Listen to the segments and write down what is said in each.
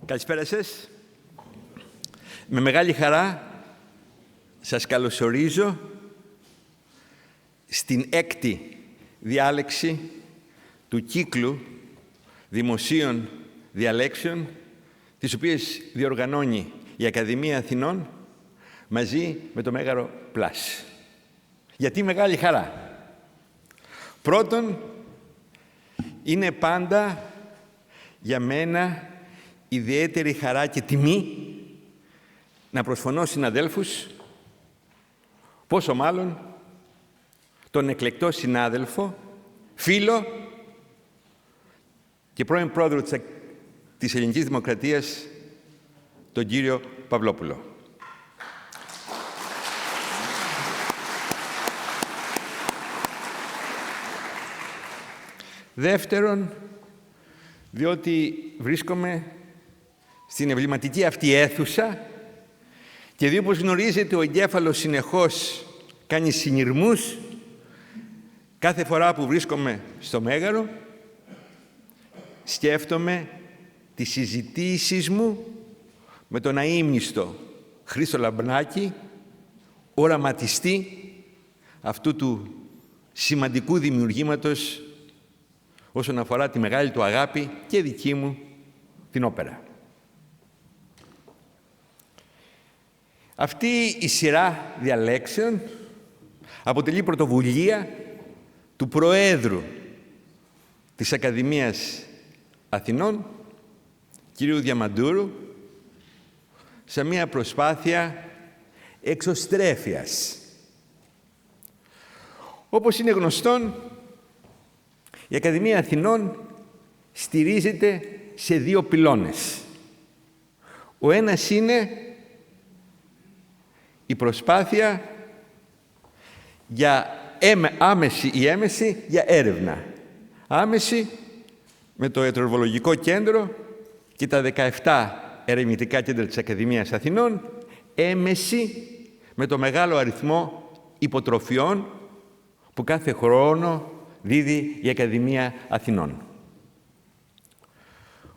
Καλησπέρα σας. Με μεγάλη χαρά σας καλωσορίζω στην έκτη διάλεξη του κύκλου δημοσίων διαλέξεων, τις οποίες διοργανώνει η Ακαδημία Αθηνών μαζί με το Μέγαρο Πλάς. Γιατί μεγάλη χαρά? Πρώτον, είναι πάντα για μένα ιδιαίτερη χαρά και τιμή να προσφωνώ συναδέλφους, πόσο μάλλον τον εκλεκτό συνάδελφο, φίλο και πρώην πρόεδρο της Ελληνικής Δημοκρατίας, τον κύριο Παυλόπουλο. Δεύτερον, διότι βρίσκομαι στην εμβληματική αυτή αίθουσα και διότι, όπως γνωρίζετε, ο εγκέφαλος συνεχώς κάνει συνειρμούς κάθε φορά που βρίσκομαι στο Μέγαρο, σκέφτομαι τις συζητήσεις μου με τον αείμνηστο Χρήστο Λαμπράκη, οραματιστή αυτού του σημαντικού δημιουργήματος όσον αφορά τη μεγάλη του αγάπη και δική μου την όπερα. Αυτή η σειρά διαλέξεων αποτελεί πρωτοβουλία του Προέδρου της Ακαδημίας Αθηνών, κυρίου Διαμαντούρου, σε μια προσπάθεια εξωστρέφειας. Όπως είναι γνωστόν, η Ακαδημία Αθηνών στηρίζεται σε δύο πυλώνες. Ο ένας είναι η προσπάθεια για άμεση ή έμεση για έρευνα. Άμεση με το Ιατροβολογικό Κέντρο και τα 17 ερευνητικά κέντρα της Ακαδημίας Αθηνών, έμεση με το μεγάλο αριθμό υποτροφιών που κάθε χρόνο δίδει η Ακαδημία Αθηνών.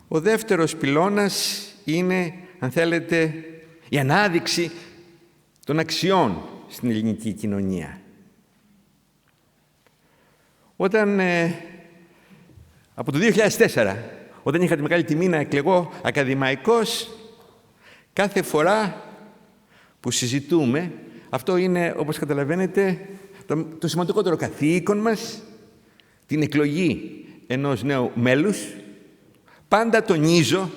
Ο δεύτερος πυλώνας είναι, αν θέλετε, η ανάδειξη των αξιών στην ελληνική κοινωνία. Όταν, από το 2004, όταν είχα τη μεγάλη τιμή να εκλεγώ ακαδημαϊκός, κάθε φορά που συζητούμε, αυτό είναι, όπως καταλαβαίνετε, το σημαντικότερο καθήκον μας, την εκλογή ενός νέου μέλους, πάντα τονίζω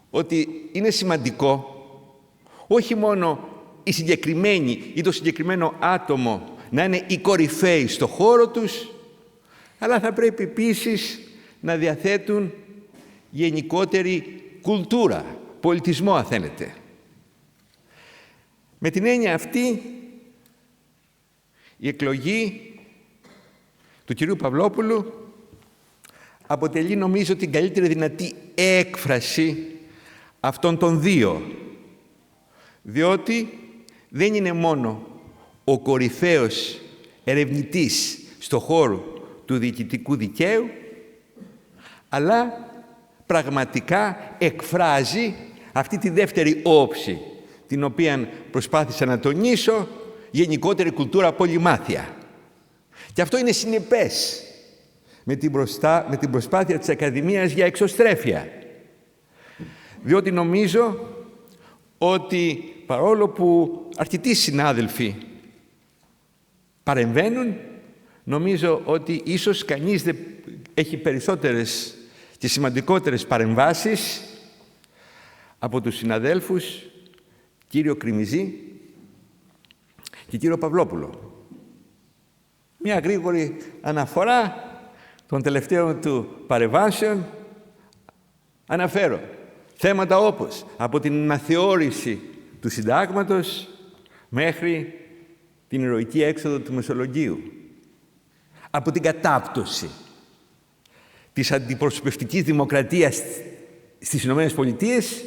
ότι είναι σημαντικό όχι μόνο οι συγκεκριμένοι ή το συγκεκριμένο άτομο να είναι οι κορυφαίοι στο χώρο τους, αλλά θα πρέπει επίσης να διαθέτουν γενικότερη κουλτούρα, πολιτισμό, αν θέλετε. Με την έννοια αυτή, η εκλογή του κυρίου Παυλόπουλου αποτελεί, νομίζω, την καλύτερη δυνατή έκφραση αυτών των δύο. Διότι δεν είναι μόνο ο κορυφαίος ερευνητής στο χώρο του διοικητικού δικαίου, αλλά πραγματικά εκφράζει αυτή τη δεύτερη όψη, την οποία προσπάθησα να τονίσω, γενικότερη κουλτούρα πολυμάθεια. Και αυτό είναι συνεπές με την προσπάθεια της Ακαδημίας για εξωστρέφεια. Διότι νομίζω ότι παρόλο που αρκετοί συνάδελφοι παρεμβαίνουν, νομίζω ότι ίσως κανείς δεν έχει περισσότερες και σημαντικότερες παρεμβάσεις από τους συναδέλφους κύριο Κρημιζή και κύριο Παυλόπουλο. Μια γρήγορη αναφορά των τελευταίων του παρεμβάσεων αναφέρω θέματα όπως από την αναθεώρηση του συντάγματος μέχρι την ηρωική έξοδο του Μεσολογγίου, από την κατάπτωση της αντιπροσωπευτικής δημοκρατίας στις Ηνωμένες Πολιτείες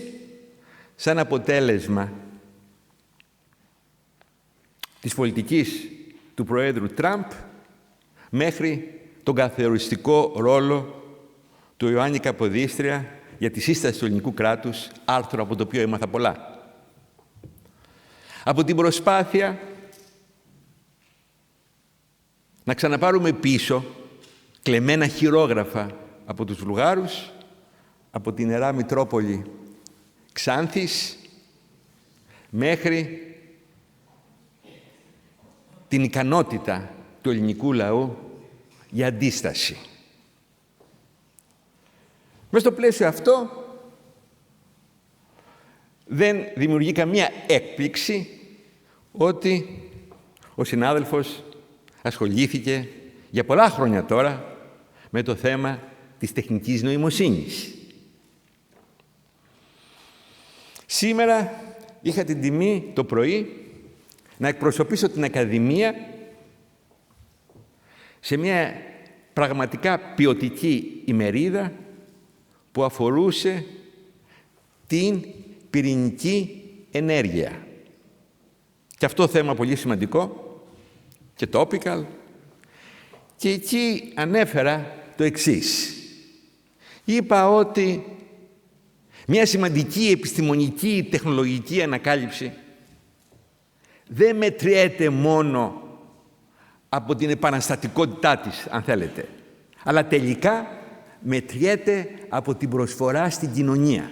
σαν αποτέλεσμα της πολιτικής του Προέδρου Τραμπ μέχρι τον καθοριστικό ρόλο του Ιωάννη Καποδίστρια για τη σύσταση του ελληνικού κράτους, άρθρο από το οποίο έμαθα πολλά. Από την προσπάθεια να ξαναπάρουμε πίσω κλεμμένα χειρόγραφα από τους Βουλγάρους, από την Ιερά Μητρόπολη Ξάνθης, μέχρι την ικανότητα του ελληνικού λαού για αντίσταση. Μες στο πλαίσιο αυτό δεν δημιουργεί καμία έκπληξη ότι ο συνάδελφος ασχολήθηκε για πολλά χρόνια τώρα με το θέμα της τεχνικής νοημοσύνης. Σήμερα είχα την τιμή το πρωί να εκπροσωπήσω την Ακαδημία σε μια πραγματικά ποιοτική ημερίδα που αφορούσε την πυρηνική ενέργεια. Και αυτό θέμα πολύ σημαντικό και topical. Και εκεί ανέφερα το εξής. Είπα ότι μια σημαντική επιστημονική τεχνολογική ανακάλυψη δεν μετριέται μόνο από την επαναστατικότητά της, αν θέλετε, αλλά τελικά μετριέται από την προσφορά στην κοινωνία,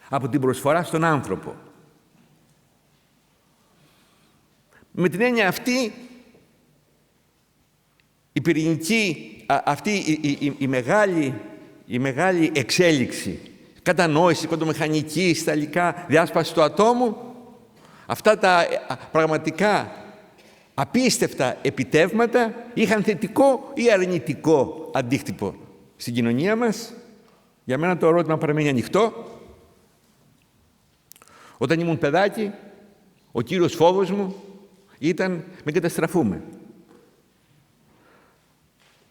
από την προσφορά στον άνθρωπο. Με την έννοια αυτή, η πυρηνική, αυτή η μεγάλη εξέλιξη, κατανόηση, κοντομηχανική, στα υλικά, διάσπαση του ατόμου, αυτά τα πραγματικά απίστευτα επιτεύγματα είχαν θετικό ή αρνητικό αντίκτυπο στην κοινωνία μας. Για μένα το ερώτημα παραμένει ανοιχτό. Όταν ήμουν παιδάκι, ο κύριος φόβος μου ήταν μην καταστραφούμε.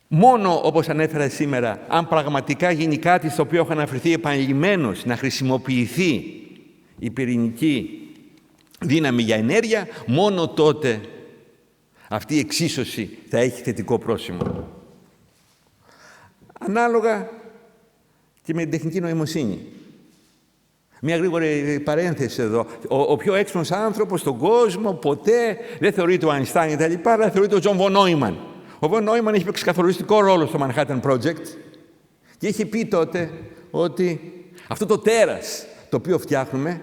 Μόνο, όπως ανέφερα σήμερα, αν πραγματικά γίνει κάτι στο οποίο έχω αναφερθεί επανειλημμένως, να χρησιμοποιηθεί η πυρηνική δύναμη για ενέργεια, μόνο τότε αυτή η εξίσωση θα έχει θετικό πρόσημο. Ανάλογα και με την τεχνική νοημοσύνη. Μια γρήγορη παρένθεση εδώ. Ο πιο έξυπνος άνθρωπος στον κόσμο ποτέ δεν θεωρείται ο Αϊνστάιν και τα λοιπά, αλλά θεωρείται ο Τζον Βον Νόιμαν. Ο Βον Νόιμαν έχει παίξει καθοριστικό ρόλο στο Manhattan Project και είχε πει τότε ότι αυτό το τέρας το οποίο φτιάχνουμε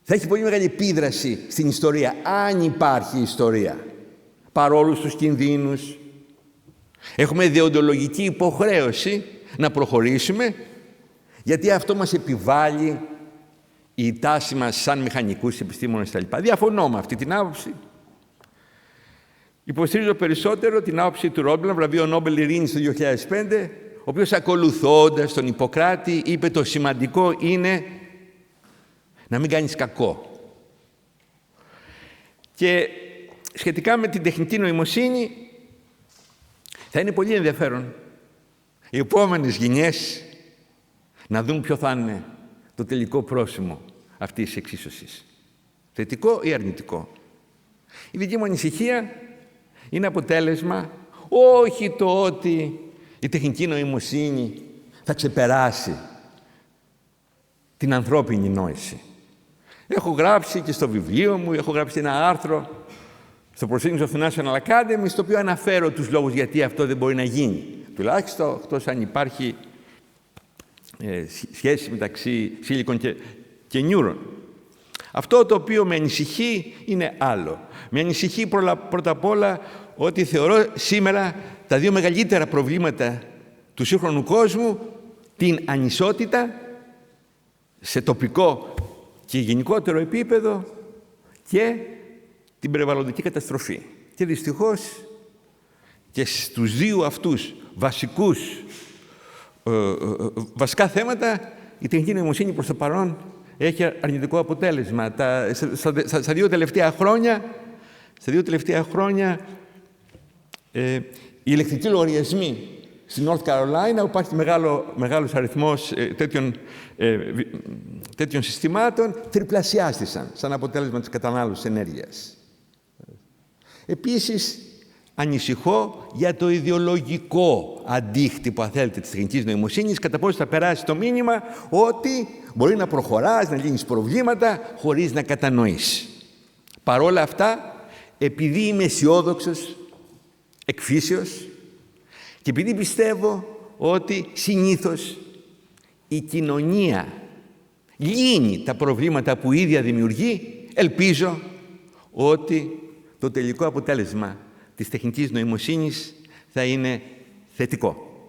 θα έχει πολύ μεγάλη επίδραση στην ιστορία, αν υπάρχει ιστορία, παρόλους τους κινδύνους. Έχουμε δεοντολογική υποχρέωση να προχωρήσουμε, γιατί αυτό μας επιβάλλει η τάση μας σαν μηχανικούς επιστήμονες κτλ. Διαφωνώ με αυτή την άποψη. Υποστηρίζω περισσότερο την άποψη του Ρόμπλαν, βραβείο Νόμπελ Ειρήνης το 2005, ο οποίος ακολουθώντας τον Ιπποκράτη είπε το σημαντικό είναι να μην κάνεις κακό. Και σχετικά με την τεχνητή νοημοσύνη θα είναι πολύ ενδιαφέρον οι επόμενες γενιές να δουν ποιο θα είναι το τελικό πρόσημο αυτής της εξίσωσης. Θετικό ή αρνητικό. Η δική μου ανησυχία είναι αποτέλεσμα όχι το ότι η τεχνική νοημοσύνη θα ξεπεράσει την ανθρώπινη νόηση. Έχω γράψει και στο βιβλίο μου, έχω γράψει ένα άρθρο στο Proceedings of the National Academy, στο οποίο αναφέρω τους λόγους γιατί αυτό δεν μπορεί να γίνει. Τουλάχιστον, εκτός αν υπάρχει σχέση μεταξύ silicon και neuron. Αυτό το οποίο με ανησυχεί είναι άλλο. Με ανησυχεί πρώτα απ' όλα ότι θεωρώ σήμερα τα δύο μεγαλύτερα προβλήματα του σύγχρονου κόσμου, την ανισότητα σε τοπικό και γενικότερο επίπεδο και την περιβαλλοντική καταστροφή. Και δυστυχώς και στους δύο αυτούς βασικά θέματα η τεχνική νοημοσύνη προς το παρόν έχει αρνητικό αποτέλεσμα. Στα δύο τελευταία χρόνια οι ηλεκτρικοί λογαριασμοί στη North Carolina, όπου υπάρχει μεγάλος αριθμός τέτοιων συστημάτων, τριπλασιάστησαν σαν αποτέλεσμα της κατανάλωσης ενέργειας. Επίσης, ανησυχώ για το ιδεολογικό αντίκτυπο, αν θέλετε, της τεχνητής νοημοσύνης, κατά πόσο θα περάσει το μήνυμα ότι μπορεί να προχωράς, να λύνεις προβλήματα, χωρίς να κατανοείς. Παρόλα αυτά, επειδή είμαι αισιόδοξος εκ φύσεως και επειδή πιστεύω ότι συνήθως η κοινωνία λύνει τα προβλήματα που η ίδια δημιουργεί, ελπίζω ότι το τελικό αποτέλεσμα της τεχνητής νοημοσύνης θα είναι θετικό.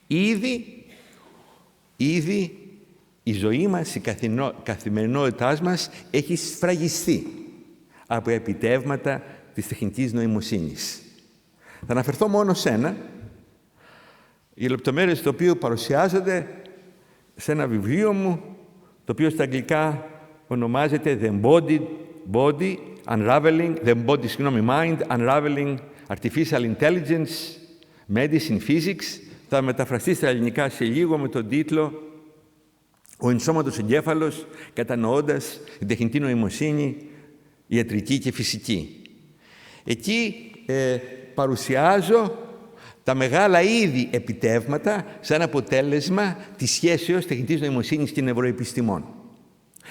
Ήδη η ζωή μας, η καθημερινότητάς μας έχει σφραγιστεί από επιτεύγματα της τεχνητής νοημοσύνης. Θα αναφερθώ μόνο σε ένα, οι λεπτομέρειες του οποίου παρουσιάζονται σε ένα βιβλίο μου, το οποίο στα αγγλικά ονομάζεται The Embodied Body, The Embodied Mind, Unraveling Artificial Intelligence, Medicine, Physics. Θα μεταφραστεί στα ελληνικά σε λίγο με τον τίτλο «Ο ενσώματος εγκέφαλος, κατανοώντας την τεχνητή νοημοσύνη, ιατρική και φυσική». Εκεί παρουσιάζω τα μεγάλα ήδη επιτεύγματα σαν αποτέλεσμα της σχέσεως τεχνητής νοημοσύνης και νευροεπιστημών.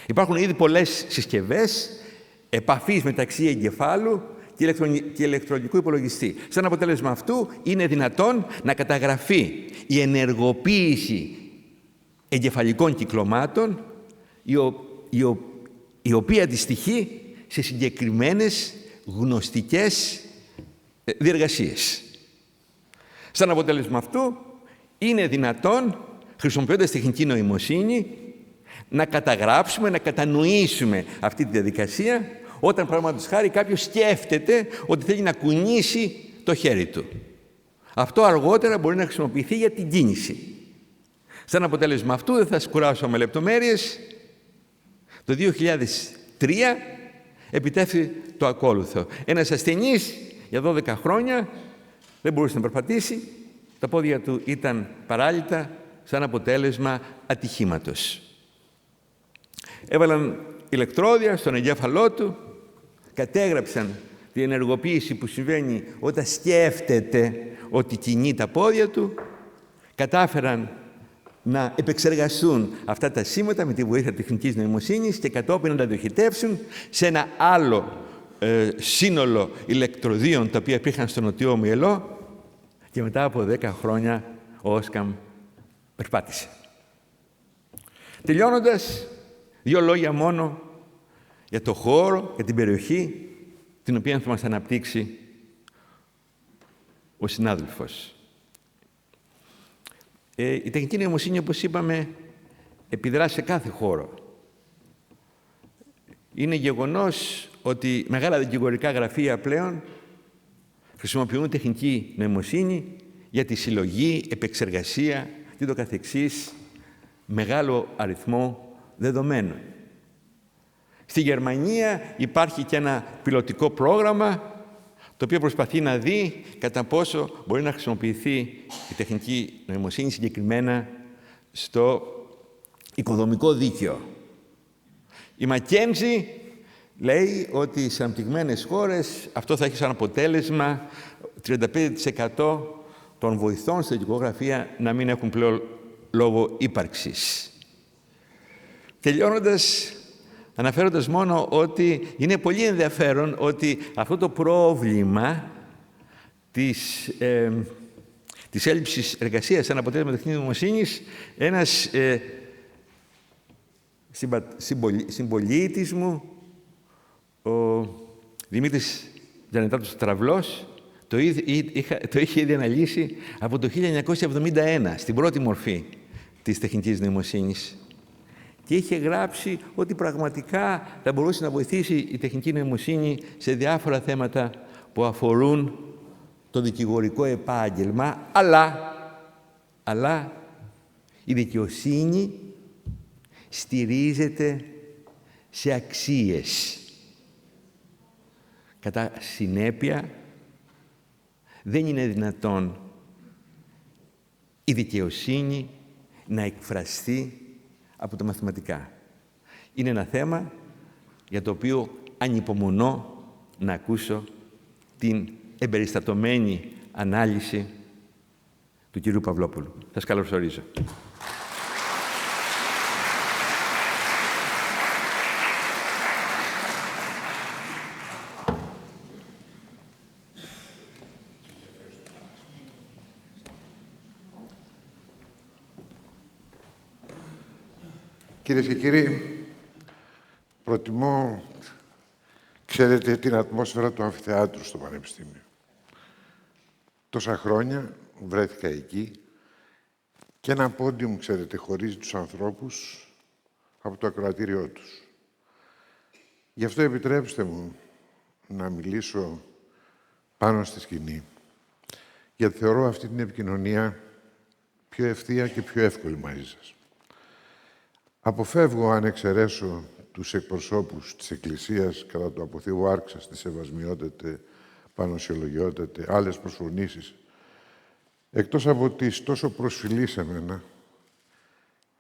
Υπάρχουν ήδη πολλές συσκευές επαφής μεταξύ εγκεφάλου και ηλεκτρονικού υπολογιστή. Σαν αποτέλεσμα αυτού είναι δυνατόν να καταγραφεί η ενεργοποίηση εγκεφαλικών κυκλωμάτων, η οποία αντιστοιχεί σε συγκεκριμένες γνωστικές διεργασίες. Σαν αποτέλεσμα αυτού, είναι δυνατόν, χρησιμοποιώντας τεχνητή νοημοσύνη, να καταγράψουμε, να κατανοήσουμε αυτή τη διαδικασία, όταν παραδείγματος χάρη κάποιος σκέφτεται ότι θέλει να κουνήσει το χέρι του. Αυτό αργότερα μπορεί να χρησιμοποιηθεί για την κίνηση. Σαν αποτέλεσμα αυτού, δεν θα σας κουράσω με λεπτομέρειες, το 2003 επιτεύχθη το ακόλουθο. Ένας ασθενής για 12 χρόνια δεν μπορούσε να περπατήσει, τα πόδια του ήταν παράλυτα σαν αποτέλεσμα ατυχήματος. Έβαλαν ηλεκτρόδια στον εγκέφαλό του, κατέγραψαν την ενεργοποίηση που συμβαίνει όταν σκέφτεται ότι κινεί τα πόδια του, κατάφεραν να επεξεργαστούν αυτά τα σήματα με τη βοήθεια τεχνητής νοημοσύνης και κατόπιν να τα διοχετεύσουν σε ένα άλλο σύνολο ηλεκτροδίων τα οποία υπήρχαν στο νοτιό μυελό και μετά από 10 χρόνια ο Όσκαμ περπάτησε. Τελειώνοντας, 2 λόγια μόνο για το χώρο, για την περιοχή την οποία θα μας αναπτύξει ο συνάδελφος. Η τεχνητή νοημοσύνη, όπως είπαμε, επιδρά σε κάθε χώρο. Είναι γεγονός ότι μεγάλα δικηγορικά γραφεία πλέον χρησιμοποιούν τεχνητή νοημοσύνη για τη συλλογή, επεξεργασία και το καθεξής μεγάλο αριθμό δεδομένων. Στη Γερμανία υπάρχει και ένα πιλωτικό πρόγραμμα το οποίο προσπαθεί να δει κατά πόσο μπορεί να χρησιμοποιηθεί η τεχνητή νοημοσύνη συγκεκριμένα στο οικοδομικό δίκαιο. Η McKinsey λέει ότι σε αναπτυγμένες χώρες αυτό θα έχει σαν αποτέλεσμα 35% των βοηθών στα δικηγορικά να μην έχουν πλέον λόγο ύπαρξης. Τελειώνοντας, αναφέροντας μόνο ότι είναι πολύ ενδιαφέρον ότι αυτό το πρόβλημα της έλλειψης εργασίας σαν αποτέλεσμα τεχνητής νοημοσύνης, ένας συμπολίτης μου, ο Δημήτρης Τζανετάτος Τραυλός, το είχε ήδη αναλύσει από το 1971, στην πρώτη μορφή της τεχνητής νοημοσύνης. Και είχε γράψει ότι πραγματικά θα μπορούσε να βοηθήσει η τεχνητή νοημοσύνη σε διάφορα θέματα που αφορούν το δικηγορικό επάγγελμα, αλλά η δικαιοσύνη στηρίζεται σε αξίες. Κατά συνέπεια, δεν είναι δυνατόν η δικαιοσύνη να εκφραστεί από τα μαθηματικά. Είναι ένα θέμα για το οποίο ανυπομονώ να ακούσω την εμπεριστατωμένη ανάλυση του κυρίου Παυλόπουλου. Σας καλωσορίζω. Κυρίες και κύριοι, προτιμώ, ξέρετε, την ατμόσφαιρα του αμφιθεάτρου στο Πανεπιστήμιο. Τόσα χρόνια βρέθηκα εκεί και ένα πόντιουμ, ξέρετε, χωρίζει τους ανθρώπους από το ακροατήριό τους. Γι' αυτό επιτρέψτε μου να μιλήσω πάνω στη σκηνή, γιατί θεωρώ αυτή την επικοινωνία πιο ευθεία και πιο εύκολη μαζί σας. Αποφεύγω, αν εξαιρέσω τους εκπροσώπους της Εκκλησίας κατά το από Θεού άρξας, τη σεβασμιότατε, πανωσιολογιότατε, άλλες προσφωνήσεις, εκτός από τις τόσο προσφυλείς σε μένα,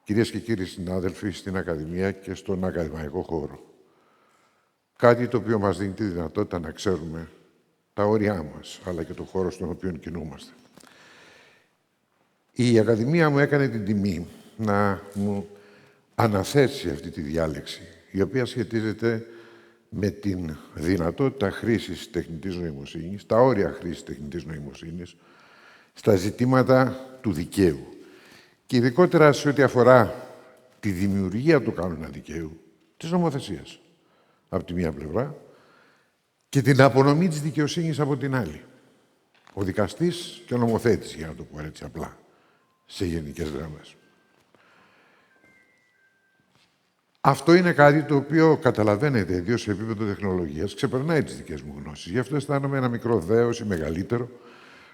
κυρίες και κύριοι συνάδελφοι, στην Ακαδημία και στον ακαδημαϊκό χώρο. Κάτι το οποίο μας δίνει τη δυνατότητα να ξέρουμε τα όρια μας, αλλά και το χώρο στον οποίο κινούμαστε. Η Ακαδημία μου έκανε την τιμή να μου αναθέσει αυτή τη διάλεξη, η οποία σχετίζεται με την δυνατότητα χρήσης τεχνητής νοημοσύνης, τα όρια χρήσης τεχνητής νοημοσύνης, στα ζητήματα του δικαίου. Και ειδικότερα σε ό,τι αφορά τη δημιουργία του κανόνα δικαίου, της νομοθεσίας, από τη μία πλευρά, και την απονομή της δικαιοσύνης από την άλλη. Ο δικαστής και ο νομοθέτης, για να το πω έτσι απλά, σε γενικές γραμμές. Αυτό είναι κάτι το οποίο καταλαβαίνετε, ιδίως σε επίπεδο τεχνολογίας, ξεπερνάει τις δικές μου γνώσεις. Γι' αυτό αισθάνομαι ένα μικρό δέος ή μεγαλύτερο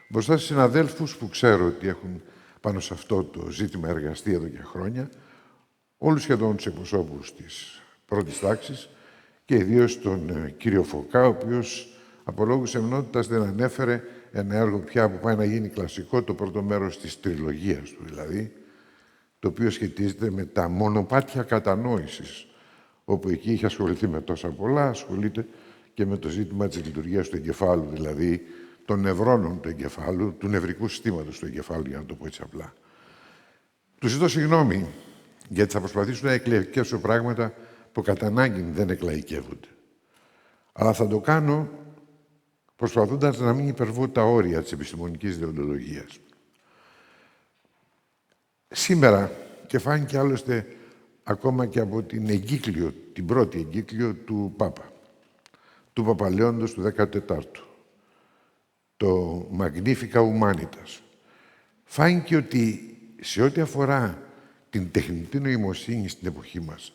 μπροστά στους συναδέλφους που ξέρω ότι έχουν πάνω σε αυτό το ζήτημα εργαστεί εδώ και χρόνια, όλους σχεδόν τους εκπροσώπους της πρώτης τάξης και ιδίως τον κύριο Φωκά, ο οποίος από λόγους εμνότητας δεν ανέφερε ένα έργο πια που πάει να γίνει κλασικό, το πρώτο μέρος της τριλογίας του δηλαδή, το οποίο σχετίζεται με τα μονοπάτια κατανόησης, όπου εκεί είχε ασχοληθεί με τόσα πολλά, ασχολείται και με το ζήτημα της λειτουργίας του εγκεφάλου, δηλαδή των νευρώνων του εγκεφάλου, του νευρικού συστήματος του εγκεφάλου, για να το πω έτσι απλά. Του ζητώ συγγνώμη, γιατί θα προσπαθήσω να εκλαϊκεύσω πράγματα που κατά ανάγκη δεν εκλαϊκεύονται. Αλλά θα το κάνω προσπαθώντας να μην υπερβώ τα όρια της επιστημονικής δεοντολογίας. Σήμερα, και φάνηκε άλλωστε ακόμα και από την εγκύκλιο, την πρώτη εγκύκλιο του Πάπα, του Παπαλέοντος του 14ου, το Magnifica Humanitas, φάνηκε ότι σε ό,τι αφορά την τεχνητή νοημοσύνη στην εποχή μας,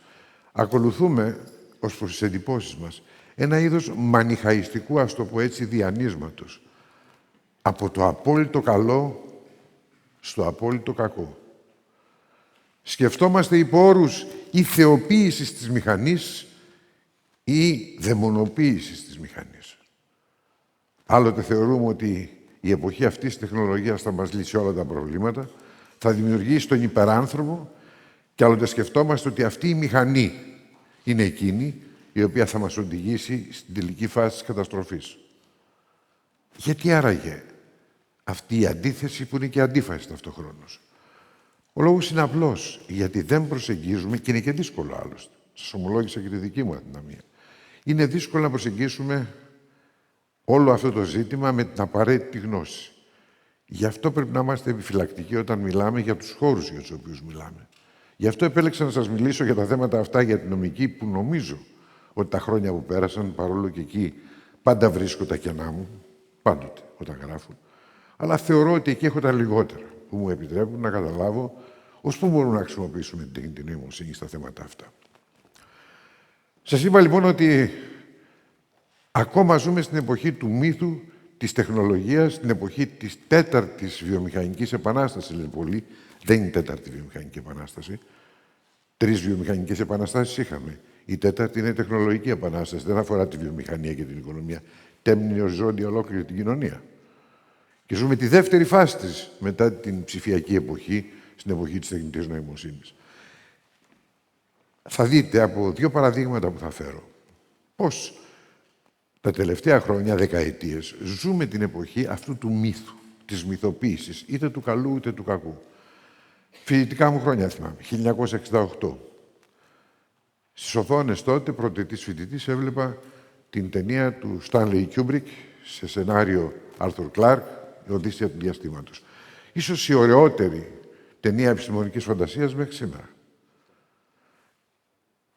ακολουθούμε, ως προς τις εντυπώσεις μας, ένα είδος μανιχαϊστικού, ας το πω έτσι, διανύσματος. Από το απόλυτο καλό στο απόλυτο κακό. Σκεφτόμαστε υπό όρους ή θεοποίησης της μηχανής ή δαιμονοποίησης της μηχανής. Άλλοτε θεωρούμε ότι η εποχή αυτής της τεχνολογίας θα μας λύσει όλα τα προβλήματα, θα δημιουργήσει τον υπεράνθρωπο και άλλοτε σκεφτόμαστε ότι αυτή η μηχανή είναι εκείνη η οποία θα μας οδηγήσει στην τελική φάση της καταστροφής. Γιατί άραγε αυτή η αντίθεση που είναι και αντίφαση ταυτοχρόνως? Ο λόγος είναι απλός, γιατί δεν προσεγγίζουμε, και είναι και δύσκολο άλλωστε. Σας ομολόγησα και τη δική μου αδυναμία. Είναι δύσκολο να προσεγγίσουμε όλο αυτό το ζήτημα με την απαραίτητη γνώση. Γι' αυτό πρέπει να είμαστε επιφυλακτικοί όταν μιλάμε για τους χώρους για τους οποίους μιλάμε. Γι' αυτό επέλεξα να σας μιλήσω για τα θέματα αυτά, για την νομική, που νομίζω ότι τα χρόνια που πέρασαν, παρόλο και εκεί πάντα βρίσκω τα κενά μου, πάντοτε όταν γράφω, αλλά θεωρώ ότι εκεί έχω τα λιγότερα που μου επιτρέπουν να καταλάβω ως πού μπορούμε να χρησιμοποιήσουμε την τεχνητή νοημοσύνη στα θέματα αυτά. Σας είπα λοιπόν ότι ακόμα ζούμε στην εποχή του μύθου της τεχνολογίας, στην εποχή της τέταρτης βιομηχανικής επανάστασης, λένε πολλοί. Δεν είναι η τέταρτη βιομηχανική επανάσταση. 3 βιομηχανικές επαναστάσεις είχαμε. Η τέταρτη είναι η τεχνολογική επανάσταση. Δεν αφορά τη βιομηχανία και την οικονομία. Τέμνει οριζόντια ολόκληρη την κοινωνία. Και ζούμε τη δεύτερη φάση της μετά την ψηφιακή εποχή, στην εποχή της τεχνητής νοημοσύνης. Θα δείτε από 2 παραδείγματα που θα φέρω πώς Τα τελευταία χρόνια, δεκαετίες, ζούμε την εποχή αυτού του μύθου, της μυθοποίησης, είτε του καλού είτε του κακού. Φοιτητικά μου χρόνια θυμάμαι, 1968. Στις οθόνες τότε, πρωτοετής φοιτητής, έβλεπα την ταινία του Stanley Kubrick σε σενάριο Arthur Clarke, η Οδύσσεια του Διαστήματος. Ίσως η ωραιότερη ταινία επιστημονικής φαντασίας μέχρι σήμερα.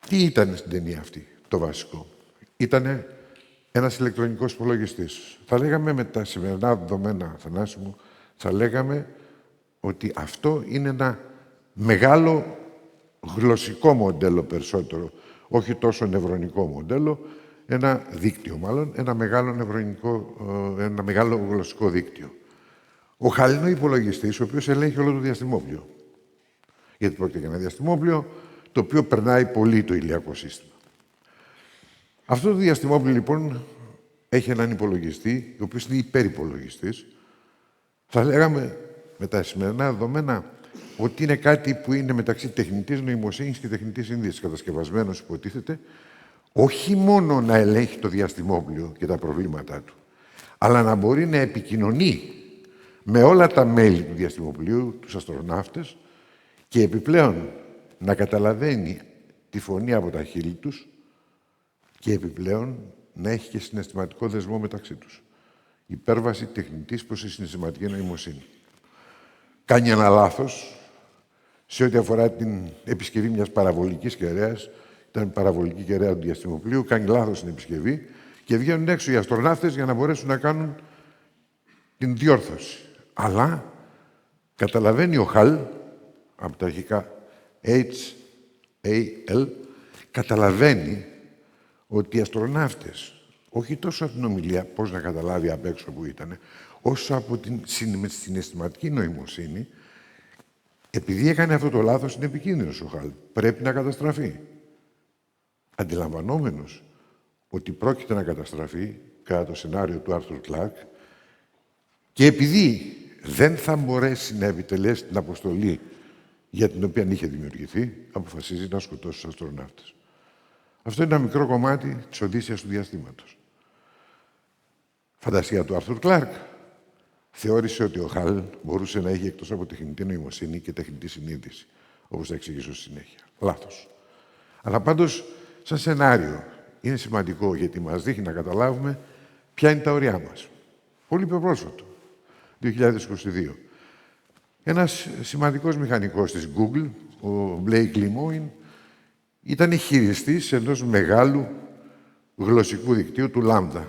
Τι ήταν στην ταινία αυτή το βασικό? Ήτανε ένας ηλεκτρονικός υπολογιστής. Θα λέγαμε με τα σημερινά δεδομένα, Θανάση μου, θα λέγαμε ότι αυτό είναι ένα μεγάλο γλωσσικό μοντέλο περισσότερο, όχι τόσο νευρονικό μοντέλο, ένα δίκτυο μάλλον, ένα μεγάλο γλωσσικό δίκτυο. Ο Χαλ είναι ο υπολογιστής, ο οποίος ελέγχει όλο το διαστημόπλιο. Γιατί πρόκειται για ένα διαστημόπλιο το οποίο περνάει πολύ το ηλιακό σύστημα. Αυτό το διαστημόπλιο, λοιπόν, έχει έναν υπολογιστή, ο οποίος είναι υπερυπολογιστής. Θα λέγαμε με τα σημερινά δεδομένα ότι είναι κάτι που είναι μεταξύ τεχνητής νοημοσύνης και τεχνητής συνείδησης, κατασκευασμένος, υποτίθεται, όχι μόνο να ελέγχει το διαστημόπλιο και τα προβλήματά του, αλλά να μπορεί να επικοινωνεί με όλα τα μέλη του διαστημοπλίου, τους αστροναύτες, και επιπλέον να καταλαβαίνει τη φωνή από τα χείλη τους και επιπλέον να έχει και συναισθηματικό δεσμό μεταξύ τους. Υπέρβαση τεχνητής προς τη συναισθηματική νοημοσύνη. Κάνει ένα λάθος σε ό,τι αφορά την επισκευή μιας παραβολικής κεραίας. Ήταν παραβολική κεραία του διαστημοπλίου, κάνει λάθος στην επισκευή και βγαίνουν έξω οι αστροναύτες για να μπορέσουν να κάνουν την διόρθωση. Αλλά καταλαβαίνει ο Χαλ, από τα αρχικά HAL, καταλαβαίνει ότι οι αστροναύτες, όχι τόσο από την ομιλία, πώς να καταλάβει απ' έξω που ήτανε, όσο από την συναισθηματική νοημοσύνη, επειδή έκανε αυτό το λάθος, είναι επικίνδυνος ο Χαλ. Πρέπει να καταστραφεί. Αντιλαμβανόμενος ότι πρόκειται να καταστραφεί κατά το σενάριο του Άρθουρ Κλάρκ και επειδή δεν θα μπορέσει να επιτελέσει την αποστολή για την οποία είχε δημιουργηθεί, αποφασίζει να σκοτώσει τους αστροναύτες. Αυτό είναι ένα μικρό κομμάτι της Οδύσσειας του Διαστήματος. Φαντασία του Άρθουρ Κλάρκ θεώρησε ότι ο Χαλ μπορούσε να έχει εκτός από τεχνητή νοημοσύνη και τεχνητή συνείδηση, όπως θα εξηγήσω στη συνέχεια. Λάθος. Αλλά πάντως, σαν σενάριο, είναι σημαντικό γιατί μας δείχνει να καταλάβουμε ποια είναι τα όρια μας. Πολύ πιο πρόσφατο, 2022. Ένας σημαντικός μηχανικός της Google, ο Blake Lemoine, ήταν χειριστής ενός μεγάλου γλωσσικού δικτύου του Lambda,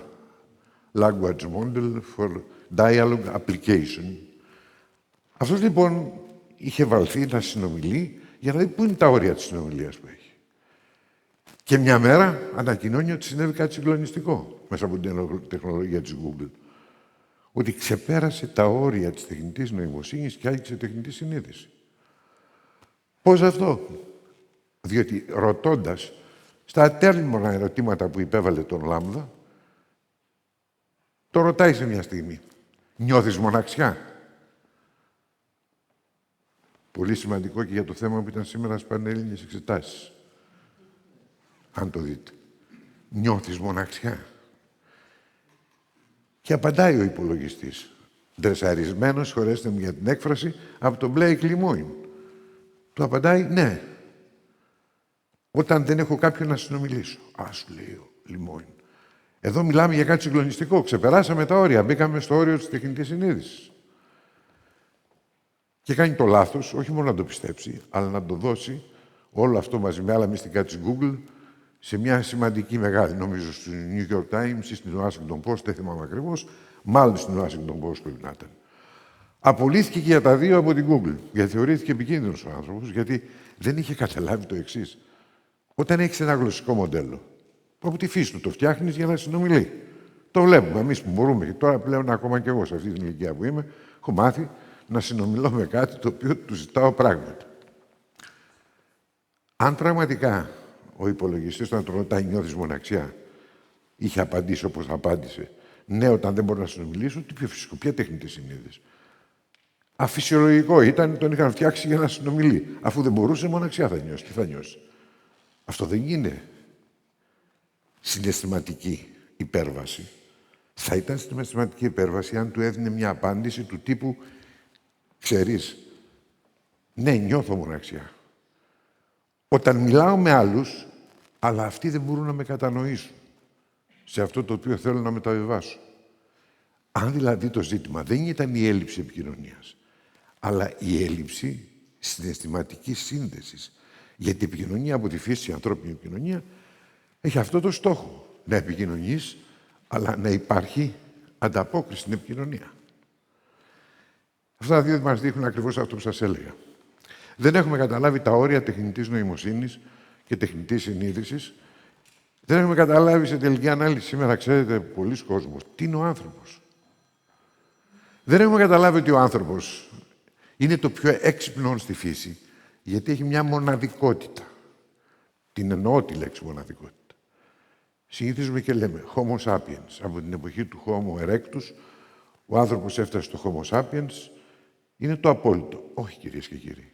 Language Model for Dialogue Application. Αυτός λοιπόν είχε βαλθεί να συνομιλεί για να δει πού είναι τα όρια της συνομιλίας που έχει. Και μια μέρα ανακοινώνει ότι συνέβη κάτι συγκλονιστικό μέσα από την τεχνολογία της Google. Ότι ξεπέρασε τα όρια της τεχνητής νοημοσύνης και άγγιξε τεχνητή συνείδηση. Πώς αυτό? Διότι ρωτώντας στα ατέρμονα ερωτήματα που υπέβαλε τον Λάμδα, το ρωτάει σε μια στιγμή. Νιώθεις μοναξιά? Πολύ σημαντικό και για το θέμα που ήταν σήμερα στις πανελλήνιες εξετάσεις. Αν το δείτε. Νιώθεις μοναξιά? Και απαντάει ο υπολογιστής. Ντρεσαρισμένος, χωρέστε μου για την έκφραση, από τον Blake Lemoine. Του απαντάει, ναι. Όταν δεν έχω κάποιον να συνομιλήσω. Σου λέει ο Lemoine. Εδώ μιλάμε για κάτι συγκλονιστικό. Ξεπεράσαμε τα όρια. Μπήκαμε στο όριο της τεχνητής συνείδησης. Και κάνει το λάθος, όχι μόνο να το πιστέψει, αλλά να το δώσει όλο αυτό μαζί με άλλα μυστικά της Google σε μια σημαντική μεγάλη, νομίζω, στο New York Times ή στην Washington Post, δεν θυμάμαι ακριβώς, μάλλον στην Washington Post πρέπει να ήταν. Απολύθηκε και για τα δύο από την Google, γιατί θεωρήθηκε επικίνδυνος ο άνθρωπος, γιατί δεν είχε καταλάβει το εξής. Όταν έχεις ένα γλωσσικό μοντέλο, από τη φύση του το φτιάχνεις για να συνομιλεί. Το βλέπουμε εμείς που μπορούμε, και τώρα πλέον ακόμα και εγώ σε αυτή την ηλικία που είμαι, έχω μάθει να συνομιλώ με κάτι το οποίο του ζητάω πράγματα. Αν πραγματικά ο υπολογιστής, όταν τον ρωτάει νιώθεις μοναξιά, είχε απαντήσει όπως απάντησε, ναι, όταν δεν μπορώ να συνομιλήσω, τι πιο φυσικό, ποια τεχνητή συνείδηση. Αφυσιολογικό ήταν, τον είχαν φτιάξει για να συνομιλεί. Αφού δεν μπορούσε, μοναξιά θα νιώσει. Τι θα νιώσει? Αυτό δεν είναι συναισθηματική υπέρβαση, θα ήταν συναισθηματική υπέρβαση αν του έδινε μια απάντηση του τύπου «Ξέρεις, ναι, νιώθω μοναξιά. Όταν μιλάω με άλλους, αλλά αυτοί δεν μπορούν να με κατανοήσουν σε αυτό το οποίο θέλω να μεταβιβάσω». Αν δηλαδή το ζήτημα δεν ήταν η έλλειψη επικοινωνίας, αλλά η έλλειψη συναισθηματικής σύνδεσης. Γιατί η επικοινωνία από τη φύση, η ανθρώπινη επικοινωνία, έχει αυτό το στόχο. Να επικοινωνείς, αλλά να υπάρχει ανταπόκριση στην επικοινωνία. Αυτά τα δύο μας δείχνουν ακριβώς αυτό που σας έλεγα. Δεν έχουμε καταλάβει τα όρια τεχνητής νοημοσύνης και τεχνητής συνείδησης. Δεν έχουμε καταλάβει σε τελική ανάλυση σήμερα, ξέρετε, πολλοί κόσμος, τι είναι ο άνθρωπος. Δεν έχουμε καταλάβει ότι ο άνθρωπος είναι το πιο έξυπνο στη φύση, γιατί έχει μια μοναδικότητα. Την εννοώ τη λέξη μοναδικότητα. Συνηθίζουμε και λέμε Homo sapiens. Από την εποχή του Homo erectus, ο άνθρωπος έφτασε στο Homo sapiens, είναι το απόλυτο. Όχι, κυρίες και κύριοι.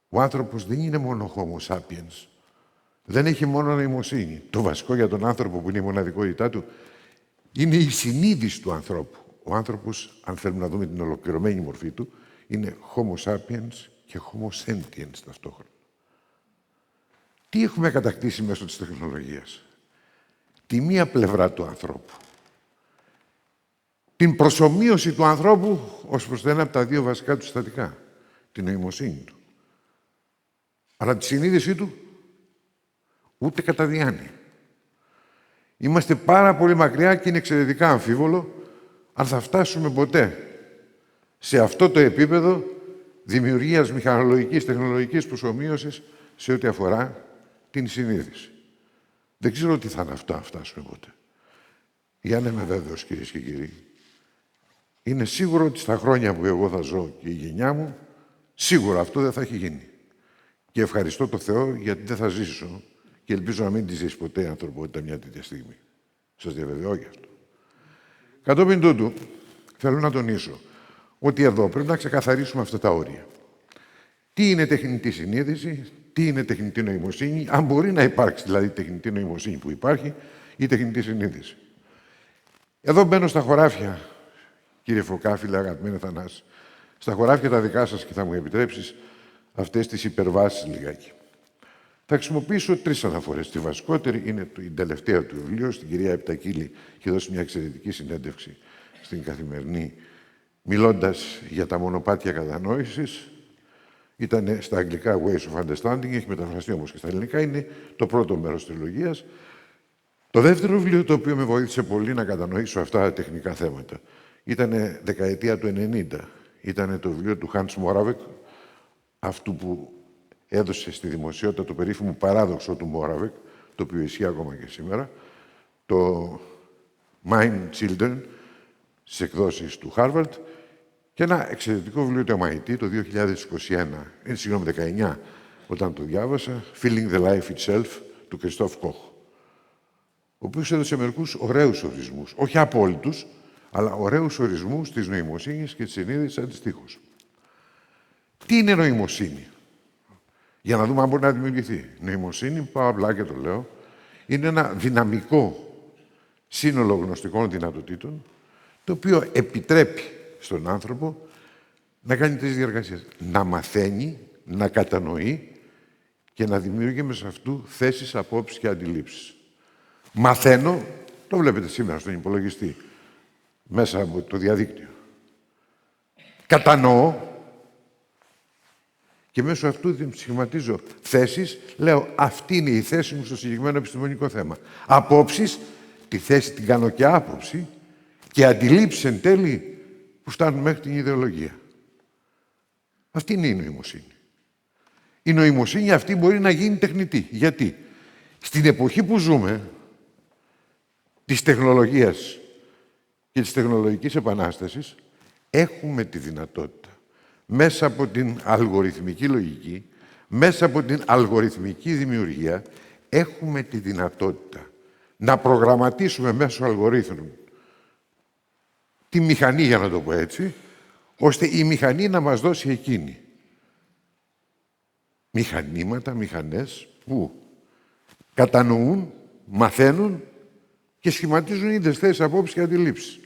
Ο άνθρωπος δεν είναι μόνο Homo sapiens. Δεν έχει μόνο νοημοσύνη. Το βασικό για τον άνθρωπο, που είναι η μοναδικότητά του, είναι η συνείδηση του ανθρώπου. Ο άνθρωπος, αν θέλουμε να δούμε την ολοκληρωμένη μορφή του, είναι Homo sapiens και Homo sentiens ταυτόχρονα. Τι έχουμε κατακτήσει μέσω της τεχνολογίας? Τη μία πλευρά του ανθρώπου. Την προσομοίωση του ανθρώπου ως προς το ένα από τα δύο βασικά του συστατικά. Την νοημοσύνη του. Αλλά τη συνείδησή του ούτε κατά διάνοια. Είμαστε πάρα πολύ μακριά και είναι εξαιρετικά αμφίβολο αν θα φτάσουμε ποτέ σε αυτό το επίπεδο δημιουργίας μηχανολογικής, τεχνολογικής προσομοίωσης σε ό,τι αφορά την συνείδηση. Δεν ξέρω τι θα είναι αυτό, αν φτάσουμε ποτέ. Για να είμαι βέβαιος, κυρίες και κύριοι, είναι σίγουρο ότι στα χρόνια που εγώ θα ζω και η γενιά μου, σίγουρα αυτό δεν θα έχει γίνει. Και ευχαριστώ το Θεό γιατί δεν θα ζήσω και ελπίζω να μην τη ζήσει ποτέ η ανθρωπότητα μια τέτοια στιγμή. Σας διαβεβαιώ γι' αυτό. Κατόπιν τούτου, θέλω να τονίσω ότι εδώ πρέπει να ξεκαθαρίσουμε αυτά τα όρια. Τι είναι τεχνητή συνείδηση, τι είναι τεχνητή νοημοσύνη, αν μπορεί να υπάρξει δηλαδή τεχνητή νοημοσύνη που υπάρχει ή τεχνητή συνείδηση. Εδώ μπαίνω στα χωράφια, κύριε Φωκάφιλε, αγαπημένε Θανάση, στα χωράφια τα δικά σας και θα μου επιτρέψεις αυτές τις υπερβάσεις λιγάκι. Θα χρησιμοποιήσω 3 αναφορές. Τη βασικότερη είναι η τελευταία του βιβλίου. Στην κυρία Επτακίλη έχει δώσει μια εξαιρετική συνέντευξη στην Καθημερινή, μιλώντας για τα μονοπάτια κατανόησης. Ήταν στα αγγλικά Ways of Understanding, έχει μεταφραστεί όμως και στα ελληνικά. Είναι το πρώτο μέρος της τριλογίας. Το δεύτερο βιβλίο, το οποίο με βοήθησε πολύ να κατανοήσω αυτά τα τεχνικά θέματα, ήταν δεκαετία του 90. Ήταν το βιβλίο του Hans Moravec, αυτού που έδωσε στη δημοσιότητα το περίφημο παράδοξο του Moravec, το οποίο ισχύει ακόμα και σήμερα, το Mind Children, στις εκδόσεις του Harvard, και ένα εξαιρετικό βιβλίο του MIT, το 2019, όταν το διάβασα, Feeling the Life Itself, του Christoph Koch, ο οποίος έδωσε μερικούς ωραίους ορισμούς, όχι απόλυτους, αλλά ωραίους ορισμούς της νοημοσύνης και της συνείδησης αντιστοίχως. Τι είναι νοημοσύνη? Για να δούμε αν μπορεί να δημιουργηθεί. Νοημοσύνη, πάω απλά και το λέω, είναι ένα δυναμικό σύνολο γνωστικών δυνατοτήτων, το οποίο επιτρέπει στον άνθρωπο να κάνει 3 διεργασίες. Να μαθαίνει, να κατανοεί και να δημιουργεί μέσα αυτού θέσεις, απόψεις και αντιλήψεις. Μαθαίνω, το βλέπετε σήμερα στον υπολογιστή, μέσα από το διαδίκτυο. Κατανοώ και μέσω αυτού σχηματίζω θέσεις, λέω αυτή είναι η θέση μου στο συγκεκριμένο επιστημονικό θέμα. Απόψεις, τη θέση την κάνω και άποψη και αντιλήψεις εν τέλει που φτάνουν μέχρι την ιδεολογία. Αυτή είναι η νοημοσύνη. Η νοημοσύνη αυτή μπορεί να γίνει τεχνητή. Γιατί? Στην εποχή που ζούμε, της τεχνολογίας και της τεχνολογικής επανάστασης, έχουμε τη δυνατότητα μέσα από την αλγοριθμική λογική, μέσα από την αλγοριθμική δημιουργία, έχουμε τη δυνατότητα να προγραμματίσουμε μέσω αλγορίθμων τη μηχανή, για να το πω έτσι, ώστε η μηχανή να μας δώσει εκείνη. Μηχανήματα, μηχανές που κατανοούν, μαθαίνουν και σχηματίζουν ίδιες θέσεις, απόψεις και αντιλήψεις.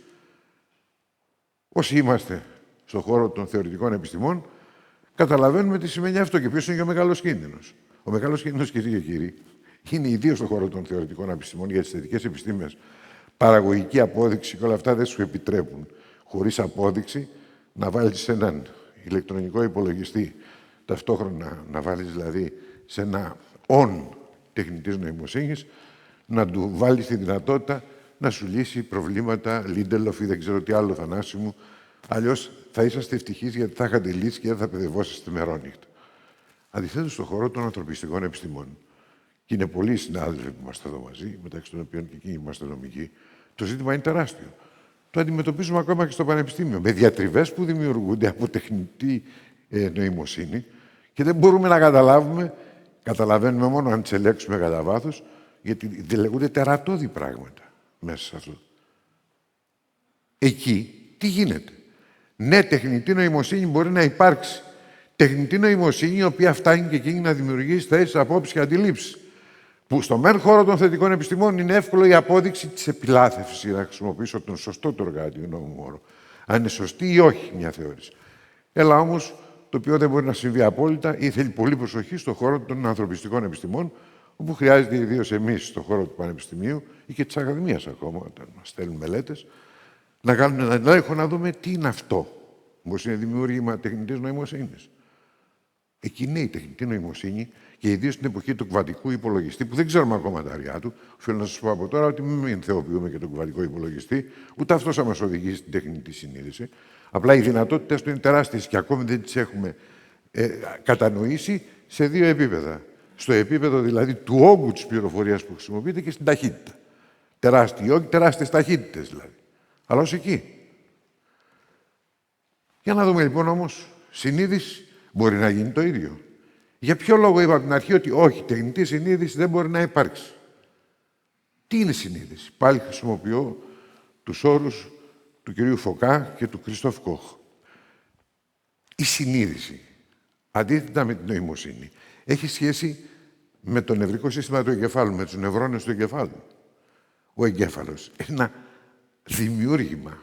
Όσοι είμαστε στον χώρο των θεωρητικών επιστημών, καταλαβαίνουμε τι σημαίνει αυτό και ποιος είναι και ο μεγάλος κίνδυνος. Ο μεγάλος κίνδυνος, κυρίες και κύριοι, είναι ιδίως στον χώρο των θεωρητικών επιστημών για τις θετικές επιστήμες. Παραγωγική απόδειξη και όλα αυτά δεν σου επιτρέπουν χωρίς απόδειξη να βάλεις έναν ηλεκτρονικό υπολογιστή, ταυτόχρονα να βάλεις δηλαδή σε ένα on τεχνητής νοημοσύνης, να του βάλεις τη δυνατότητα να σου λύσει προβλήματα Lindelof ή δεν ξέρω τι άλλο, Θανάση μου. Αλλιώς θα είσαστε ευτυχείς γιατί θα είχατε λύσει και δεν θα παιδευόσαστε μερόνυχτα. Αντιθέτως, στον χώρο των ανθρωπιστικών επιστημών, και είναι πολλοί συνάδελφοι που είμαστε εδώ μαζί, μεταξύ των οποίων και εκείνοι είμαστε νομικοί, το ζήτημα είναι τεράστιο. Το αντιμετωπίζουμε ακόμα και στο Πανεπιστήμιο, με διατριβές που δημιουργούνται από τεχνητή νοημοσύνη και δεν μπορούμε να καταλάβουμε, καταλαβαίνουμε μόνο αν τις ελέγξουμε κατά βάθος, γιατί διαλεγούνται τερατώδη πράγματα μέσα σε αυτό. Εκεί τι γίνεται. Ναι, τεχνητή νοημοσύνη μπορεί να υπάρξει. Τεχνητή νοημοσύνη, η οποία φτάνει και εκείνη να δημιουργήσει θέσεις, απόψεις και αντιλήψεις. Που στο μεν χώρο των θετικών επιστημών είναι εύκολο η απόδειξη της επιλάθευσης, για να χρησιμοποιήσω τον σωστότερο κατά τη γνώμη μου όρο. Αν είναι σωστή ή όχι μια θεώρηση. Έλα όμως, το οποίο δεν μπορεί να συμβεί απόλυτα ή θέλει πολύ προσοχή στον χώρο των ανθρωπιστικών επιστημών, όπου χρειάζεται ιδίως εμείς στον χώρο του Πανεπιστημίου ή και της Ακαδημίας ακόμα, όταν μας στέλνουν μελέτες, να κάνουμε έναν έλεγχο να δούμε τι είναι αυτό. Μήπως είναι δημιούργημα τεχνητής νοημοσύνης. Εκεί είναι η τεχνητή νοημοσύνη και ιδίως στην εποχή του κβαντικού υπολογιστή, που δεν ξέρουμε ακόμα τα αριά του. Οφείλω να σας πω από τώρα ότι μην θεοποιούμε και τον κβαντικό υπολογιστή, ούτε αυτό θα μας οδηγήσει στην τεχνητή συνείδηση. Απλά οι δυνατότητες του είναι τεράστιες και ακόμη δεν τις έχουμε κατανοήσει σε δύο επίπεδα. Στο επίπεδο δηλαδή του όγκου της πληροφορίας που χρησιμοποιείται και στην ταχύτητα. Τεράστιες ταχύτητες δηλαδή. Αλλά ως εκεί. Για να δούμε λοιπόν όμως, συνείδηση μπορεί να γίνει το ίδιο. Για ποιο λόγο είπα από την αρχή ότι όχι, τεχνητή συνείδηση δεν μπορεί να υπάρξει. Τι είναι συνείδηση. Πάλι χρησιμοποιώ τους όρους του κυρίου Φωκά και του Κριστόφ Κοχ. Η συνείδηση, αντίθετα με την νοημοσύνη, έχει σχέση με το νευρικό σύστημα του εγκεφάλου, με τους νευρώνες του εγκεφάλου. Ο εγκέφαλος είναι ένα δημιούργημα,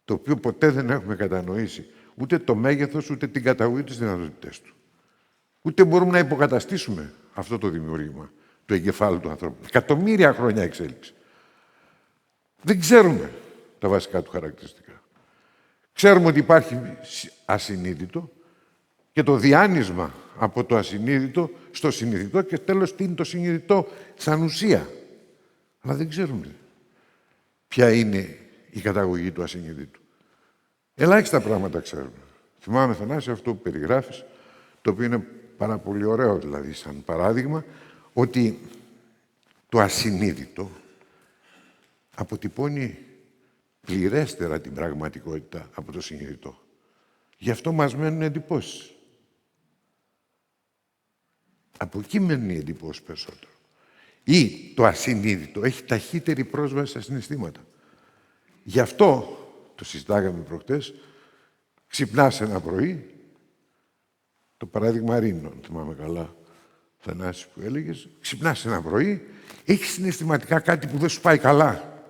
το οποίο ποτέ δεν έχουμε κατανοήσει ούτε το μέγεθος, ούτε την καταγωγή της δυνατότητές του. Ούτε μπορούμε να υποκαταστήσουμε αυτό το δημιούργημα του εγκεφάλου του ανθρώπου. Εκατομμύρια χρόνια εξέλιξη. Δεν ξέρουμε τα βασικά του χαρακτηριστικά. Ξέρουμε ότι υπάρχει ασυνείδητο και το διάνυσμα από το ασυνείδητο στο συνειδητό και τέλος τι είναι το συνειδητό σαν ουσία. Αλλά δεν ξέρουμε ποια είναι η καταγωγή του ασυνείδητου. Ελάχιστα πράγματα ξέρουμε. Θυμάμαι, Θανάση, αυτό που περιγράφεις, το οποίο είναι πάρα πολύ ωραίο, δηλαδή, σαν παράδειγμα, ότι το ασυνείδητο αποτυπώνει πληρέστερα την πραγματικότητα από το συνειδητό. Γι' αυτό μας μένουν εντυπώσεις. Από εκεί μένουν οι εντυπώσεις περισσότερο. Ή το ασυνείδητο έχει ταχύτερη πρόσβαση στα συναισθήματα. Γι' αυτό, το συζητάγαμε προχτές, ξυπνάς ένα πρωί, το παράδειγμα Ρήνων, θυμάμαι καλά, Θανάση που έλεγες, ξυπνάς ένα πρωί, έχεις συναισθηματικά κάτι που δεν σου πάει καλά.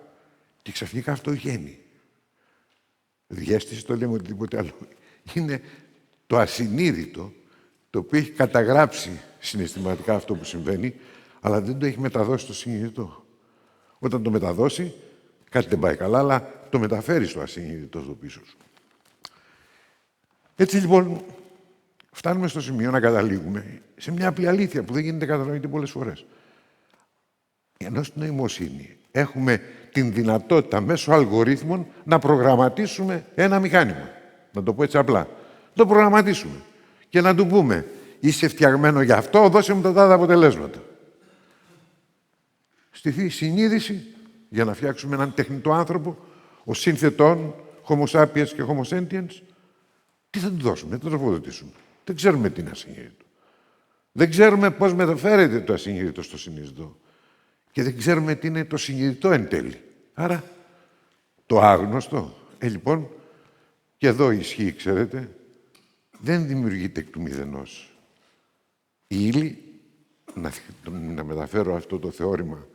Και ξαφνικά αυτό βγαίνει. Διέστηση το λέμε οτιδήποτε άλλο. Είναι το ασυνείδητο, το οποίο έχει καταγράψει συναισθηματικά αυτό που συμβαίνει, αλλά δεν το έχει μεταδώσει στο συνειδητό. Όταν το μεταδώσει, κάτι δεν πάει καλά, αλλά το μεταφέρει στο ασυνείδητο στο πίσω σου. Έτσι λοιπόν, φτάνουμε στο σημείο να καταλήγουμε σε μια απλή αλήθεια που δεν γίνεται κατανοητή πολλές φορές. Ενώ στην νοημοσύνη έχουμε την δυνατότητα μέσω αλγορίθμων να προγραμματίσουμε ένα μηχάνημα. Να το πω έτσι απλά. Το προγραμματίσουμε και να του πούμε είσαι φτιαγμένο για αυτό, δώσε μου τα τάδε αποτελέσματα. Στηθεί συνείδηση για να φτιάξουμε έναν τεχνητό άνθρωπο, ο σύνθετον, Homo sapiens και Homo sentiens. Τι θα του δώσουμε, τι θα το τροφοδοτήσουμε. Δεν ξέρουμε τι είναι ασυνείδητο. Δεν ξέρουμε πώς μεταφέρεται το ασυνείδητο στο συνείδητο. Και δεν ξέρουμε τι είναι το συνειδητό εν τέλει. Άρα, το άγνωστο. Λοιπόν, και εδώ ισχύει, ξέρετε, δεν δημιουργείται εκ του μηδενός. Η ύλη, να μεταφέρω αυτό το θεώρημα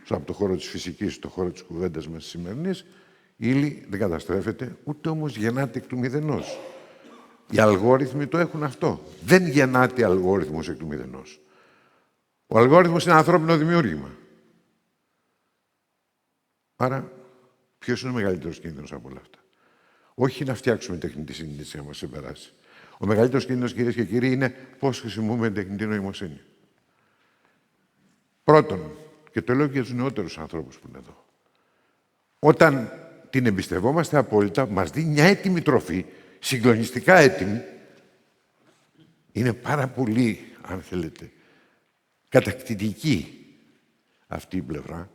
από το χώρο της φυσικής στο χώρο της κουβέντας μας σημερινής, η ύλη δεν καταστρέφεται, ούτε όμως γεννάται εκ του μηδενός. Οι αλγόριθμοι το έχουν αυτό. Δεν γεννάται αλγόριθμος εκ του μηδενός. Ο αλγόριθμος είναι ανθρώπινο δημιούργημα. Άρα, ποιος είναι ο μεγαλύτερος κίνδυνος από όλα αυτά? Όχι να φτιάξουμε τεχνητή συνείδηση να μας ξεπεράσει. Ο μεγαλύτερος κίνδυνος, κυρίες και κύριοι, είναι πώς χρησιμοποιούμε την τεχνητή νοημοσύνη. Πρώτον, και το λέω και για τους νεότερους ανθρώπους που είναι εδώ, όταν την εμπιστευόμαστε απόλυτα, μας δίνει μια έτοιμη τροφή, συγκλονιστικά έτοιμη, είναι πάρα πολύ, αν θέλετε, κατακτητική αυτή η πλευρά,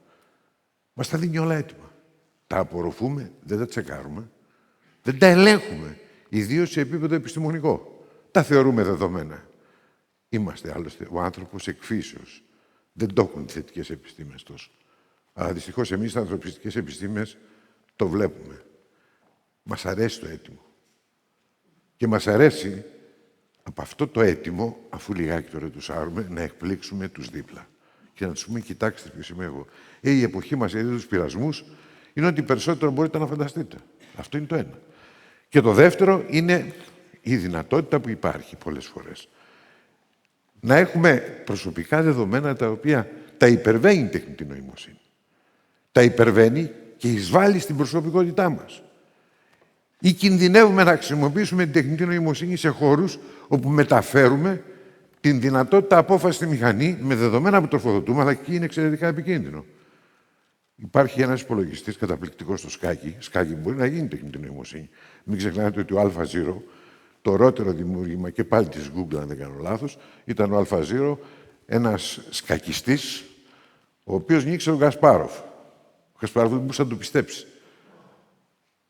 μας τα δίνει όλα έτοιμα. Τα απορροφούμε, δεν τα τσεκάρουμε, δεν τα ελέγχουμε, ιδίως σε επίπεδο επιστημονικό. Τα θεωρούμε δεδομένα. Είμαστε άλλωστε ο άνθρωπος εκ φύσεως. Δεν το έχουν οι θετικές επιστήμες τόσο. Αλλά δυστυχώς εμείς οι ανθρωπιστικές επιστήμες το βλέπουμε. Μας αρέσει το έτοιμο. Και μας αρέσει από αυτό το έτοιμο, αφού λιγάκι το ρετουσάρουμε, να εκπλήξουμε τους δίπλα. Και να τους πούμε, κοιτάξτε ποιος είμαι εγώ. Η εποχή μας έδωσε τους πειρασμούς, είναι ότι περισσότερο μπορείτε να φανταστείτε. Αυτό είναι το ένα. Και το δεύτερο είναι η δυνατότητα που υπάρχει πολλές φορές. Να έχουμε προσωπικά δεδομένα τα οποία τα υπερβαίνει η τεχνητή νοημοσύνη. Τα υπερβαίνει και εισβάλλει στην προσωπικότητά μας. Ή κινδυνεύουμε να χρησιμοποιήσουμε την τεχνητή νοημοσύνη σε χώρους όπου μεταφέρουμε την δυνατότητα απόφαση στη μηχανή με δεδομένα που τροφοδοτούμε, αλλά και είναι εξαιρετικά επικίνδυνο. Υπάρχει ένας υπολογιστής καταπληκτικός στο Σκάκι. Σκάκι μπορεί να γίνει τεχνητή νοημοσύνη. Μην ξεχνάτε ότι ο AlphaZero, το ωραιότερο δημιούργημα και πάλι της Google, αν δεν κάνω λάθος, ήταν ο AlphaZero, ένας σκακιστής, ο οποίος νίκησε τον Κασπάροφ. Ο Κασπάροφ δεν μπορούσε να το πιστέψει.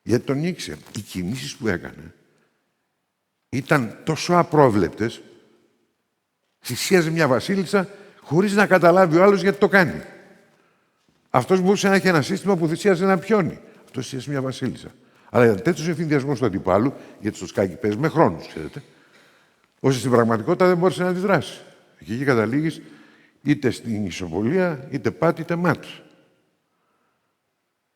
Γιατί τον νίκησε. Οι κινήσεις που έκανε ήταν τόσο απρόβλεπτες, θυσίαζε μια βασίλισσα χωρίς να καταλάβει ο άλλος γιατί το κάνει. Αυτός μπορούσε να έχει ένα σύστημα που θυσίαζε ένα πιόνι. Αυτό θυσίαζε μια βασίλισσα. Αλλά ήταν τέτοιος εφηνδιασμός του αντιπάλου, γιατί στο Σκάκι παίζει με χρόνους, ξέρετε, ώστε στην πραγματικότητα δεν μπόρεσε να αντιδράσει. Και εκεί καταλήγεις είτε στην ισοπολία, είτε πάτη, είτε μάτ.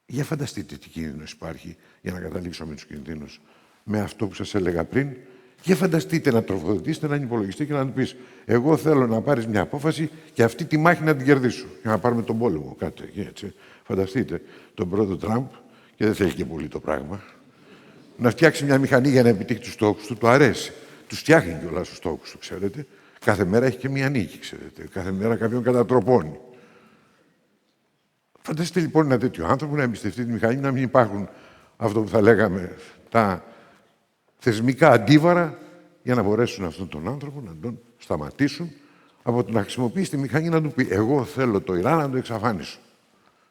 Για φανταστείτε τι κίνδυνος υπάρχει, για να καταλήξω με τους κινδύνους, με αυτό που σας έλεγα πριν. Για φανταστείτε να τροφοδοτήσετε έναν υπολογιστή και να του πεις: εγώ θέλω να πάρεις μια απόφαση και αυτή τη μάχη να την κερδίσω. Για να πάρουμε τον πόλεμο, κάτι εκεί, έτσι. Φανταστείτε τον πρώτο Τραμπ, και δεν θέλει και πολύ το πράγμα, να φτιάξει μια μηχανή για να επιτύχει τους στόχους του, του αρέσει. Του φτιάχνει κιόλας τους στόχους του, ξέρετε. Κάθε μέρα έχει και μια νίκη, ξέρετε. Κάθε μέρα κάποιον κατατροπώνει. Φανταστείτε λοιπόν ένα τέτοιο άνθρωπο να εμπιστευτεί τη μηχανή, να μην υπάρχουν αυτό που θα λέγαμε τα θεσμικά αντίβαρα για να μπορέσουν αυτόν τον άνθρωπο να τον σταματήσουν από το να χρησιμοποιήσει τη μηχανή να του πει: εγώ θέλω το Ιράν να το εξαφάνισω.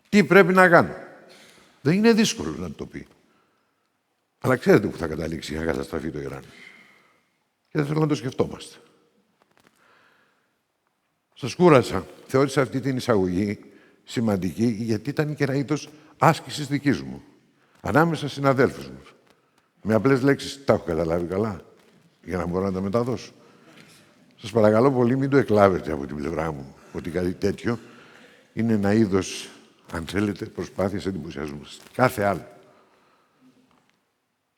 Τι πρέπει να κάνω? Δεν είναι δύσκολο να το πει. Αλλά ξέρετε που θα καταλήξει για να καταστραφεί το Ιράν. Και δεν θέλω να το σκεφτόμαστε. Σας κούρασα. Θεώρησα αυτή την εισαγωγή σημαντική, γιατί ήταν και ένα είδος άσκησης δικής μου. Ανάμεσα στους συναδέλφους μου. Με απλές λέξεις τα έχω καταλάβει καλά, για να μπορώ να τα μεταδώσω. Σας παρακαλώ πολύ, μην το εκλάβετε από την πλευρά μου, ότι κάτι τέτοιο είναι ένα είδος, αν θέλετε, προσπάθειας εντυπωσιασμού. Κάθε άλλο.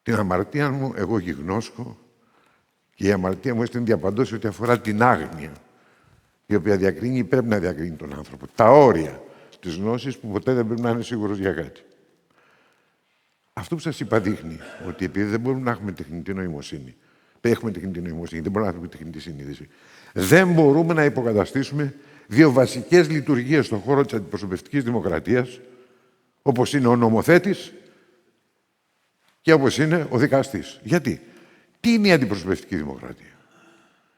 Την αμαρτία μου εγώ γιγνώσκω και η αμαρτία μου έστειλε διαπαντός ότι αφορά την άγνοια, η οποία διακρίνει ή πρέπει να διακρίνει τον άνθρωπο. Τα όρια της γνώσης που ποτέ δεν πρέπει να είναι σίγουρος για κάτι. Αυτό που σας είπα δείχνει ότι επειδή δεν μπορούμε να έχουμε τεχνητή νοημοσύνη, έχουμε τεχνητή νοημοσύνη, δεν μπορούμε να έχουμε τεχνητή συνείδηση, δεν μπορούμε να υποκαταστήσουμε δύο βασικές λειτουργίες στον χώρο της αντιπροσωπευτικής δημοκρατίας, όπως είναι ο νομοθέτης και όπως είναι ο δικαστής. Γιατί? Τι είναι η αντιπροσωπευτική δημοκρατία?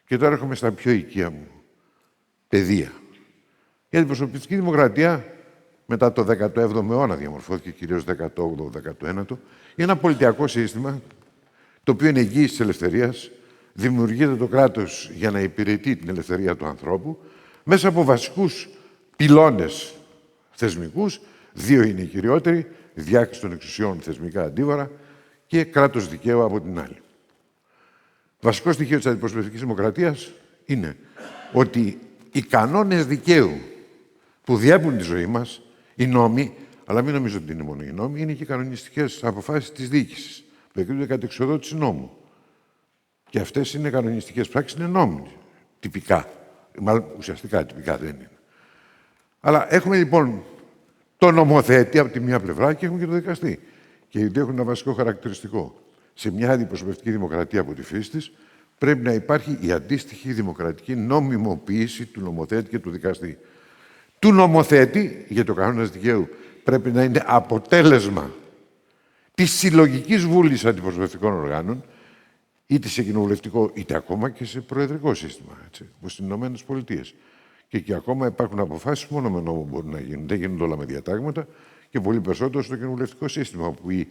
Και τώρα έρχομαι στα πιο οικεία μου παιδεία. Η αντιπροσωπευτική δημοκρατία μετά το 17ο αιώνα διαμορφώθηκε, κυρίως 18ο-19ο, είναι ένα πολιτιακό σύστημα το οποίο είναι εγγύηση της ελευθερίας, δημιουργείται το κράτος για να υπηρετεί την ελευθερία του ανθρώπου, μέσα από βασικούς πυλώνες θεσμικούς, δύο είναι οι κυριότεροι, διάκριση των εξουσιών, θεσμικά αντίβαρα και κράτος δικαίου από την άλλη. Βασικό στοιχείο της αντιπροσωπευτικής δημοκρατίας είναι ότι οι κανόνες δικαίου που διέπουν τη ζωή μας, οι νόμοι, αλλά μην νομίζω ότι είναι μόνο οι νόμοι, είναι και οι κανονιστικές αποφάσεις της διοίκησης, που εκδίδονται κατ' εξοδότηση νόμου. Και αυτές είναι κανονιστικές πράξεις, είναι νόμοι, τυπικά. Μάλλον ουσιαστικά τυπικά δεν είναι. Αλλά έχουμε λοιπόν τον νομοθέτη από τη μία πλευρά και έχουμε και τον δικαστή. Και οι δύο έχουν ένα βασικό χαρακτηριστικό. Σε μια αντιπροσωπευτική δημοκρατία από τη φύση της, πρέπει να υπάρχει η αντίστοιχη δημοκρατική νομιμοποίηση του νομοθέτη και του δικαστή. Του νομοθέτη, γιατί ο κανόνας δικαίου πρέπει να είναι αποτέλεσμα της συλλογικής βούλης αντιπροσωπευτικών οργάνων, είτε σε κοινοβουλευτικό, είτε ακόμα και σε προεδρικό σύστημα, έτσι, όπως στις Ηνωμένες Πολιτείες. Και εκεί ακόμα υπάρχουν αποφάσεις που μόνο με νόμο μπορούν να γίνουν. Δεν γίνονται όλα με διατάγματα και πολύ περισσότερο στο κοινοβουλευτικό σύστημα, όπου η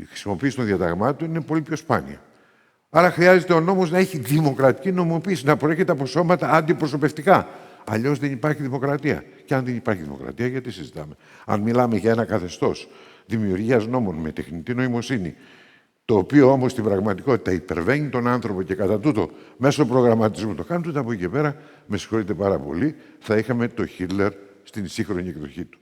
χρησιμοποίηση των διαταγμάτων είναι πολύ πιο σπάνια. Άρα χρειάζεται ο νόμος να έχει δημοκρατική νομιμοποίηση, να προέρχεται από σώματα αντιπροσωπευτικά. Αλλιώς δεν υπάρχει δημοκρατία. Και αν δεν υπάρχει δημοκρατία, γιατί συζητάμε? Αν μιλάμε για ένα καθεστώς δημιουργίας νόμων με τεχνητή νοημοσύνη, το οποίο όμως στην πραγματικότητα υπερβαίνει τον άνθρωπο και κατά τούτο μέσω προγραμματισμού το κάνουν, τότε από εκεί και πέρα, με συγχωρείτε πάρα πολύ, θα είχαμε το Χίτλερ στην σύγχρονη εκδοχή του.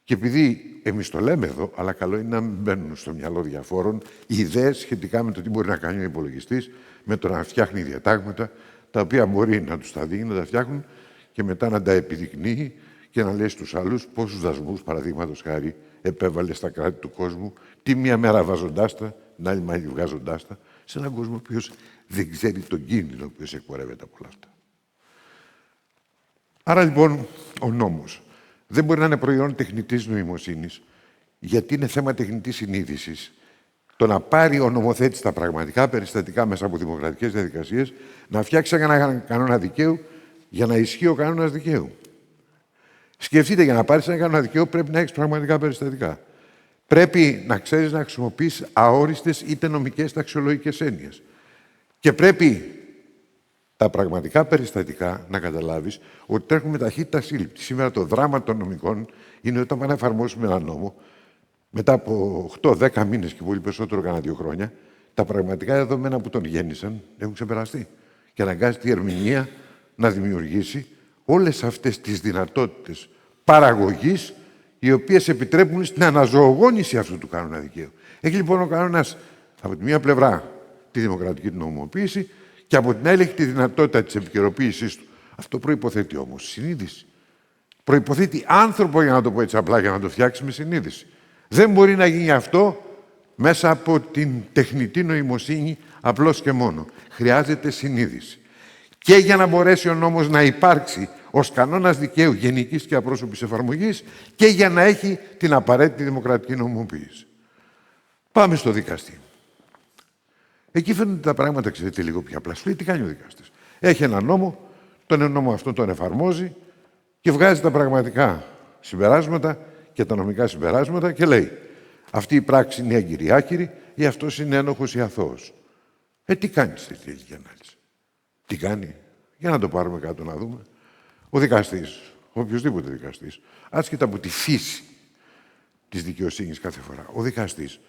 Και επειδή εμείς το λέμε εδώ, αλλά καλό είναι να μην μπαίνουν στο μυαλό διαφόρων ιδέες σχετικά με το τι μπορεί να κάνει ο υπολογιστής, με το να φτιάχνει διατάγματα, τα οποία μπορεί να τους τα δίνει, να τα φτιάχνουν και μετά να τα επιδεικνύει και να λέει στους άλλους πόσους δασμούς, παραδείγματος χάρη, επέβαλε στα κράτη του κόσμου, τη μία μέρα βάζοντάς τα, την άλλη μέρα βγάζοντάς τα, σε έναν κόσμο ο οποίος δεν ξέρει τον κίνδυνο ο οποίος εκπορεύεται από όλα αυτά. Άρα λοιπόν ο νόμος δεν μπορεί να είναι προϊόν τεχνητής νοημοσύνης, γιατί είναι θέμα τεχνητής συνείδησης. Το να πάρει ο νομοθέτης τα πραγματικά περιστατικά μέσα από δημοκρατικές διαδικασίες, να φτιάξει ένα κανόνα δικαίου για να ισχύει ο κανόνας δικαίου. Σκεφτείτε, για να πάρεις ένα κανόνα δικαίου πρέπει να έχεις πραγματικά περιστατικά. Πρέπει να ξέρεις να χρησιμοποιείς αόριστες είτε νομικές είτε αξιολογικές έννοιες. Και πρέπει τα πραγματικά περιστατικά να καταλάβεις ότι τρέχουν με ταχύτητα σύλληπτη. Σήμερα το δράμα των νομικών είναι όταν πάνε να εφαρμόσουμε ένα νόμο, μετά από 8-10 μήνες και πολύ περισσότερο κάνα 2 χρόνια, τα πραγματικά δεδομένα που τον γέννησαν έχουν ξεπεραστεί. Και αναγκάζει τη ερμηνεία να δημιουργήσει όλες αυτές τις δυνατότητες παραγωγής, οι οποίες επιτρέπουν στην αναζωογόνηση αυτού του κανόνα δικαίου. Έχει λοιπόν ο κανόνας από τη μία πλευρά τη δημοκρατική νομιμοποίηση και από την άλλη έχει τη δυνατότητα της επικαιροποίησής του. Αυτό προϋποθέτει όμως συνείδηση. Προϋποθέτει άνθρωπο, για να το πω έτσι απλά, για να το φτιάξει με συνείδηση. Δεν μπορεί να γίνει αυτό μέσα από την τεχνητή νοημοσύνη απλώς και μόνο. Χρειάζεται συνείδηση. Και για να μπορέσει ο νόμος να υπάρξει ως κανόνας δικαίου γενικής και απρόσωπης εφαρμογής και για να έχει την απαραίτητη δημοκρατική νομιμοποίηση. Πάμε στο δικαστή. Εκεί φαίνονται τα πράγματα, ξέρετε, λίγο πιο απλά. Σου λέει τι κάνει ο δικαστής. Έχει ένα νόμο, τον νόμο αυτό τον εφαρμόζει και βγάζει τα πραγματικά συμπεράσματα και τα νομικά συμπεράσματα και λέει αυτή η πράξη είναι έγκυρη ή άκυρη ή αυτός είναι ένοχος ή αθώος. Τι κάνει στη τελική ανάλυση? Τι κάνει? Για να το πάρουμε κάτω να δούμε. Ο δικαστής, οποιοδήποτε δικαστής, άσχετα από τη φύση της δικαιοσύνης κάθε φορά, ο δικαστής,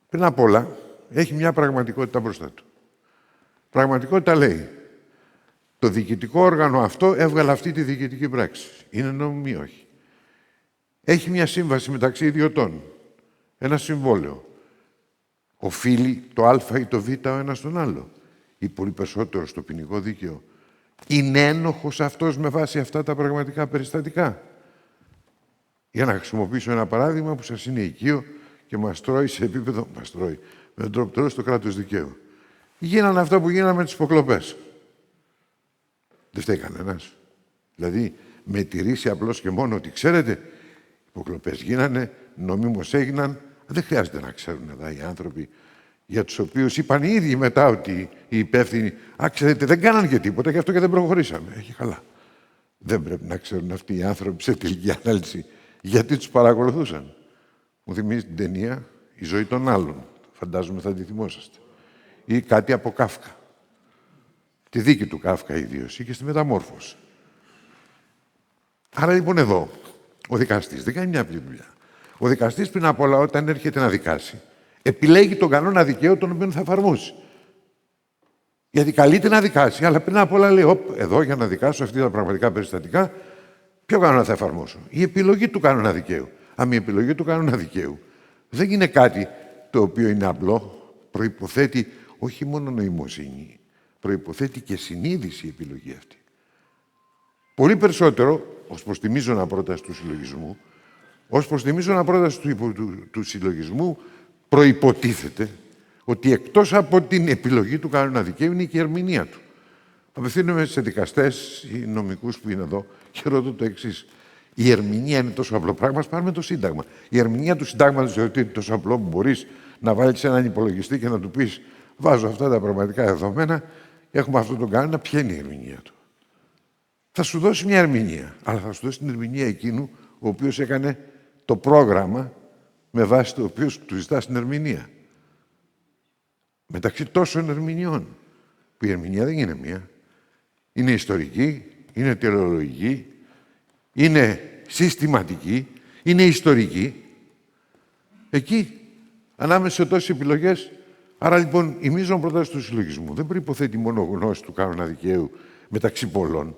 πριν απ' όλα, έχει μια πραγματικότητα μπροστά του. Πραγματικότητα λέει, το διοικητικό όργανο αυτό έβγαλε αυτή τη διοικητική πράξη. Είναι νόμιμη ή όχι? Έχει μια σύμβαση μεταξύ ιδιωτών, ένα συμβόλαιο. Οφείλει το α ή το β ο ένας τον άλλο, ή πολύ περισσότερο στο ποινικό δίκαιο. Είναι ένοχος αυτός με βάση αυτά τα πραγματικά περιστατικά? Για να χρησιμοποιήσω ένα παράδειγμα που σας είναι οικείο και μας τρώει σε επίπεδο, με τον τρόπο τρώει στο κράτος δικαίου. Γίνανε αυτά που γίνανε με τις υποκλοπές. Δεν φταίει κανένας. Δηλαδή, με τη ρίση απλώς και μόνο ότι ξέρετε, οι υποκλοπές γίνανε, νομίμως έγιναν, δεν χρειάζεται να ξέρουν εδώ οι άνθρωποι για τους οποίους είπαν οι ίδιοι μετά ότι οι υπεύθυνοι, ξέρετε, δεν κάνανε και τίποτα, γι' αυτό και δεν προχωρήσαμε. Έχει καλά. Δεν πρέπει να ξέρουν αυτοί οι άνθρωποι σε τελική ανάλυση γιατί τους παρακολουθούσαν. Μου θυμίζει την ταινία «Η ζωή των άλλων». Φαντάζομαι θα τη θυμόσαστε. Ή κάτι από Κάφκα. Τη δίκη του Κάφκα ιδίως ή και στη Μεταμόρφωση. Άρα λοιπόν εδώ ο δικαστής δεν κάνει μια απλή δουλειά. Ο δικαστής πριν απ' όλα όταν έρχεται να δικάσει επιλέγει τον κανόνα δικαίου τον οποίο θα εφαρμόσει. Γιατί καλείται να δικάσει, αλλά πριν απ' όλα λέει εδώ για να δικάσω αυτά τα πραγματικά περιστατικά Ποιο κανόνα θα εφαρμόσω? Η επιλογή του κανόνα δικαίου. Αν η επιλογή του κανόνα δικαίου δεν είναι κάτι το οποίο είναι απλό, προϋποθέτει όχι μόνο νοημοσύνη, προϋποθέτει και συνείδηση η επιλογή αυτή. Πολύ περισσότερο, ως προς τη μείζωνα πρόταση του συλλογισμού, του συλλογισμού προϋποτίθεται ότι εκτός από την επιλογή του κανόνα δικαίου είναι και η ερμηνεία του. Απευθύνομαι σε δικαστές ή νομικούς που είναι εδώ και ρωτώ το εξής. Η ερμηνεία είναι τόσο απλό πράγμα, ας πάρουμε το Σύνταγμα. Η ερμηνεία του Συντάγματος θεωρείται είναι τόσο απλό που μπορείς να βάλεις έναν υπολογιστή και να του πεις βάζω αυτά τα πραγματικά δεδομένα, έχουμε αυτόν τον κανόνα, ποια είναι η ερμηνεία του? Θα σου δώσει μια ερμηνεία, αλλά θα σου δώσει την ερμηνεία εκείνου ο οποίος έκανε το πρόγραμμα με βάση το οποίο του ζητάς την ερμηνεία. Μεταξύ τόσων ερμηνειών, που η ερμηνεία δεν είναι μία. Είναι ιστορική, είναι τελεολογική, είναι συστηματική, είναι ιστορική. Εκεί, ανάμεσα σε τόσες επιλογές, άρα λοιπόν η μείζων πρόταση του συλλογισμού δεν προϋποθέτει μόνο γνώση του κανόνα δικαίου μεταξύ πολλών,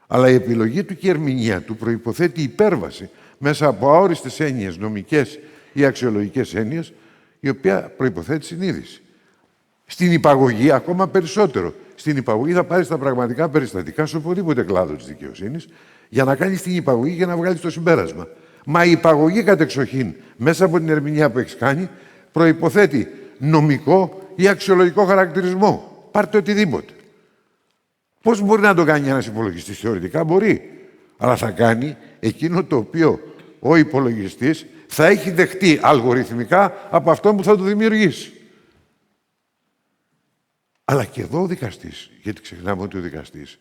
αλλά η επιλογή του και η ερμηνεία του προϋποθέτει υπέρβαση μέσα από αόριστες έννοιες, νομικές ή αξιολογικές έννοιες, η οποία προϋποθέτει συνείδηση. Στην υπαγωγή, ακόμα περισσότερο. Στην υπαγωγή θα πάρεις τα πραγματικά περιστατικά σε οπουδήποτε κλάδο της δικαιοσύνης για να κάνεις την υπαγωγή και να βγάλεις το συμπέρασμα. Μα η υπαγωγή κατεξοχήν, μέσα από την ερμηνεία που έχεις κάνει, προϋποθέτει νομικό ή αξιολογικό χαρακτηρισμό. Πάρτε οτιδήποτε. Πώς μπορεί να το κάνει ένας υπολογιστής? Θεωρητικά μπορεί. Αλλά θα κάνει εκείνο το οποίο ο υπολογιστής θα έχει δεχτεί αλγοριθμικά από αυτόν που θα το δημιουργήσει. Αλλά και εδώ ο δικαστής, γιατί ξεχνάμε ότι ο δικαστής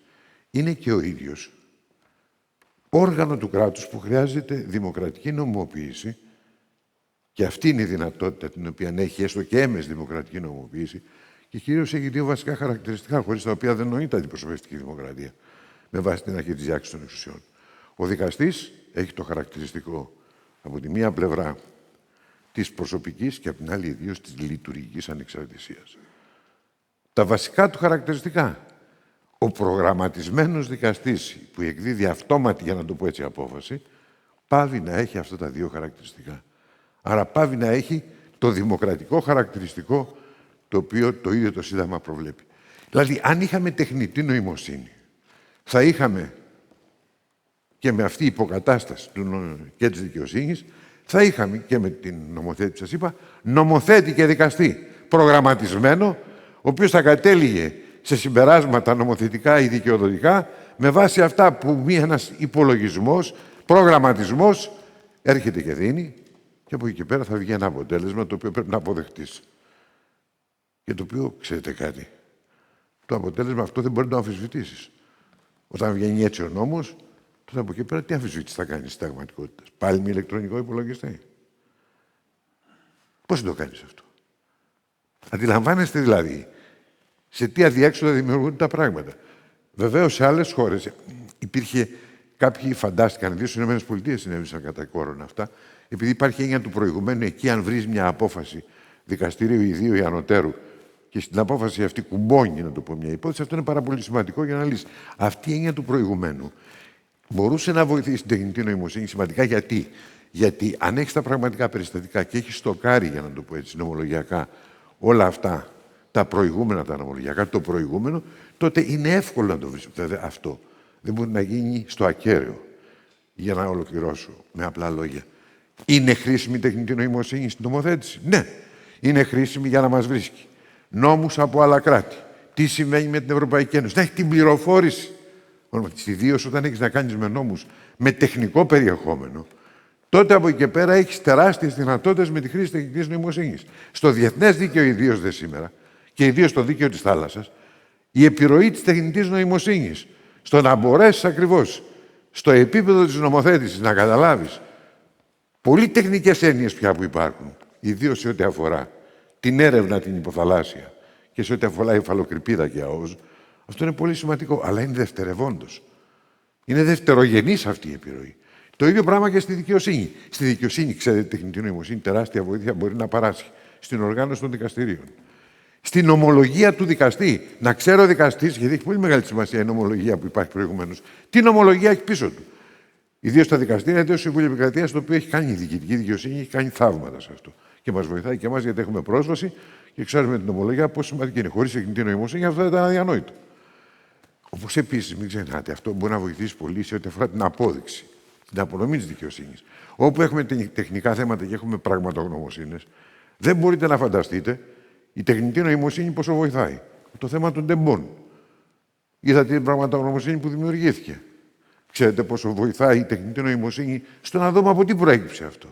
είναι και ο ίδιος όργανο του κράτους που χρειάζεται δημοκρατική νομιμοποίηση, και αυτή είναι η δυνατότητα την οποία έχει έστω και έμεση δημοκρατική νομιμοποίηση, και κυρίως έχει δύο βασικά χαρακτηριστικά, χωρίς τα οποία δεν νοείται αντιπροσωπευτική δημοκρατία, με βάση την αρχή της διάκρισης των εξουσιών. Ο δικαστής έχει το χαρακτηριστικό από τη μία πλευρά της προσωπικής και από την άλλη ιδίως της λειτουργικής ανεξαρτησίας. Τα βασικά του χαρακτηριστικά. Ο προγραμματισμένος δικαστής που εκδίδει αυτόματη, για να το πω έτσι, απόφαση, πάβει να έχει αυτά τα δύο χαρακτηριστικά. Άρα πάβει να έχει το δημοκρατικό χαρακτηριστικό το οποίο το ίδιο το Σύνταγμα προβλέπει. Δηλαδή, αν είχαμε τεχνητή νοημοσύνη, θα είχαμε και με αυτή η υποκατάσταση και της δικαιοσύνης, θα είχαμε και με την νομοθέτη που σας είπα, νομοθέτη και δικαστή προγραμματισμένο, ο οποίος θα κατέληγε σε συμπεράσματα νομοθετικά ή δικαιοδοτικά με βάση αυτά που ένας υπολογισμός, προγραμματισμός έρχεται και δίνει, και από εκεί και πέρα θα βγει ένα αποτέλεσμα το οποίο πρέπει να αποδεχτείς. Και το οποίο, ξέρετε κάτι, το αποτέλεσμα αυτό δεν μπορεί να το αμφισβητήσεις. Όταν βγαίνει έτσι ο νόμος, τότε από εκεί πέρα τι αμφισβήτηση θα κάνεις στην πραγματικότητα? Πάλι με ηλεκτρονικό υπολογιστή? Πώς το κάνεις αυτό? Αντιλαμβάνεστε δηλαδή σε τι αδιέξοδα δημιουργούνται τα πράγματα. Βεβαίως σε άλλες χώρες υπήρχε, κάποιοι φαντάστηκαν, ιδίως στις ΗΠΑ συνέβησαν κατά κόρον αυτά, επειδή υπάρχει έννοια του προηγουμένου, εκεί αν βρεις μια απόφαση δικαστηρίου ιδίου ή ανωτέρου και στην απόφαση αυτή κουμπώνει, να το πω, μια υπόθεση, αυτό είναι πάρα πολύ σημαντικό για να λύσει. Αυτή η έννοια του προηγουμένου μπορούσε να βοηθήσει την τεχνητή νοημοσύνη σημαντικά. Γιατί αν έχεις τα πραγματικά περιστατικά και έχεις στοκάρει, για να το πω έτσι, νομολογιακά, όλα αυτά τα προηγούμενα, τα νομολογιακά, το προηγούμενο, τότε είναι εύκολο να το βρεις. Βέβαια, αυτό δεν μπορεί να γίνει στο ακέραιο. Για να ολοκληρώσω με απλά λόγια. Είναι χρήσιμη η τεχνητή νοημοσύνη στην νομοθέτηση? Ναι. Είναι χρήσιμη για να μας βρίσκει νόμους από άλλα κράτη. Τι συμβαίνει με την Ευρωπαϊκή Ένωση? Να έχει την πληροφόρηση. Ιδίως όταν έχεις να κάνεις με νόμους με τεχνικό περιεχόμενο, τότε από εκεί και πέρα έχεις τεράστιες δυνατότητες με τη χρήση τεχνητής νοημοσύνης. Στο διεθνές δίκαιο, ιδίως δε σήμερα, και ιδίως στο δίκαιο της θάλασσας, η επιρροή της τεχνητής νοημοσύνης στο να μπορέσεις ακριβώς στο επίπεδο της νομοθέτησης να καταλάβεις πολύ τεχνικές έννοιες πια που υπάρχουν, ιδίως σε ό,τι αφορά την έρευνα την υποθαλάσσια και σε ό,τι αφορά υφαλοκρηπίδα και ΑΟΣ, αυτό είναι πολύ σημαντικό, αλλά είναι δευτερευόντως. Είναι δευτερογενής αυτή η επιρροή. Το ίδιο πράγμα και στη δικαιοσύνη. Στη δικαιοσύνη, ξέρετε, η τεχνητή νοημοσύνη τεράστια βοήθεια μπορεί να παράσχει στην οργάνωση των δικαστηρίων. Στην ομολογία του δικαστή. Να ξέρει ο δικαστής, γιατί έχει πολύ μεγάλη σημασία η νομολογία που υπάρχει προηγουμένως, τι νομολογία έχει πίσω του. Ιδίως στα δικαστήρια, ιδίως στο Συμβούλιο Επικρατείας, το οποίο έχει κάνει η διοικητική δικαιοσύνη, έχει κάνει θαύματα σε αυτό. Και μας βοηθάει και εμάς γιατί έχουμε πρόσβαση και ξέρουμε την ομολογία πόσο σημαντική είναι. Χωρίς τεχνητή νοημοσύνη αυτό θα ήταν αδιανόητο. Όπως επίσης, μην ξεχνάτε, αυτό μπορεί να βοηθήσει πολύ σε ό,τι αφορά την απόδειξη, την απονομή της δικαιοσύνης. Όπου έχουμε τεχνικά θέματα και έχουμε πραγματογνωμοσύνες, δεν μπορείτε να φανταστείτε η τεχνητή νοημοσύνη πόσο βοηθάει. Το θέμα των τεμπών. Είδατε την πραγματογνωμοσύνη που δημιουργήθηκε. Ξέρετε πόσο βοηθάει η τεχνητή νοημοσύνη στο να δούμε από τι προέκυψε αυτό.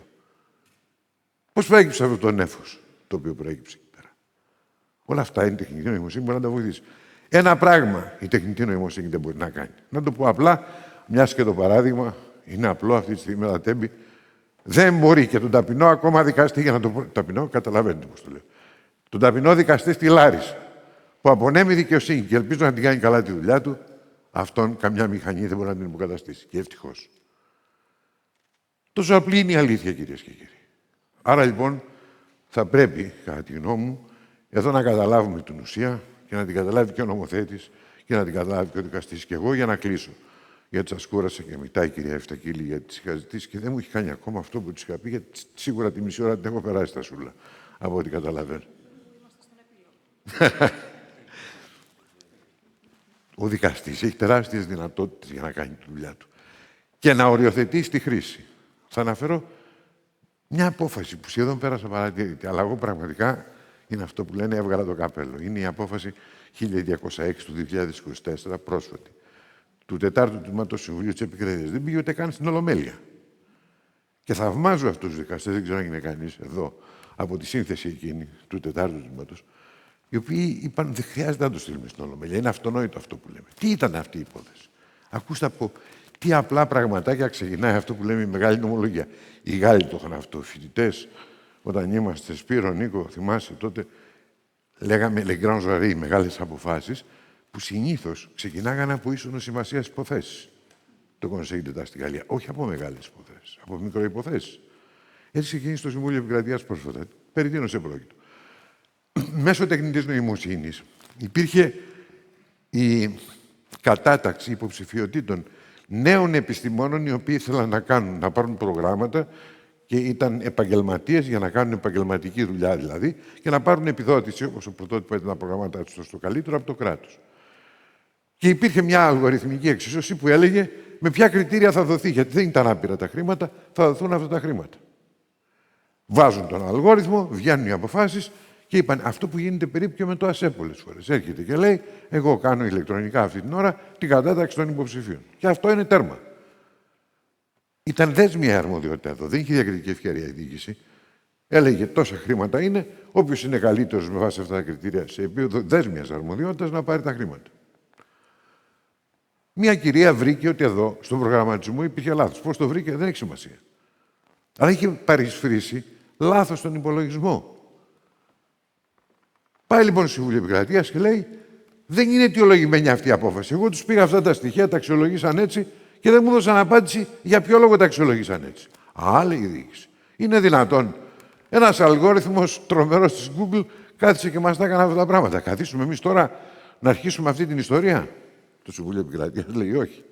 Πώς προέκυψε αυτό το νέφος το οποίο προέκυψε εκεί πέρα. Όλα αυτά η τεχνητή νοημοσύνη μπορεί να τα βοηθήσει. Ένα πράγμα η τεχνητή νοημοσύνη δεν μπορεί να κάνει. Να το πω απλά, μιας και το παράδειγμα είναι απλό αυτή τη στιγμή με τα τέμπη. Δεν μπορεί και τον ταπεινό ακόμα δικαστή, για να το πω. Ταπεινό, καταλαβαίνετε πώς το λέω. Τον ταπεινό δικαστή στη Λάρισα, που απονέμει δικαιοσύνη και ελπίζω να την κάνει καλά τη δουλειά του, αυτόν καμιά μηχανή δεν μπορεί να την υποκαταστήσει. Και ευτυχώς. Τόσο απλή είναι η αλήθεια, κυρίες και κύριοι. Άρα λοιπόν θα πρέπει, κατά τη γνώμη μου, εδώ να καταλάβουμε την ουσία και να την καταλάβει και ο νομοθέτης και να την καταλάβει και ο δικαστής. Και εγώ για να κλείσω. Γιατί σας κούρασα και μετά η κυρία Εφτακίλη, γιατί της είχα ζητήσει και δεν μου έχει κάνει ακόμα αυτό που της είχα πει, γιατί σίγουρα τη μισή ώρα την έχω περάσει στα σούλα, από ό,τι καταλαβαίνω. Ο δικαστής έχει τεράστιες δυνατότητες για να κάνει τη δουλειά του και να οριοθετήσει τη χρήση. Θα αναφέρω μια απόφαση που σχεδόν πέρασα παρατήρητη, αλλά εγώ πραγματικά είναι αυτό που λένε έβγαλα το καπέλο. Είναι η απόφαση 1206 του 2024, πρόσφατη, του 4ου Τμήματος Συμβουλίου της Επικρατείας. Δεν πήγε ούτε καν στην Ολομέλεια. Και θαυμάζω αυτούς τους δικαστές, δεν ξέρω αν είναι κανείς εδώ, από τη σύνθεση εκείνη του 4ου Τμήματος, οι οποίοι είπαν δεν χρειάζεται να το στείλουμε στην Ολομέλεια. Είναι αυτονόητο αυτό που λέμε. Τι ήταν αυτή η υπόθεση. Ακούστε από τι απλά πραγματάκια ξεκινάει αυτό που λέμε η μεγάλη νομολογία. Οι Γάλλοι το είχαν αυτό. Οι φοιτητές, όταν είμαστε Σπύρο, Νίκο, θυμάσαι τότε, λέγαμε les grands jurys, μεγάλες αποφάσεις, που συνήθως ξεκινάγανε από ίσονος σημασίας υποθέσεις. Το Conseil d'État στη Γαλλία. Όχι από μεγάλες υποθέσεις, από μικροϋποθέσεις. Έτσι ξεκίνησε το Συμβούλιο Επικρατείας πρόσφατα. Περί τίνος επρόκειτο. Μέσω τεχνητής νοημοσύνης υπήρχε η κατάταξη υποψηφιωτήτων νέων επιστημόνων οι οποίοι ήθελαν να πάρουν προγράμματα και ήταν επαγγελματίες για να κάνουν επαγγελματική δουλειά δηλαδή και να πάρουν επιδότηση, όπως ο πρωτότυπο ήταν τα προγράμματα στο καλύτερο, από το κράτος. Και υπήρχε μια αλγοριθμική εξίσωση που έλεγε με ποια κριτήρια θα δοθεί, γιατί δεν ήταν άπειρα τα χρήματα, θα δοθούν αυτά τα χρήματα. Βάζουν τον αλγόριθμο, βγαίνουν οι αποφάσεις και είπαν αυτό που γίνεται περίπου και με το ΑΣΕ πολλές φορές. Έρχεται και λέει, εγώ κάνω ηλεκτρονικά αυτή την ώρα την κατάταξη των υποψηφίων. Και αυτό είναι τέρμα. Ήταν δέσμια αρμοδιότητα εδώ. Δεν είχε διακριτική ευκαιρία η διοίκηση. Έλεγε τόσα χρήματα είναι, όποιος είναι καλύτερος με βάση αυτά τα κριτήρια σε επίπεδο δέσμιας αρμοδιότητας να πάρει τα χρήματα. Μια κυρία βρήκε ότι εδώ στον προγραμματισμό υπήρχε λάθος. Πώς το βρήκε, δεν έχει σημασία. Αλλά είχε παρισφρήσει λάθος στον υπολογισμό. Πάει λοιπόν στο Συμβούλιο Επικρατείας και λέει: δεν είναι αιτιολογημένη αυτή η απόφαση. Εγώ τους πήγα αυτά τα στοιχεία, τα αξιολογήσαν έτσι και δεν μου έδωσαν απάντηση για ποιο λόγο τα αξιολογήσαν έτσι. Α, λέει η διοίκηση. Είναι δυνατόν ένας αλγόριθμος τρομερός της Google κάθισε και μας τα έκανε αυτά τα πράγματα. Καθίσουμε εμείς τώρα να αρχίσουμε αυτή την ιστορία. Το Συμβούλιο Επικρατείας λέει όχι.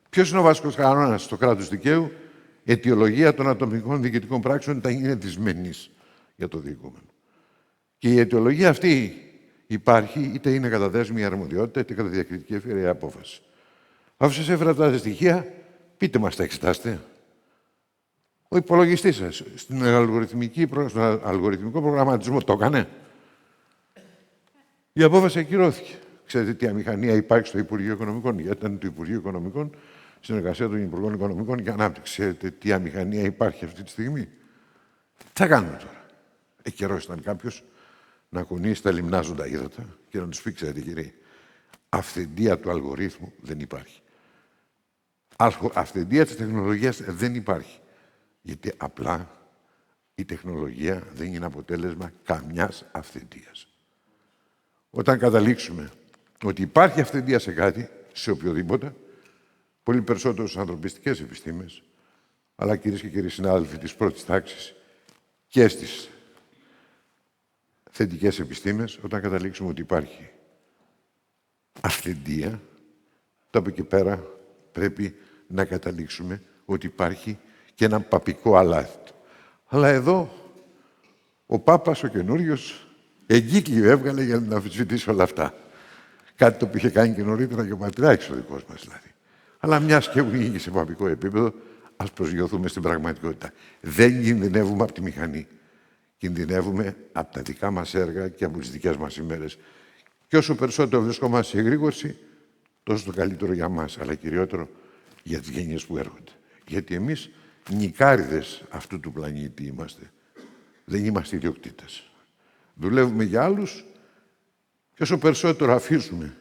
Ποιος είναι ο βασικός κανόνας στο κράτος δικαίου? Αιτιολογία των ατομικών διοικητικών πράξεων είναι δυσμενής για το διοικούμενο. Και η αιτιολογία αυτή υπάρχει, είτε είναι κατά δέσμια αρμοδιότητα, είτε κατά διακριτική ευκαιρία απόφαση. Αφού σας έφερα αυτά τα στοιχεία, πείτε μας τα εξετάστε. Ο υπολογιστής σας, στον αλγοριθμικό προγραμματισμό, το έκανε. Η απόφαση ακυρώθηκε. Ξέρετε τι αμηχανία υπάρχει στο Υπουργείο Οικονομικών? Γιατί ήταν το Υπουργείο Οικονομικών, συνεργασία των Υπουργών Οικονομικών και Ανάπτυξη. Ξέρετε τι αμηχανία υπάρχει αυτή τη στιγμή? Τι θα κάνουμε τώρα? Καιρός ήταν κάποιος να κουνήσει τα λιμνάζοντα ύδατα και να τους πει, ξέρετε κύριε, αυθεντία του αλγορίθμου δεν υπάρχει. Αυθεντία της τεχνολογίας δεν υπάρχει. Γιατί απλά η τεχνολογία δεν είναι αποτέλεσμα καμιάς αυθεντίας. Όταν καταλήξουμε ότι υπάρχει αυθεντία σε κάτι, σε οποιοδήποτε, πολύ περισσότερο στις ανθρωπιστικές επιστήμες, αλλά κυρίες και κύριοι συνάδελφοι της πρώτης τάξης και στις θετικές επιστήμες, όταν καταλήξουμε ότι υπάρχει αυθεντία, το από εκεί πέρα πρέπει να καταλήξουμε ότι υπάρχει και ένα παπικό αλάθητο. Αλλά εδώ ο Πάπας, ο καινούριος, εγκύκλιο έβγαλε για να αμφισβητήσει όλα αυτά. Κάτι το που είχε κάνει και νωρίτερα και ο Πατριάρχης ο δικός μας δηλαδή. Αλλά μιας και έχουν γίνει σε παπικό επίπεδο, ας προσγειωθούμε στην πραγματικότητα. Δεν κινδυνεύουμε από τη μηχανή. Κινδυνεύουμε από τα δικά μας έργα και από τις δικές μας ημέρες. Και όσο περισσότερο βρισκόμαστε σε εγρήγορση, τόσο το καλύτερο για μας, αλλά κυριότερο για τις γενιές που έρχονται. Γιατί εμείς νικάριδες αυτού του πλανήτη είμαστε. Δεν είμαστε ιδιοκτήτες. Δουλεύουμε για άλλους και όσο περισσότερο αφήσουμε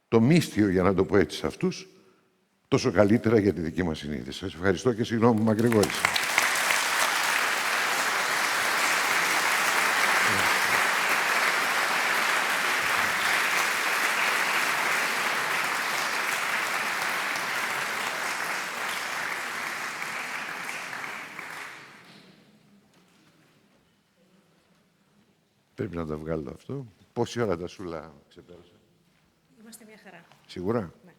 το μύστιο, για να το πω έτσι, σε αυτούς, τόσο καλύτερα για τη δική μας συνείδηση. Σας ευχαριστώ και συγγνώμη που μακρηγόρησα. Πρέπει να τα βγάλω αυτό. Πόση ώρα τα σούλα ξεπέρασα? Είμαστε μια χαρά. Σίγουρα. Ναι.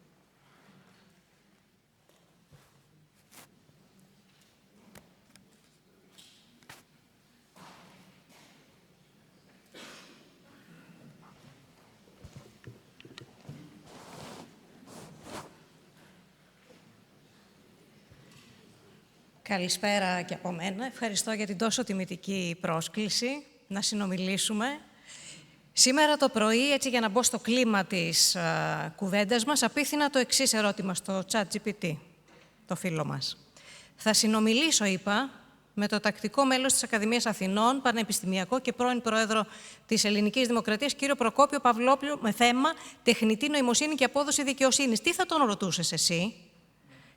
Καλησπέρα και από μένα. Ευχαριστώ για την τόσο τιμητική πρόσκληση να συνομιλήσουμε. Σήμερα το πρωί, έτσι για να μπω στο κλίμα της κουβέντας μας, απίθυνα το εξής ερώτημα στο ChatGPT, το φίλο μας. Θα συνομιλήσω, είπα, με το τακτικό μέλος της Ακαδημίας Αθηνών, πανεπιστημιακό και πρώην πρόεδρο της Ελληνικής Δημοκρατίας, κύριο Προκόπιο Παυλόπουλο, με θέμα τεχνητή νοημοσύνη και απόδοση δικαιοσύνης. Τι θα τον ρωτούσες εσύ?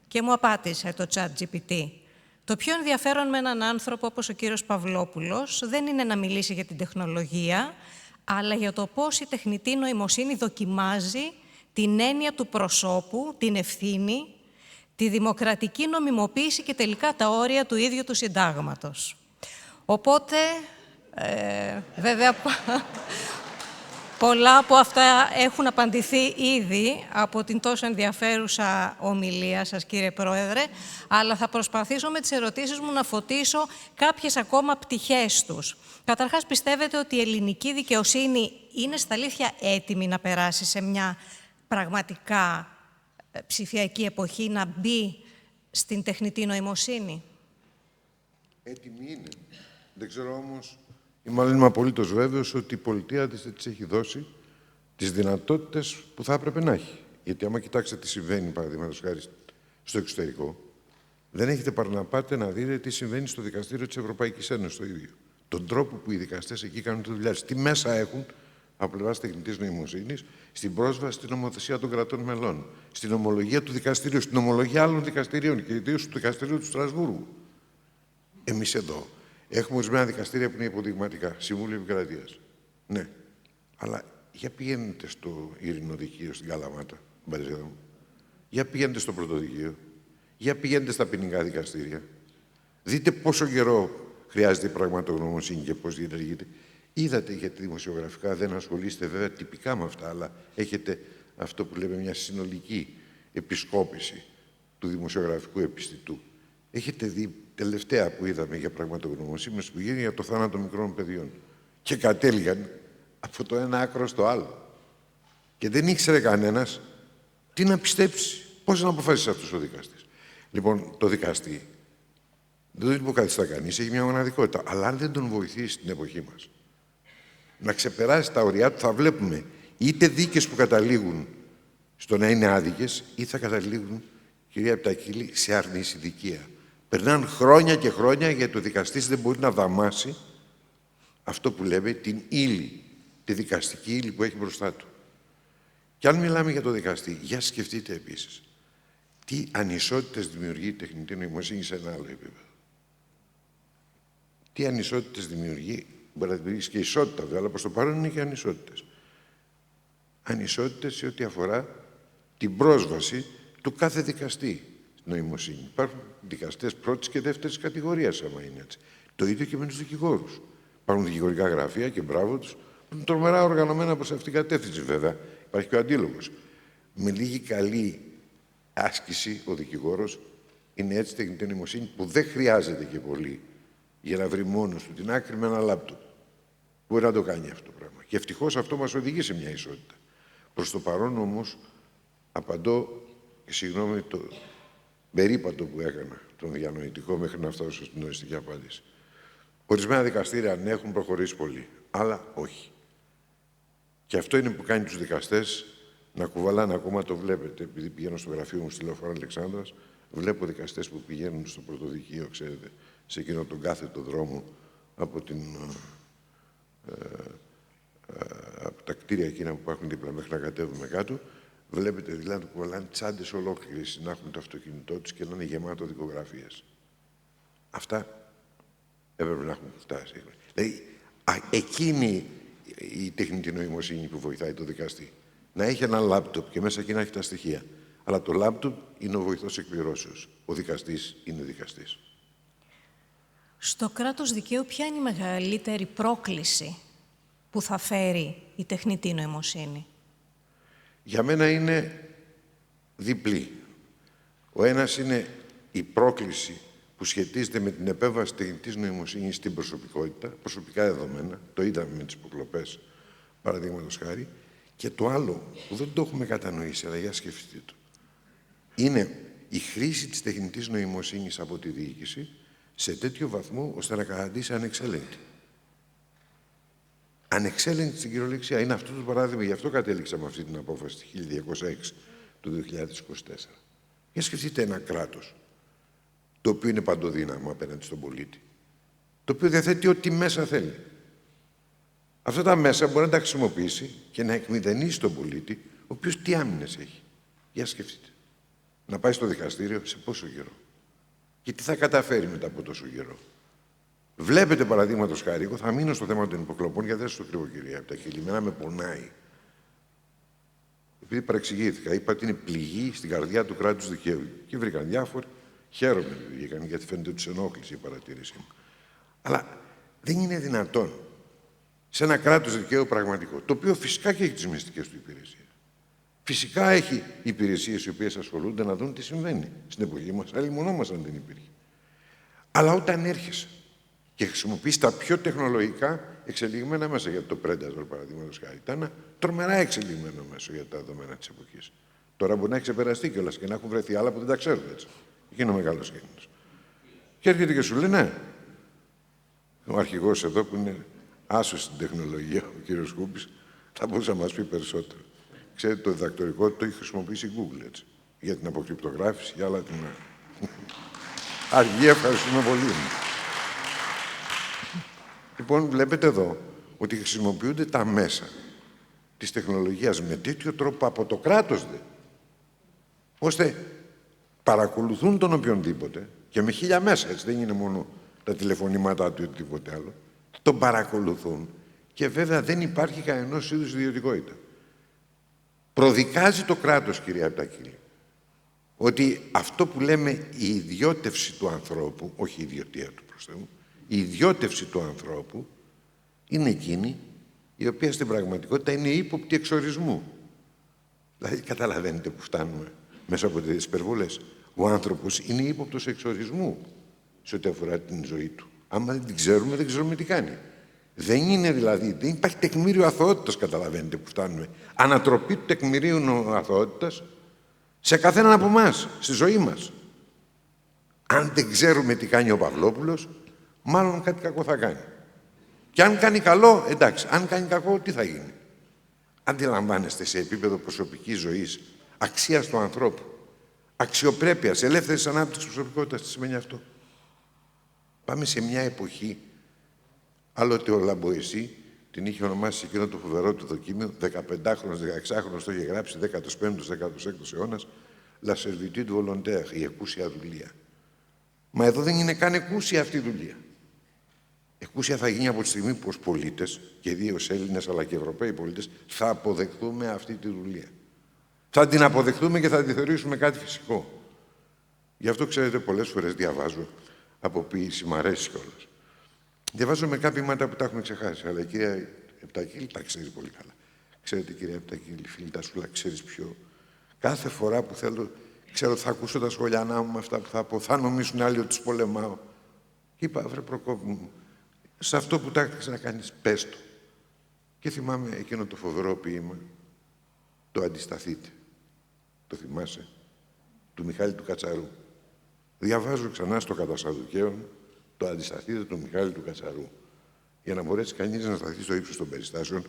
Και μου απάντησε το ChatGPT. Το πιο ενδιαφέρον με έναν άνθρωπο όπως ο κύριος Παυλόπουλος δεν είναι να μιλήσει για την τεχνολογία, αλλά για το πώς η τεχνητή νοημοσύνη δοκιμάζει την έννοια του προσώπου, την ευθύνη, τη δημοκρατική νομιμοποίηση και τελικά τα όρια του ίδιου του συντάγματος. Οπότε, βέβαια, πολλά από αυτά έχουν απαντηθεί ήδη από την τόσο ενδιαφέρουσα ομιλία σας, κύριε Πρόεδρε, αλλά θα προσπαθήσω με τις ερωτήσεις μου να φωτίσω κάποιες ακόμα πτυχές τους. Καταρχάς, πιστεύετε ότι η ελληνική δικαιοσύνη είναι στα αλήθεια έτοιμη να περάσει σε μια πραγματικά ψηφιακή εποχή, να μπει στην τεχνητή νοημοσύνη? Έτοιμη είναι. Δεν ξέρω όμως, ή μάλλον είμαι απολύτως βέβαιος ότι η πολιτεία της έχει δώσει τις δυνατότητες που θα έπρεπε να έχει. Γιατί άμα κοιτάξετε τι συμβαίνει, παραδείγματος χάρη, στο εξωτερικό, δεν έχετε παρά να πάτε να δείτε τι συμβαίνει στο δικαστήριο της Ευρωπαϊκής Ένωσης το ίδιο. Τον τρόπο που οι δικαστές εκεί κάνουν τη δουλειά τους. Τι μέσα έχουν από πλευράς τεχνητής νοημοσύνης στην πρόσβαση στην νομοθεσία των κρατών μελών, στην ομολογία του δικαστηρίου, στην ομολογία άλλων δικαστηρίων και ιδίως του δικαστηρίου του Στρασβούργου. Εμείς εδώ έχουμε ορισμένα δικαστήρια που είναι υποδειγματικά. Συμβούλιο Επικρατείας. Ναι. Αλλά για πηγαίνετε στο Ειρηνοδικείο στην Καλαμάτα, μπαριζέδα μου. Για πηγαίνετε στο Πρωτοδικείο. Για πηγαίνετε στα ποινικά δικαστήρια. Δείτε πόσο καιρό χρειάζεται η πραγματογνωμοσύνη και πώς διενεργείται. Είδατε, γιατί δημοσιογραφικά δεν ασχολείστε βέβαια τυπικά με αυτά, αλλά έχετε αυτό που λέμε μια συνολική επισκόπηση του δημοσιογραφικού επιστητού. Έχετε δει τελευταία που είδαμε για πραγματογνωμοσύνες που γίνει για το θάνατο μικρών παιδιών. Και κατέληγαν από το ένα άκρο στο άλλο. Και δεν ήξερε κανένας τι να πιστέψει, πώς να αποφασίσει αυτός ο δικαστής. Λοιπόν, το δικαστή δεν τον υποκαθιστά κανείς, έχει μια μοναδικότητα. Αλλά αν δεν τον βοηθήσει στην εποχή μας να ξεπεράσει τα ωριά του, θα βλέπουμε είτε δίκες που καταλήγουν στο να είναι άδικες, ή θα καταλήγουν, κυρία Πτακίλη, σε αρνησιδικία. Περνάνε χρόνια και χρόνια γιατί ο δικαστής δεν μπορεί να δαμάσει αυτό που λέμε την ύλη, τη δικαστική ύλη που έχει μπροστά του. Και αν μιλάμε για το δικαστή, για σκεφτείτε επίσης τι ανισότητες δημιουργεί η τεχνητή νοημοσύνη σε ένα άλλο επίπεδο. Τι ανισότητες δημιουργεί, μπορεί να δημιουργήσει και ισότητα βέβαια, αλλά προς το παρόν είναι και ανισότητες. Ανισότητες σε ό,τι αφορά την πρόσβαση του κάθε δικαστή στην νοημοσύνη. Υπάρχουν δικαστές πρώτης και δεύτερης κατηγορίας, άμα είναι έτσι. Το ίδιο και με τους δικηγόρους. Υπάρχουν δικηγορικά γραφεία και μπράβο τους, που είναι τρομερά οργανωμένα προς αυτήν την κατεύθυνση, βέβαια. Υπάρχει και ο αντίλογος. Με λίγη καλή άσκηση, ο δικηγόρος Είναι έτσι τεχνητή νοημοσύνη που δεν χρειάζεται και πολύ για να βρει μόνος του την άκρη με ένα λάπτοπ. Μπορεί να το κάνει αυτό το πράγμα. Και ευτυχώς αυτό μας οδηγεί σε μια ισότητα. Προς το παρόν όμως, απαντώ και συγγνώμη το περίπατο που έκανα, τον διανοητικό, μέχρι να φτάσω στην οριστική απάντηση. Ορισμένα δικαστήρια ναι, έχουν προχωρήσει πολύ, άλλα όχι. Και αυτό είναι που κάνει τους δικαστές να κουβαλάνε, ακόμα το βλέπετε, επειδή πηγαίνω στο γραφείο μου στη Λεωφόρο Αλεξάνδρας, βλέπω δικαστές που πηγαίνουν στο πρωτοδικείο, ξέρετε, σε εκείνο τον κάθετο δρόμο από από τα κτίρια εκείνα που υπάρχουν δίπλα μέχρι να κατέβουμε κάτω, βλέπετε δηλαδή να κουβαλάνε τσάντες ολόκληρες, να έχουν το αυτοκίνητό τους και να είναι γεμάτο δικογραφίες. Αυτά έπρεπε να έχουν φτάσει. Δηλαδή, εκείνη η τεχνητή νοημοσύνη που βοηθάει το δικαστή. Να έχει ένα λάπτοπ και μέσα εκεί να έχει τα στοιχεία. Αλλά το λάπτοπ είναι ο βοηθός εκπληρώσεως. Ο δικαστής είναι δικαστής. Στο κράτος δικαίου ποια είναι η μεγαλύτερη πρόκληση που θα φέρει η τεχνητή νοημοσύνη? Για μένα είναι διπλή. Ο ένας είναι η πρόκληση που σχετίζεται με την επέμβαση τεχνητής νοημοσύνης στην προσωπικότητα, προσωπικά δεδομένα, το είδαμε με τις υποκλοπές, παραδείγματος χάρη, και το άλλο που δεν το έχουμε κατανοήσει, αλλά για σκεφτείτε το, είναι η χρήση της τεχνητής νοημοσύνης από τη διοίκηση σε τέτοιο βαθμό ώστε να καταντήσει ανεξέλεγκτη. Ανεξέλεγκτη στην κυριολεξία. Είναι αυτό το παράδειγμα, γι' αυτό κατέληξα με αυτή την απόφαση του 1206 του 2024. Για σκεφτείτε ένα κράτος το οποίο είναι παντοδύναμο απέναντι στον πολίτη, το οποίο διαθέτει ό,τι μέσα θέλει. Αυτά τα μέσα μπορεί να τα χρησιμοποιήσει και να εκμηδενήσει τον πολίτη, ο οποίος τι άμυνες έχει. Για σκεφτείτε. Να πάει στο δικαστήριο σε πόσο καιρό. Και τι θα καταφέρει μετά από τόσο καιρό. Βλέπετε, παραδείγματος χάρη, εγώ θα μείνω στο θέμα των υποκλοπών, γιατί δεν σας το κρύβω, κυρία Επτακίλη. Εμένα με πονάει. Επειδή παρεξηγήθηκα, είπα ότι είναι πληγή στην καρδιά του κράτους δικαίου. Και βρήκαν διάφοροι. Χαίρομαι που βγήκαν, γιατί φαίνεται ότι τους ενόχλησε η παρατήρησή μου. Αλλά δεν είναι δυνατόν σε ένα κράτος δικαίου πραγματικό, το οποίο φυσικά και έχει τις μυστικές του υπηρεσίες. Φυσικά έχει υπηρεσίες οι οποίες ασχολούνται να δουν τι συμβαίνει στην εποχή μας, άλλη μονό μας αν δεν υπήρχε. Αλλά όταν έρχεσαι και χρησιμοποιείς τα πιο τεχνολογικά εξελιγμένα μέσα, για το Predator παραδείγματος χάρη, ήταν ένα τρομερά εξελιγμένο μέσο για τα δεδομένα της εποχής. Τώρα μπορεί να έχει ξεπεραστεί κιόλας και να έχουν βρεθεί άλλα που δεν τα ξέρουμε έτσι. Εκεί είναι ο μεγάλος κίνδυνος. Και έρχεται και σου λέει, ναι, ο αρχηγός εδώ που είναι άσος στην τεχνολογία, ο κύριος Κούμπης, θα μπορούσε να μας πει περισσότερο. Ξέρετε, το διδακτορικό το έχει χρησιμοποιήσει η Google, έτσι, για την αποκρυπτογράφηση, για άλλα την... Αργή, ευχαριστούμε πολύ. Λοιπόν, βλέπετε εδώ ότι χρησιμοποιούνται τα μέσα της τεχνολογίας με τέτοιο τρόπο από το κράτος, ώστε παρακολουθούν τον οποιονδήποτε και με 1000 μέσα, έτσι, δεν είναι μόνο τα τηλεφωνήματά του ή οτιδήποτε άλλο, τον παρακολουθούν και βέβαια δεν υπάρχει κανένας είδους ιδιωτικότητα. Προδικάζει το κράτος, κυρία Επτακίλη, ότι αυτό που λέμε η ιδιώτευση του ανθρώπου, όχι η ιδιωτία του προς Θεού, η ιδιώτευση του ανθρώπου είναι εκείνη η οποία στην πραγματικότητα είναι ύποπτη εξορισμού. Δηλαδή, καταλαβαίνετε που φτάνουμε μέσα από τις υπερβολές. Ο άνθρωπος είναι ύποπτος εξορισμού σε ό,τι αφορά την ζωή του. Άμα δεν την ξέρουμε, δεν ξέρουμε τι κάνει. Δεν είναι δηλαδή, δεν υπάρχει τεκμήριο αθωότητας, καταλαβαίνετε που φτάνουμε. Ανατροπή του τεκμηρίου αθωότητας σε καθέναν από εμάς, στη ζωή μας. Αν δεν ξέρουμε τι κάνει ο Παυλόπουλος, μάλλον κάτι κακό θα κάνει. Και αν κάνει καλό, εντάξει. Αν κάνει κακό, τι θα γίνει. Αντιλαμβάνεστε σε επίπεδο προσωπικής ζωής, αξίας του ανθρώπου, αξιοπρέπειας, ελεύθερης ανάπτυξης προσωπικότητας, τι σημαίνει αυτό. Πάμε σε μια εποχή, άλλοτε ο Λαμποεσί την είχε ονομάσει εκείνο το φοβερό του δοκίμιο, 15χρονος, 16χρονος το είχε γράψει, 15ος-16ος αιώνας, La servitude volontaire, η εκούσια δουλεία. Μα εδώ δεν είναι καν εκούσια αυτή η δουλεία. Εκούσια θα γίνει από τη στιγμή που ως πολίτες, και ιδίως Έλληνες αλλά και Ευρωπαίοι πολίτες, θα αποδεχτούμε αυτή τη δουλεία. Θα την αποδεχτούμε και θα τη θεωρήσουμε κάτι φυσικό. Γι' αυτό, ξέρετε, πολλές φορές διαβάζω από ποίηση, μ' αρέσει κιόλας. Διαβάζω με κάποια μάτα που τα έχουμε ξεχάσει, αλλά η κυρία Επτακίλη τα ξέρει πολύ καλά. Ξέρετε, κυρία Επτακίλη, φίλη τα σούλα, ξέρεις ποιο. Κάθε φορά που θέλω Ξέρω ότι θα ακούσω τα σχολιανά μου με αυτά που θα πω. Θα νομίζουν άλλοι ότι τους πολεμάω. Είπα, βρε Προκόπη μου, σε αυτό που τάχθηκες να κάνεις, πες το. Και θυμάμαι εκείνο το φοβερό ποίημα, το «Αντισταθείτε». Το θυμάσαι, του Μιχάλη του Κατσαρού. Διαβάζω ξανά στο Κατασαδουκαίων το «Αντισταθείτε» του Μιχάλη του Κατσαρού, για να μπορέσει κανείς να σταθεί στο ύψος των περιστάσεων,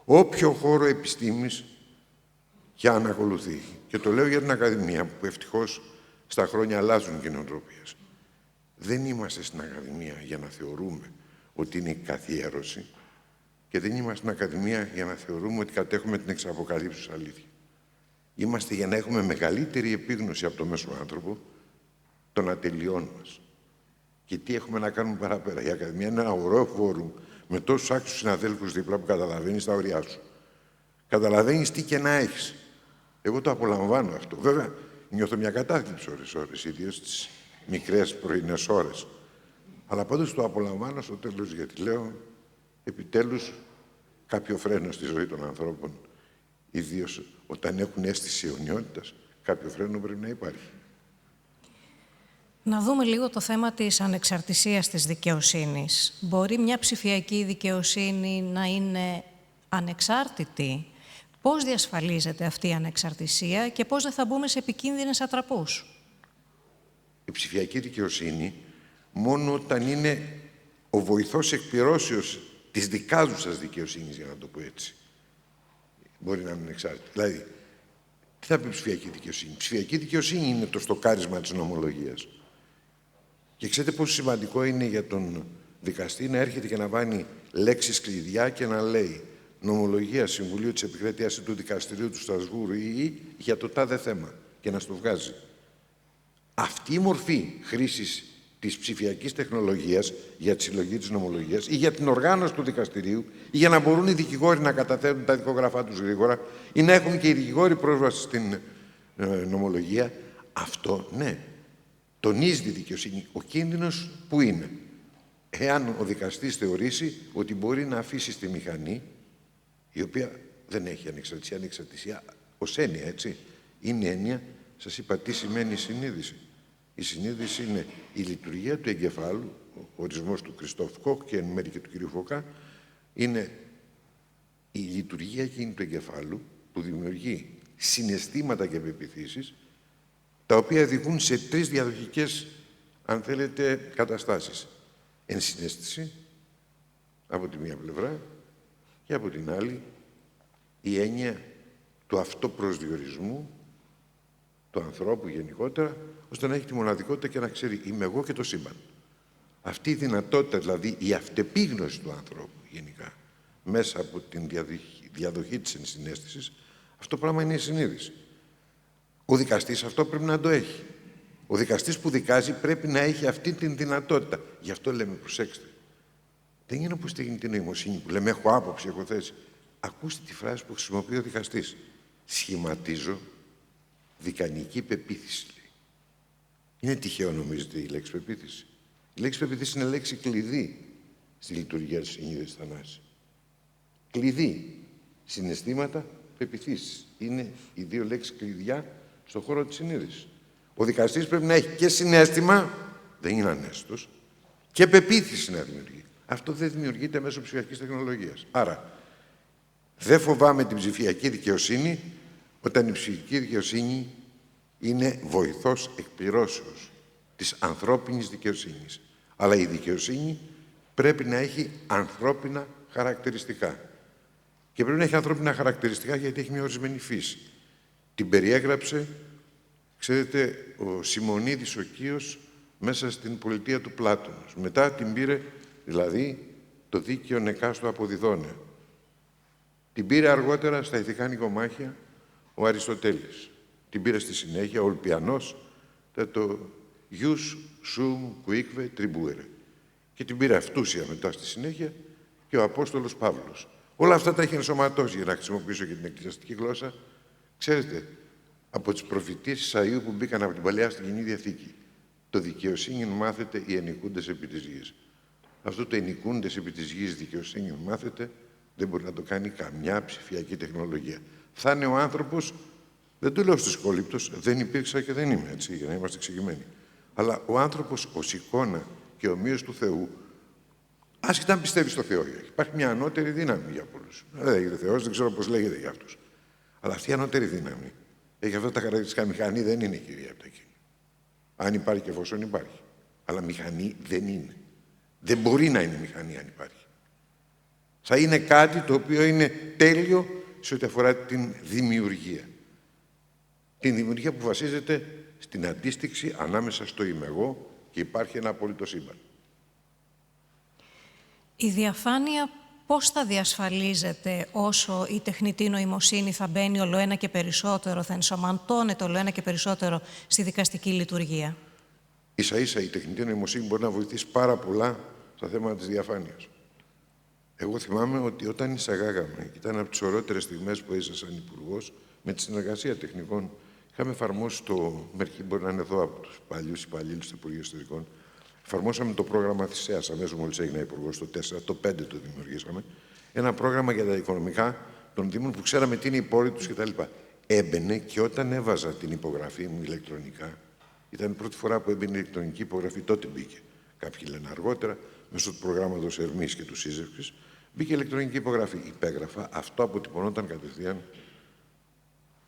όποιο χώρο επιστήμης και αν ακολουθεί. Και το λέω για την Ακαδημία, που ευτυχώς στα χρόνια αλλάζουν κοινοτροπίες. Δεν είμαστε στην Ακαδημία για να θεωρούμε ότι είναι η καθιέρωση και δεν είμαστε στην Ακαδημία για να θεωρούμε ότι κατέχουμε την εξαποκαλύψους αλήθεια. Είμαστε για να έχουμε μεγαλύτερη επίγνωση από το μέσο άνθρωπο των ατελειών μας. Και τι έχουμε να κάνουμε παραπέρα. Η Ακαδημία είναι ένα ωραίο φόρουμ με τόσους άξιους συναδέλφους δίπλα που καταλαβαίνεις τα όρια σου. Καταλαβαίνεις τι και να έχεις. Εγώ το απολαμβάνω αυτό. Βέβαια, νιώθω μια κατάθλιψη ώρες-ώρες, ιδίως στις μικρές πρωινές ώρες. Αλλά πάντως το απολαμβάνω στο τέλος, γιατί λέω, επιτέλους, κάποιο φρένο στη ζωή των ανθρώπων, ιδίως όταν έχουν αίσθηση αιωνιότητας, κάποιο φρένο πρέπει να υπάρχει. Να δούμε λίγο το θέμα της ανεξαρτησίας της δικαιοσύνης. Μπορεί μια ψηφιακή δικαιοσύνη να είναι ανεξάρτητη? Πώς διασφαλίζεται αυτή η ανεξαρτησία και πώς δεν θα μπούμε σε επικίνδυνες ατραπούς? Η ψηφιακή δικαιοσύνη, μόνο όταν είναι ο βοηθός εκπληρώσεως της δικάζουσας δικαιοσύνης, για να το πω έτσι, μπορεί να είναι ανεξάρτητη. Δηλαδή, τι θα πει ψηφιακή δικαιοσύνη? Ψηφιακή δικαιοσύνη είναι το στοκάρισμα της νομολογίας. Και ξέρετε πόσο σημαντικό είναι για τον δικαστή να έρχεται και να βάλει λέξεις κλειδιά και να λέει νομολογία Συμβουλίου της Επικράτειας του Δικαστηρίου του Στρασβούρου ή για το τάδε θέμα και να στο βγάζει. Αυτή η μορφή χρήσης της ψηφιακής τεχνολογίας για τη συλλογή της νομολογίας ή για την οργάνωση του δικαστηρίου ή για να μπορούν οι δικηγόροι να καταθέτουν τα δικογραφά τους γρήγορα ή να έχουν και οι δικηγόροι πρόσβαση στην νομολογία, αυτό ναι, τονίζει τη δικαιοσύνη. Ο κίνδυνος που είναι? Εάν ο δικαστής θεωρήσει ότι μπορεί να αφήσει στη μηχανή, η οποία δεν έχει ανεξαρτησία, ανεξαρτησία ως έννοια, έτσι, είναι έννοια, σας είπα τι σημαίνει συνείδηση. Η συνείδηση είναι η λειτουργία του εγκεφάλου, ο ορισμός του Κριστόφ Κοκ και εν μέρει και του κ. Φωκά, είναι η λειτουργία εκείνη του εγκεφάλου που δημιουργεί συναισθήματα και πεποιθήσεις, τα οποία οδηγούν σε τρεις διαδοχικές, αν θέλετε, καταστάσεις. Ενσυναίσθηση, από τη μία πλευρά, και από την άλλη, η έννοια του αυτοπροσδιορισμού του ανθρώπου γενικότερα, ώστε να έχει τη μοναδικότητα και να ξέρει είμαι εγώ και το σύμπαν. Αυτή η δυνατότητα, δηλαδή η αυτεπίγνωση του ανθρώπου γενικά, μέσα από την διαδοχή της ενσυναίσθησης, αυτό το πράγμα είναι η συνείδηση. Ο δικαστής αυτό πρέπει να το έχει. Ο δικαστής που δικάζει πρέπει να έχει αυτή την δυνατότητα. Γι' αυτό λέμε, προσέξτε, δεν είναι όπως τεχνητή νοημοσύνη που λέμε έχω άποψη, έχω θέση. Ακούστε τη φράση που χρησιμοποιεί ο δικαστής. Σχηματίζω δικανική πεποίθηση, λέει. Είναι τυχαίο, νομίζετε, η λέξη πεποίθηση? Η λέξη πεποίθηση είναι λέξη κλειδί στη λειτουργία της συνείδησης, Θανάση. Κλειδί. Συναισθήματα, πεποιθήσεις. Είναι οι δύο λέξεις κλειδιά στον χώρο της συνείδησης. Ο δικαστής πρέπει να έχει και συναίσθημα, δεν είναι ανέστος, και πεποίθηση να δημιουργεί. Αυτό δεν δημιουργείται μέσω ψηφιακής τεχνολογίας. Άρα, δεν φοβάμαι την ψηφιακή δικαιοσύνη όταν η ψηφιακή δικαιοσύνη είναι βοηθός εκπληρώσεως της ανθρώπινης δικαιοσύνης. Αλλά η δικαιοσύνη πρέπει να έχει ανθρώπινα χαρακτηριστικά. Και πρέπει να έχει ανθρώπινα χαρακτηριστικά γιατί έχει μια ορισμένη φύση. Την περιέγραψε, ξέρετε, ο Σιμονίδης ο Κίος μέσα στην πολιτεία του Πλάτωνος. Μετά την πήρε, δηλαδή, το δίκαιο νεκάστο αποδιδώνε. Την πήρε αργότερα στα ηθικά νοικομάχια ο Αριστοτέλης. Την πήρε στη συνέχεια ο Ολπιανός, το «Ius sum quique tribuere». Και την πήρε αυτούσια μετά στη συνέχεια και ο Απόστολος Παύλος. Όλα αυτά τα έχει ενσωματώσει, για να χρησιμοποιήσω και την εκκλησιαστική γλώσσα. Ξέρετε, από τις προφητείες Ισαΐου που μπήκαν από την Παλαιά στην Κοινή Διαθήκη. Το δικαιοσύνη μάθετε οι ενικούντες επί της γης. Αυτό το ενικούντες επί της γης δικαιοσύνη μάθετε δεν μπορεί να το κάνει καμιά ψηφιακή τεχνολογία. Θα είναι ο άνθρωπος Δεν το λέω στους κόλληπτος, δεν υπήρξα και δεν είμαι, έτσι, για να είμαστε εξηγημένοι. Αλλά ο άνθρωπος ως εικόνα και ομοίως του Θεού, άσχετα αν πιστεύει στο Θεό, υπάρχει μια ανώτερη δύναμη για πολλούς. Δεν λέγεται Θεός, δεν ξέρω πώς λέγεται για αυτούς. Αλλά αυτή η ανώτερη δύναμη έχει αυτά τα χαρακτηριστικά. Μηχανή δεν είναι κυρία από τα εκείνη. Αν υπάρχει και εφόσον υπάρχει. Αλλά μηχανή δεν είναι. Δεν μπορεί να είναι μηχανή αν υπάρχει. Θα είναι κάτι το οποίο είναι τέλειο σε ό,τι αφορά την δημιουργία. Την δημιουργία που βασίζεται στην αντίστοιξη ανάμεσα στο είμαι εγώ και υπάρχει ένα απόλυτο σύμπαν. Η διαφάνεια πώς θα διασφαλίζεται όσο η τεχνητή νοημοσύνη θα μπαίνει ολοένα και περισσότερο, θα ενσωματώνεται ολοένα και περισσότερο στη δικαστική λειτουργία? Ίσα-ίσα η τεχνητή νοημοσύνη μπορεί να βοηθήσει πάρα πολλά στα θέματα της διαφάνειας. Εγώ θυμάμαι ότι όταν εισαγάγαμε, και ήταν από τις ωραιότερες στιγμές που έζησα σαν υπουργός, με τη συνεργασία τεχνικών, είχαμε εφαρμόσει το Μερχή, μπορεί να είναι εδώ από τους παλιούς υπαλλήλους του Υπουργείου Εσωτερικών, εφαρμόσαμε το πρόγραμμα Θησέας, αμέσως μόλις έγινα υπουργός, το 4, το 5 το δημιουργήσαμε, ένα πρόγραμμα για τα οικονομικά των Δήμων που ξέραμε τι είναι οι πόροι τους κτλ. Έμπαινε και όταν έβαζα την υπογραφή μου ηλεκτρονικά, ήταν η πρώτη φορά που έμπαινε η ηλεκτρονική υπογραφή, τότε μπήκε. Κάποιοι λένε αργότερα, μέσω του προγράμματος Ερμής και του Σύζευξης, μπήκε ηλεκτρονική υπογραφή. Υπέγραφα, αυτό αποτυπωνόταν κατευθείαν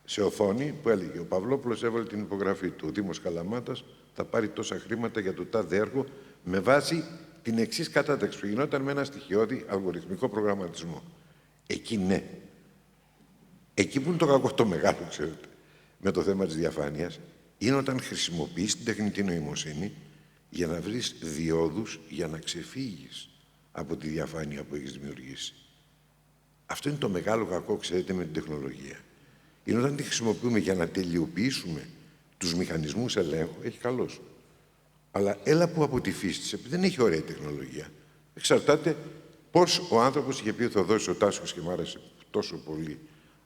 σε οθόνη που έλεγε: ο Παυλόπουλος έβαλε την υπογραφή του. Ο Δήμος Καλαμάτας θα πάρει τόσα χρήματα για το τάδε έργο με βάση την εξής κατάταξη που γινόταν με ένα στοιχειώδη αλγοριθμικό προγραμματισμό. Εκεί ναι. Εκεί που είναι το κακό το μεγάλο, ξέρετε, με το θέμα της διαφάνειας, είναι όταν χρησιμοποιείς την τεχνητή νοημοσύνη για να βρεις διόδους για να ξεφύγεις από τη διαφάνεια που έχεις δημιουργήσει. Αυτό είναι το μεγάλο κακό, ξέρετε, με την τεχνολογία. Είναι όταν τη χρησιμοποιούμε για να τελειοποιήσουμε τους μηχανισμούς ελέγχου, έχει καλώς. Αλλά έλα που από τη φύση της, επειδή δεν έχει ωραία τεχνολογία, εξαρτάται πώς ο άνθρωπος, είχε πει ο Θεοδόρης ο Τάσιος και μου άρεσε τόσο πολύ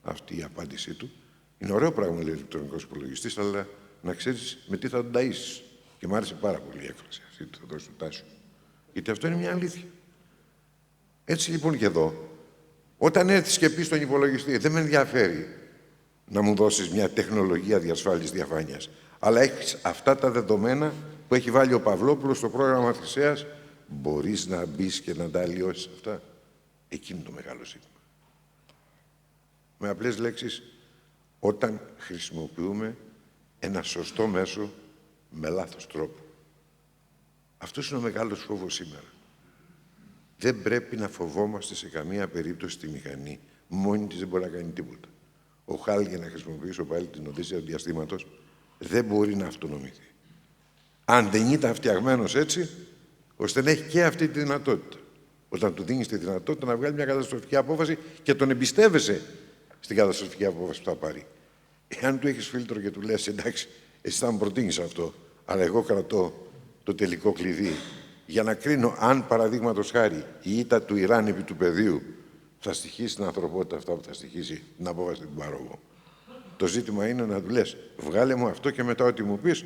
αυτή η απάντησή του. Είναι ωραίο πράγμα, λέει ο ηλεκτρονικός υπολογιστής, αλλά να ξέρεις με τι θα τον ταΐσεις. Και μου άρεσε πάρα πολύ η έκφραση αυτή του Θεοδόρη του Τάσιου. Γιατί αυτό είναι μια αλήθεια. Έτσι λοιπόν και εδώ, όταν έρθεις και πεις στον υπολογιστή, δεν με ενδιαφέρει να μου δώσεις μια τεχνολογία διασφάλισης διαφάνειας, αλλά έχεις αυτά τα δεδομένα που έχει βάλει ο Παυλόπουλος στο πρόγραμμα Θησέας, μπορείς να μπεις και να τα αλλοιώσεις αυτά. Εκεί είναι το μεγάλο ζήτημα. Με απλές λέξεις, όταν χρησιμοποιούμε ένα σωστό μέσο με λάθος τρόπο. Αυτός είναι ο μεγάλος φόβος σήμερα. Δεν πρέπει να φοβόμαστε σε καμία περίπτωση τη μηχανή. Μόνη της δεν μπορεί να κάνει τίποτα. Ο Χάλ, για να χρησιμοποιήσω πάλι την οδύσσια του διαστήματος, δεν μπορεί να αυτονομηθεί. Αν δεν ήταν φτιαγμένος έτσι, ώστε να έχει και αυτή τη δυνατότητα. Όταν του δίνεις τη δυνατότητα να βγάλει μια καταστροφική απόφαση και τον εμπιστεύεσαι στην καταστροφική απόφαση που θα πάρει. Εάν του έχεις φίλτρο και του λες, εντάξει, εσύ θα μου προτείνεις αυτό, αλλά εγώ κρατώ το τελικό κλειδί για να κρίνω αν, παραδείγματος χάρη, η ήττα του Ιράν επί του πεδίου θα στοιχήσει την ανθρωπότητα αυτά που θα στοιχήσει την απόφαση την πάρω εγώ. Το ζήτημα είναι να του λες, βγάλε μου αυτό και μετά ό,τι μου πεις.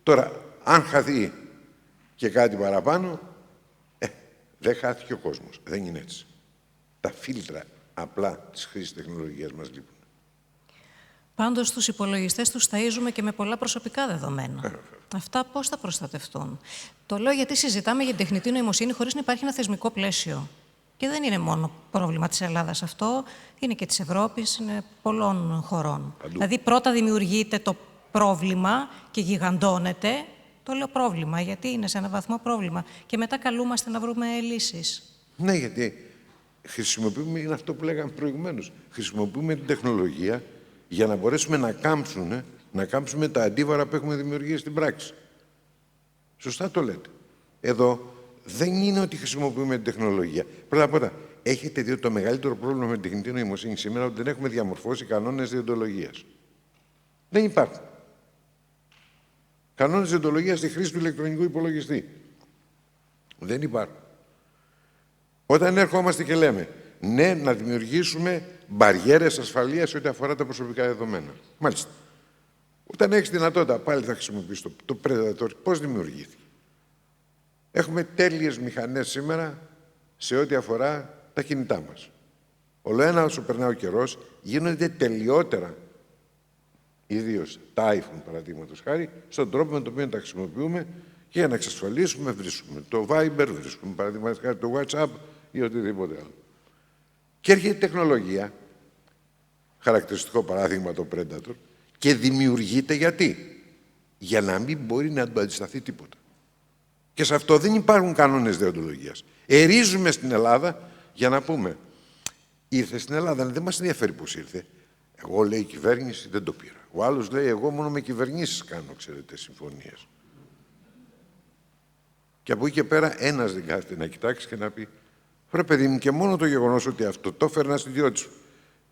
Τώρα, αν χαθεί και κάτι παραπάνω, δεν χάθηκε ο κόσμος. Δεν είναι έτσι. Τα φίλτρα απλά της χρήσης τεχνολογίας μας λείπουν. Πάντως, τους υπολογιστές τους ταΐζουμε και με πολλά προσωπικά δεδομένα. Αυτά πώς θα προστατευτούν? Το λέω γιατί συζητάμε για την τεχνητή νοημοσύνη χωρίς να υπάρχει ένα θεσμικό πλαίσιο. Και δεν είναι μόνο πρόβλημα της Ελλάδας αυτό, είναι και της Ευρώπης, είναι πολλών χωρών. Δηλαδή, πρώτα δημιουργείται το πρόβλημα και γιγαντώνεται. Το λέω πρόβλημα, γιατί είναι σε έναν βαθμό πρόβλημα. Και μετά καλούμαστε να βρούμε λύσεις. Ναι, γιατί χρησιμοποιούμε, είναι αυτό που λέγαμε προηγουμένως, χρησιμοποιούμε την τεχνολογία για να μπορέσουμε να κάμψουμε τα αντίβαρα που έχουμε δημιουργήσει στην πράξη. Σωστά το λέτε. Εδώ δεν είναι ότι χρησιμοποιούμε την τεχνολογία. Πρώτα απ' όλα, έχετε δει ότι το μεγαλύτερο πρόβλημα με την τεχνητή νοημοσύνη σήμερα είναι ότι δεν έχουμε διαμορφώσει κανόνες διοντολογίας. Δεν υπάρχουν. Κανόνες διοντολογίας στη χρήση του ηλεκτρονικού υπολογιστή. Δεν υπάρχουν. Όταν ερχόμαστε και λέμε, ναι, να δημιουργήσουμε μπαριέρες ασφαλείας ό,τι αφορά τα προσωπικά δεδομένα. Μάλιστα. Όταν έχεις δυνατότητα, πάλι θα χρησιμοποιήσεις το Predator. Πώς δημιουργήθηκε? Έχουμε τέλειες μηχανές σήμερα σε ό,τι αφορά τα κινητά μας. Ολοένα όσο περνάει ο καιρός, γίνονται τελειότερα ιδίως τα iPhone, παραδείγματος χάρη, στον τρόπο με τον οποίο τα χρησιμοποιούμε και για να εξασφαλίσουμε, βρίσκουμε το Viber, βρίσκουμε παραδείγματος χάρη το WhatsApp ή οτιδήποτε άλλο. Και έρχεται η τεχνολογία, χαρακτηριστικό παράδειγμα το Predator, και δημιουργείται γιατί? Για να μην μπορεί να του αντισταθεί τίποτα. Και σε αυτό δεν υπάρχουν κανόνες δεοντολογίας. Ερίζουμε στην Ελλάδα για να πούμε, ήρθε στην Ελλάδα, δεν μας ενδιαφέρει πώς ήρθε. Εγώ, λέει, η κυβέρνηση δεν το πήρα. Ο άλλος λέει, εγώ μόνο με κυβερνήσεις κάνω, ξέρετε, συμφωνίες. Και από εκεί και πέρα ένας δεν κάθεται να κοιτάξει και να πει, ρε παιδί μου, και μόνο το γεγονός ότι αυτό το έφερνα στην ιδιότητα σου,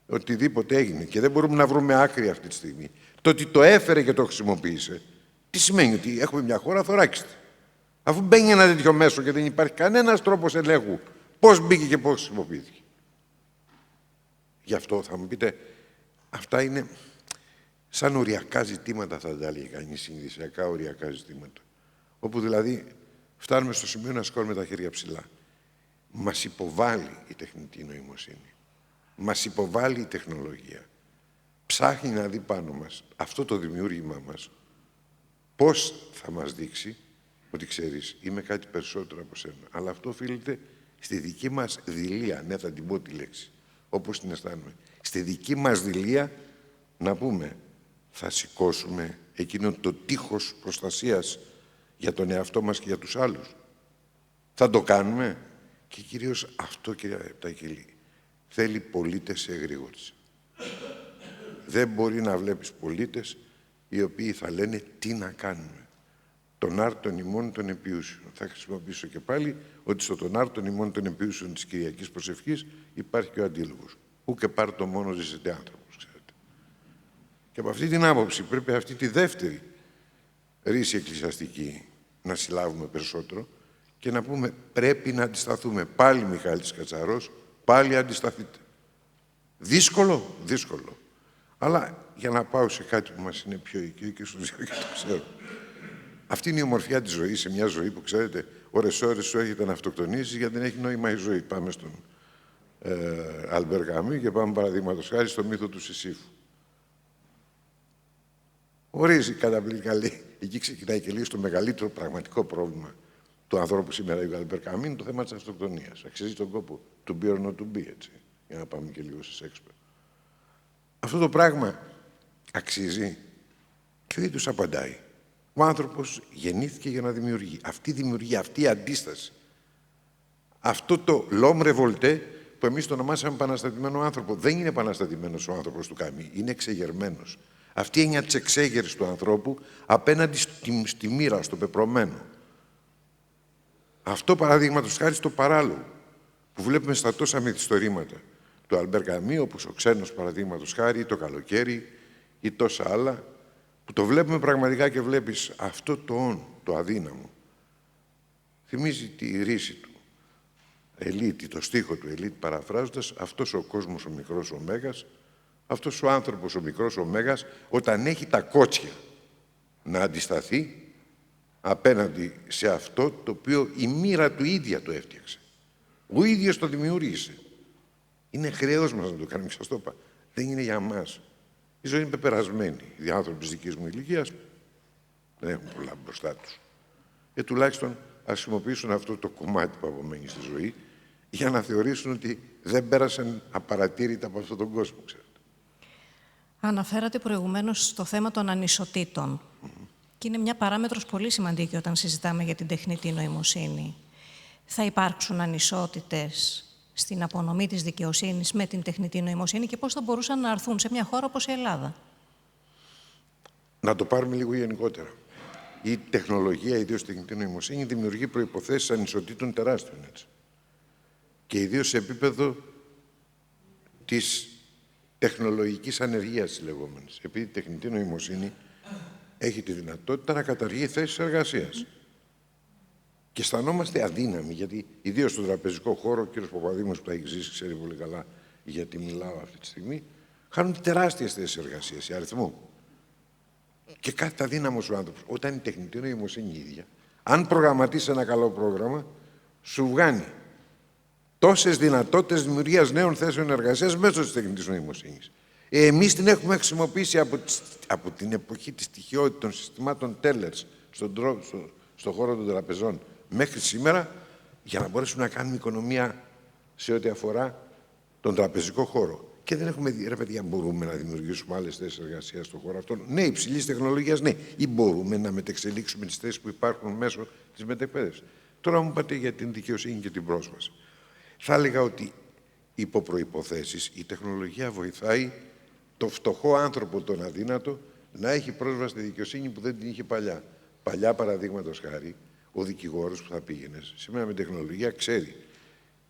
οτιδήποτε έγινε και δεν μπορούμε να βρούμε άκρη αυτή τη στιγμή, το ότι το έφερε και το χρησιμοποίησε, τι σημαίνει? Ότι έχουμε μια χώρα θωράκιστη. Αφού μπαίνει ένα τέτοιο μέσο και δεν υπάρχει κανένας τρόπος ελέγχου πώς μπήκε και πώς χρησιμοποιήθηκε. Γι' αυτό θα μου πείτε, αυτά είναι σαν οριακά ζητήματα, θα τα έλεγε κανείς, συνειδησιακά οριακά ζητήματα. Όπου δηλαδή φτάνουμε στο σημείο να σηκώνουμε τα χέρια ψηλά. Μας υποβάλλει η τεχνητή νοημοσύνη. Μας υποβάλλει η τεχνολογία. Ψάχνει να δει πάνω μας αυτό το δημιούργημά μας, πώς θα μας δείξει ότι ξέρεις, είμαι κάτι περισσότερο από σένα. Αλλά αυτό οφείλεται στη δική μας δειλία, ναι, θα την πω τη λέξη, όπως την αισθάνομαι. Στη δική μας δειλία να πούμε, θα σηκώσουμε εκείνο το τείχος προστασίας για τον εαυτό μας και για τους άλλους. Θα το κάνουμε. Και κυρίως αυτό, κυρία Επτακυλή, θέλει πολίτες σε εγρήγορση. Δεν μπορεί να βλέπεις πολίτες οι οποίοι θα λένε τι να κάνουμε. Τον άρτον ημών των επιούσιων. Θα χρησιμοποιήσω και πάλι ότι στο τον άρτον ημών των επιούσιων της Κυριακής Προσευχής υπάρχει και ο αντίλογος. Ού και πάρ' το μόνο ζήσετε άνθρωπος, ξέρετε. Και από αυτή την άποψη πρέπει αυτή τη δεύτερη ρίση εκκλησιαστική να συλλάβουμε περισσότερο και να πούμε πρέπει να αντισταθούμε. Πάλι Μιχάλης Κατσαρός, πάλι αντισταθείτε. Δύσκολο, δύσκολο. Αλλά για να πάω σε κάτι που μας είναι πιο οικείο και στους δύο και το ξέρω. Αυτή είναι η ομορφιά της ζωής, σε μια ζωή που ξέρετε, ώρες-ώρες σου έρχεται να αυτοκτονήσεις γιατί δεν έχει νόημα η ζωή. Πάμε στον Αλμπέρ Καμί και πάμε παραδείγματος χάρη στο μύθο του Σισίφου. Ορίζει καταπληκτικά, λέει, εκεί ξεκινάει και λέει στο μεγαλύτερο πραγματικό πρόβλημα του ανθρώπου σήμερα, ο Αλμπέρ Καμί, είναι το θέμα της αυτοκτονίας. Αξίζει τον κόπο to be or not to be, έτσι, για να πάμε και λίγο σε Σέξπιρ. Αυτό το πράγμα αξίζει και ο ίδιος απαντάει. Ο άνθρωπος γεννήθηκε για να δημιουργεί. Αυτή η δημιουργία, αυτή η αντίσταση, αυτό το l'homme révolté που εμείς το ονομάσαμε επαναστατημένο άνθρωπο, δεν είναι επαναστατημένος ο άνθρωπος του Καμί, είναι εξεγερμένος. Αυτή η έννοια της εξέγερσης του ανθρώπου απέναντι στη μοίρα, στο πεπρωμένο. Αυτό παραδείγματος χάρη στο παράλογο που βλέπουμε στα τόσα μυθιστορήματα του Αλμπέρ Καμί, όπως ο Ξένος παραδείγματος χάρη, το Καλοκαίρι ή τόσα άλλα, που το βλέπουμε πραγματικά και βλέπεις αυτό το αδύναμο. Θυμίζει τη ρίση του Ελίτη, το στίχο του Ελίτη παραφράζοντας, αυτός ο κόσμος ο μικρός ο Μέγας, αυτός ο άνθρωπος ο μικρός ο Μέγας, όταν έχει τα κότσια να αντισταθεί απέναντι σε αυτό το οποίο η μοίρα του ίδια το έφτιαξε. Ο ίδιος το δημιούργησε. Είναι χρέος μας να το κάνουμε, σας το είπα. Δεν είναι για μας. Η ζωή είναι πεπερασμένη. Οι άνθρωποι της δικής μου ηλικίας δεν έχουν πολλά μπροστά τους. Τουλάχιστον ας χρησιμοποιήσουν αυτό το κομμάτι που απομένει στη ζωή για να θεωρήσουν ότι δεν πέρασαν απαρατήρητα από αυτόν τον κόσμο, ξέρετε. Αναφέρατε προηγουμένως στο θέμα των ανισοτήτων. Και είναι μια παράμετρος πολύ σημαντική όταν συζητάμε για την τεχνητή νοημοσύνη. Θα υπάρξουν ανισότητες στην απονομή της δικαιοσύνης με την τεχνητή νοημοσύνη και πώς θα μπορούσαν να αρθούν σε μια χώρα όπως η Ελλάδα? Να το πάρουμε λίγο γενικότερα. Η τεχνολογία, ιδίως η τεχνητή νοημοσύνη, δημιουργεί προϋποθέσεις ανισοτήτων τεράστιων, έτσι. Και ιδίως σε επίπεδο της τεχνολογικής ανεργίας λεγόμενης. Επειδή η τεχνητή νοημοσύνη έχει τη δυνατότητα να καταργεί θέσεις εργασίας. Και αισθανόμαστε αδύναμοι, γιατί ιδίως στον τραπεζικό χώρο, ο κ. Παπαδήμος που τα έχει ζήσει, ξέρει πολύ καλά γιατί μιλάω αυτή τη στιγμή, χάνουν τεράστιες θέσεις εργασίας, η αριθμό. Και κάθεται αδύναμος ο άνθρωπος. Όταν η τεχνητή νοημοσύνη ίδια, αν προγραμματίσει ένα καλό πρόγραμμα, σου βγάνει τόσες δυνατότητες δημιουργίας νέων θέσεων εργασίας μέσω της τεχνητής νοημοσύνης. Εμείς την έχουμε χρησιμοποιήσει από την εποχή της στοιχειότητας των συστημάτων tellers στον χώρο των τραπεζών μέχρι σήμερα για να μπορέσουμε να κάνουμε οικονομία σε ό,τι αφορά τον τραπεζικό χώρο. Και δεν έχουμε δει, ρε παιδιά, μπορούμε να δημιουργήσουμε άλλες θέσεις εργασίας στον χώρο αυτόν. Ναι, υψηλής τεχνολογίας, ναι. Ή μπορούμε να μετεξελίξουμε τις θέσεις που υπάρχουν μέσω της μετεκπαίδευσης. Τώρα μου είπατε για την δικαιοσύνη και την πρόσβαση. Θα έλεγα ότι υπό προϋποθέσεις η τεχνολογία βοηθάει το φτωχό άνθρωπο, τον αδύνατο, να έχει πρόσβαση στη δικαιοσύνη που δεν την είχε παλιά. Παλιά, παραδείγματος χάρη, ο δικηγόρος που θα πήγαινε σήμερα με τεχνολογία ξέρει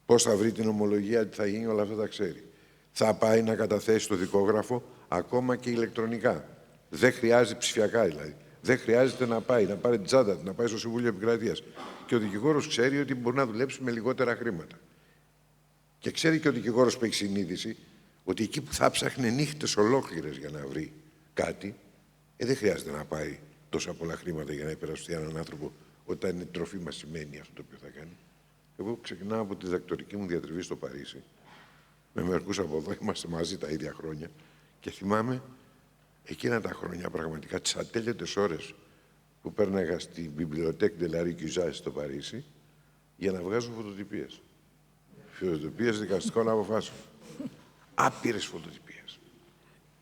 πώς θα βρει την ομολογία, τι θα γίνει, όλα αυτά τα ξέρει. Θα πάει να καταθέσει το δικόγραφο ακόμα και ηλεκτρονικά. Δεν χρειάζεται ψηφιακά δηλαδή. Δεν χρειάζεται να πάει, να πάρει τσάντα, να πάει στο Συμβούλιο Επικρατείας. Και ο δικηγόρος ξέρει ότι μπορεί να δουλέψει με λιγότερα χρήματα. Και ξέρει και ο δικηγόρος που έχει συνείδηση ότι εκεί που θα ψάχνει νύχτες ολόκληρες για να βρει κάτι, δεν χρειάζεται να πάει τόσα πολλά χρήματα για να υπερασπιστεί έναν άνθρωπο όταν είναι τροφή σημαίνει αυτό το οποίο θα κάνει. Εγώ ξεκινάω από τη διδακτορική μου διατριβή στο Παρίσι. Με μερικούς από εδώ είμαστε μαζί τα ίδια χρόνια και θυμάμαι εκείνα τα χρόνια πραγματικά τις ατέλειωτες ώρες που πέρναγα στη Bibliothèque de la Rue Cujas στο Παρίσι για να βγάζω φωτοτυπίες. Φωτοτυπίες δικαστικών αποφάσεων. Άπειρες φωτοτυπίες.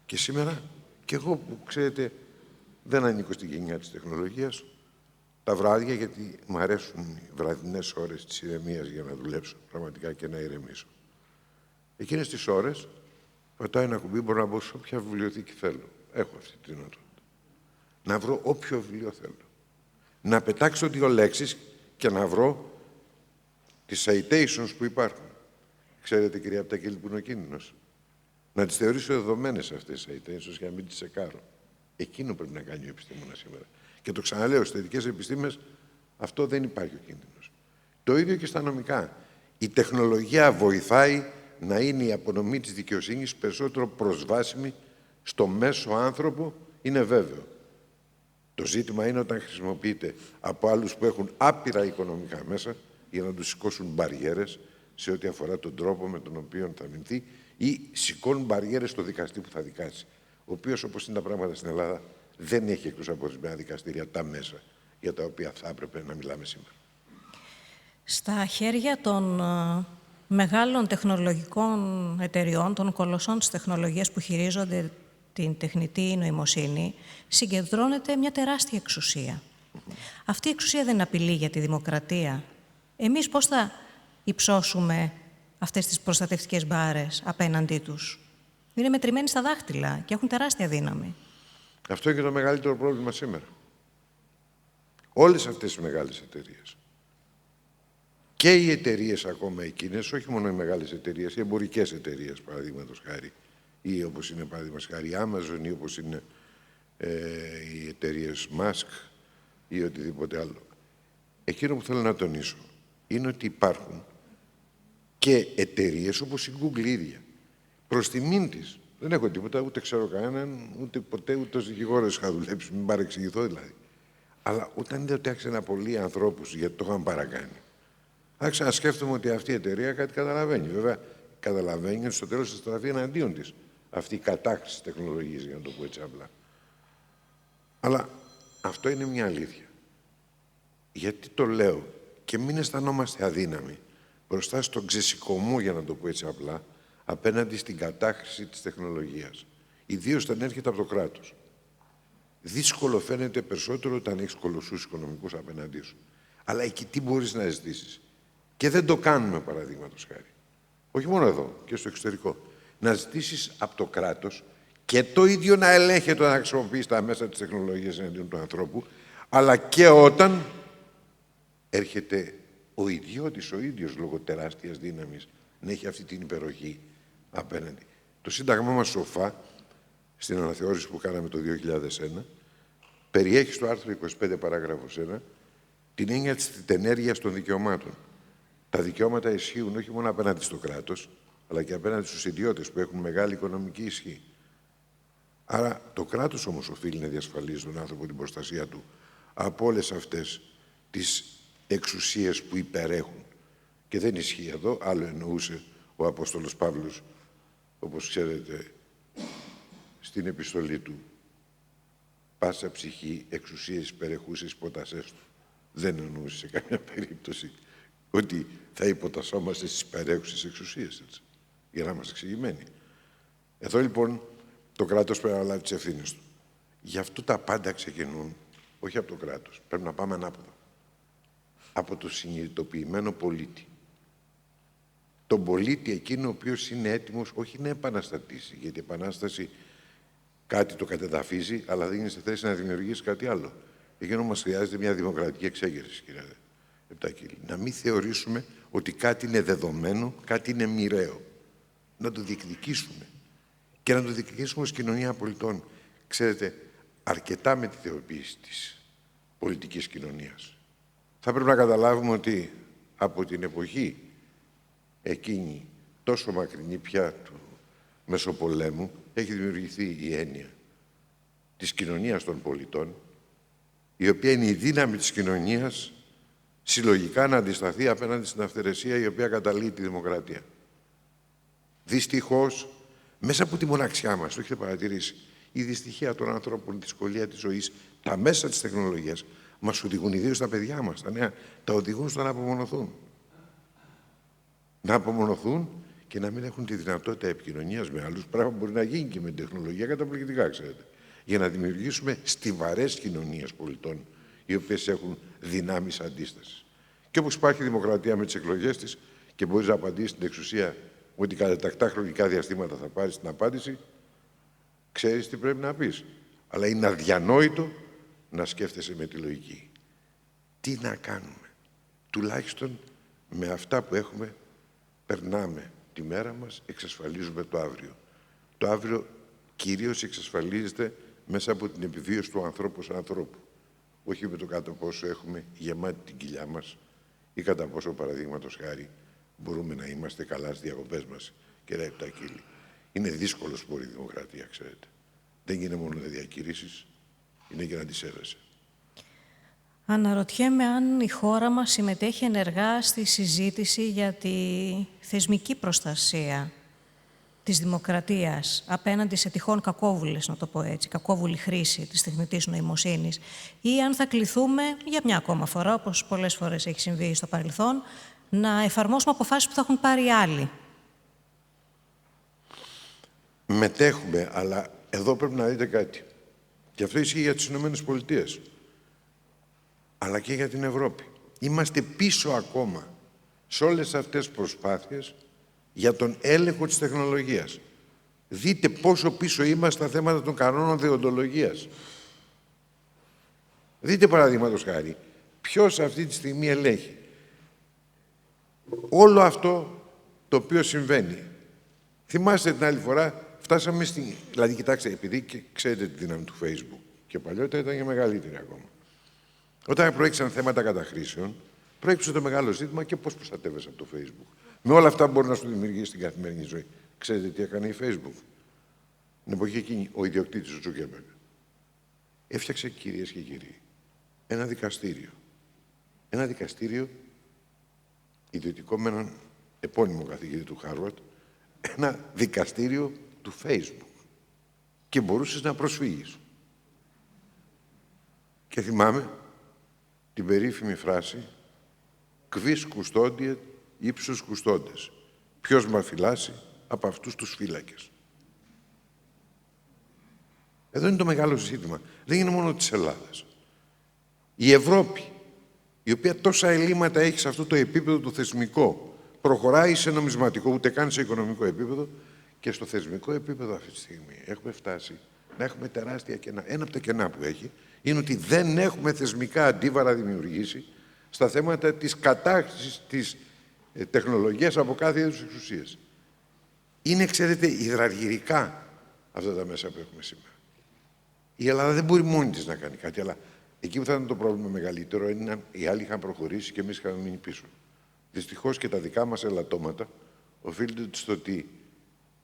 Και σήμερα, και εγώ που ξέρετε δεν ανήκω στην γενιά της τεχνολογίας, τα βράδια, γιατί μου αρέσουν οι βραδινές ώρες της ηρεμίας για να δουλέψω πραγματικά και να ηρεμήσω. Εκείνες τις ώρες, πατάω ένα κουμπί, μπορώ να μπω σε όποια βιβλιοθήκη θέλω. Έχω αυτή τη δυνατότητα. Να βρω όποιο βιβλίο θέλω. Να πετάξω 2 λέξεις και να βρω τις citations που υπάρχουν. Ξέρετε, κυρία Πτακίλη, που είναι ο κίνδυνος. Να τις θεωρήσω δεδομένες αυτές τις citations για να μην τις σεκάρω. Εκείνο πρέπει να κάνει ο επιστήμονας σήμερα. Και το ξαναλέω, στις θετικές επιστήμες αυτό δεν υπάρχει ο κίνδυνος. Το ίδιο και στα νομικά. Η τεχνολογία βοηθάει να είναι η απονομή της δικαιοσύνης περισσότερο προσβάσιμη στο μέσο άνθρωπο, είναι βέβαιο. Το ζήτημα είναι όταν χρησιμοποιείται από άλλους που έχουν άπειρα οικονομικά μέσα για να τους σηκώσουν μπαριέρες σε ό,τι αφορά τον τρόπο με τον οποίο θα αμυνθεί ή σηκώνουν μπαριέρες στο δικαστή που θα δικάσει. Ο οποίος, όπως είναι τα πράγματα στην Ελλάδα, δεν έχει εκτός από ορισμένα δικαστήρια τα μέσα για τα οποία θα έπρεπε να μιλάμε σήμερα. Στα χέρια των μεγάλων τεχνολογικών εταιριών, των κολοσσών της τεχνολογίας που χειρίζονται την τεχνητή νοημοσύνη, συγκεντρώνεται μια τεράστια εξουσία. Αυτή η εξουσία δεν απειλεί για τη δημοκρατία. Εμείς πώς θα υψώσουμε αυτές τις προστατευτικές μπάρες απέναντί τους? Είναι μετρημένοι στα δάχτυλα και έχουν τεράστια δύναμη. Αυτό είναι και το μεγαλύτερο πρόβλημα σήμερα. Όλες αυτές οι μεγάλες εταιρείες και οι εταιρείες ακόμα εκείνες, όχι μόνο οι μεγάλες εταιρείες, οι εμπορικές εταιρείες, παραδείγματος χάρη, ή όπως είναι παραδείγματος χάρη η Amazon, ή όπως είναι οι εταιρείες Musk ή οτιδήποτε άλλο. Εκείνο που θέλω να τονίσω είναι ότι υπάρχουν και εταιρείες όπως η Google ίδια. Προς τιμήν της, δεν έχω τίποτα, ούτε ξέρω κανέναν, ούτε ποτέ ούτε ως δικηγόρος είχα δουλέψει, μην παρεξηγηθώ δηλαδή. Αλλά όταν είδα ότι άρχισε να απολύει ανθρώπους γιατί το είχαν παρακάνει, άρχισα να σκέφτομαι ότι αυτή η εταιρεία κάτι καταλαβαίνει. Βέβαια, καταλαβαίνει ότι στο τέλος θα στραφεί εναντίον της αυτή η κατάχρηση τεχνολογίας, για να το πω έτσι απλά. Αλλά αυτό είναι μια αλήθεια. Γιατί το λέω και μην αισθανόμαστε αδύναμοι μπροστά στον ξεσηκωμό, για να το πω έτσι απλά, απέναντι στην κατάχρηση της τεχνολογίας. Ιδίως όταν έρχεται από το κράτος. Δύσκολο φαίνεται περισσότερο όταν έχεις κολοσσούς οικονομικούς απέναντί σου. Αλλά εκεί τι μπορείς να ζητήσεις? Και δεν το κάνουμε, παραδείγματος χάρη. Όχι μόνο εδώ, και στο εξωτερικό. Να ζητήσεις από το κράτος και το ίδιο να ελέγχεται να χρησιμοποιείς τα μέσα της τεχνολογίας εναντίον του ανθρώπου, αλλά και όταν έρχεται ο ιδιώτης ο ίδιος λόγω τεράστιας δύναμης να έχει αυτή την υπεροχή απέναντι. Το Σύνταγμά μας σοφά, στην αναθεώρηση που κάναμε το 2001, περιέχει στο άρθρο 25 παράγραφος 1 την έννοια της τενέργειας των δικαιωμάτων. Τα δικαιώματα ισχύουν όχι μόνο απέναντι στο κράτος, αλλά και απέναντι στους ιδιώτες που έχουν μεγάλη οικονομική ισχύ. Άρα το κράτος όμως οφείλει να διασφαλίζει τον άνθρωπο την προστασία του από όλες αυτές τις εξουσίες που υπερέχουν. Και δεν ισχύει εδώ, άλλο εννοούσε ο Απόστολος Παύλος, όπως ξέρετε, στην επιστολή του «Πάσα ψυχή εξουσίες υπερεχούσες υποτασσές του». Δεν εννοούσε σε καμία περίπτωση ότι θα υποτασσόμαστε στις υπερέχουσες εξουσίες, έτσι, για να είμαστε εξηγημένοι. Εδώ λοιπόν το κράτος πρέπει να λάβει τις ευθύνες του. Γι' αυτό τα πάντα ξεκινούν όχι από το κράτος. Πρέπει να πάμε ανάποδα. Από το συνειδητοποιημένο πολίτη. Τον πολίτη εκείνο ο οποίος είναι έτοιμος όχι να επαναστατήσει, γιατί η επανάσταση κάτι το κατεδαφίζει, αλλά δεν είναι στη θέση να δημιουργήσει κάτι άλλο. Εκείνο μας χρειάζεται μια δημοκρατική εξέγερση, κύριε Επτακίλη. Να μην θεωρήσουμε ότι κάτι είναι δεδομένο, κάτι είναι μοιραίο. Να το διεκδικήσουμε. Και να το διεκδικήσουμε ως κοινωνία πολιτών. Ξέρετε, αρκετά με τη θεοποίηση της πολιτικής κοινωνίας. Θα πρέπει να καταλάβουμε ότι από την εποχή εκείνη, τόσο μακρινή πια του Μεσοπολέμου, έχει δημιουργηθεί η έννοια της κοινωνίας των πολιτών, η οποία είναι η δύναμη της κοινωνίας συλλογικά να αντισταθεί απέναντι στην αυθαιρεσία η οποία καταλύει τη δημοκρατία. Δυστυχώς, μέσα από τη μοναξιά μας, το έχετε παρατηρήσει, η δυστυχία των ανθρώπων, η δυσκολία της ζωής, τα μέσα της τεχνολογίας μας οδηγούν, ιδίως τα παιδιά μας, τα νέα, τα οδηγούν στο να απομονωθούν. Να απομονωθούν και να μην έχουν τη δυνατότητα επικοινωνίας με άλλους. Πράγμα που μπορεί να γίνει και με την τεχνολογία καταπληκτικά, ξέρετε. Για να δημιουργήσουμε στιβαρές κοινωνίες πολιτών, οι οποίες έχουν δυνάμεις αντίστασης. Και όπως υπάρχει δημοκρατία με τις εκλογές της και μπορείς να απαντήσεις στην εξουσία ότι κατά τακτά χρονικά διαστήματα θα πάρεις την απάντηση, ξέρεις τι πρέπει να πεις. Αλλά είναι αδιανόητο να σκέφτεσαι με τη λογική. Τι να κάνουμε. Τουλάχιστον με αυτά που έχουμε, περνάμε τη μέρα μας, εξασφαλίζουμε το αύριο. Το αύριο κυρίως εξασφαλίζεται μέσα από την επιβίωση του ανθρώπου σαν ανθρώπου. Όχι με το κατά πόσο έχουμε γεμάτη την κοιλιά μας ή κατά πόσο, παραδείγματος χάρη, μπορούμε να είμαστε καλά στις διακοπές μας, κύριε Επτακίλη. Είναι δύσκολο σπορ η δημοκρατία, ξέρετε. Δεν είναι μόνο να διακηρύσεις, είναι και να τις σέβεσαι. Αναρωτιέμαι αν η χώρα μας συμμετέχει ενεργά στη συζήτηση για τη θεσμική προστασία της δημοκρατίας απέναντι σε τυχόν κακόβουλες, να το πω έτσι, κακόβουλη χρήση της τεχνητής νοημοσύνης, ή αν θα κληθούμε για μια ακόμα φορά, όπως πολλές φορές έχει συμβεί στο παρελθόν, να εφαρμόσουμε αποφάσεις που θα έχουν πάρει άλλοι. Μετέχουμε, αλλά εδώ πρέπει να δείτε κάτι. Και αυτό ισχύει για τις Ηνωμένες Πολιτείες, αλλά και για την Ευρώπη. Είμαστε πίσω ακόμα σε όλες αυτές τις προσπάθειες για τον έλεγχο της τεχνολογίας. Δείτε πόσο πίσω είμαστε στα θέματα των κανόνων δεοντολογίας. Δείτε, παραδείγματος χάρη, ποιος αυτή τη στιγμή ελέγχει όλο αυτό το οποίο συμβαίνει. Θυμάστε την άλλη φορά, φτάσαμε στην... Δηλαδή, κοιτάξτε, επειδή και ξέρετε τη δύναμη του Facebook, και παλιότερα ήταν και μεγαλύτερη ακόμα. Όταν προέκυψαν θέματα καταχρήσεων, προέκυψε το μεγάλο ζήτημα και πώς προστατεύεσαι από το Facebook. Με όλα αυτά που μπορεί να σου δημιουργήσει στην καθημερινή ζωή. Ξέρετε τι έκανε η Facebook? Την εποχή εκείνη, ο ιδιοκτήτης του Τζούκερμπεργκ έφτιαξε, κυρίες και κύριοι, ένα δικαστήριο. Ένα δικαστήριο ιδιωτικό με έναν επώνυμο καθηγητή του Χάρβαρντ, ένα δικαστήριο του Facebook. Και μπορούσες να προσφύγεις. Και θυμάμαι την περίφημη φράση «Quis custodiet ύψους κουστόντες». Ποιος με φυλάσει από αυτούς τους φύλακες. Εδώ είναι το μεγάλο ζήτημα. Δεν είναι μόνο της Ελλάδας. Η Ευρώπη, η οποία τόσα ελλείμματα έχει σε αυτό το επίπεδο το θεσμικό, προχωράει σε νομισματικό, ούτε καν σε οικονομικό επίπεδο, και στο θεσμικό επίπεδο αυτή τη στιγμή έχουμε φτάσει να έχουμε τεράστια κενά. Ένα από τα κενά που έχει είναι ότι δεν έχουμε θεσμικά αντίβαρα δημιουργήσει στα θέματα της κατάχρησης της τεχνολογίας από κάθε είδους εξουσίες. Είναι, ξέρετε, υδραργυρικά αυτά τα μέσα που έχουμε σήμερα. Η Ελλάδα δεν μπορεί μόνη της να κάνει κάτι, αλλά εκεί που θα ήταν το πρόβλημα μεγαλύτερο είναι αν οι άλλοι είχαν προχωρήσει και εμείς είχαμε μείνει πίσω. Δυστυχώς και τα δικά μας ελαττώματα οφείλονται στο ότι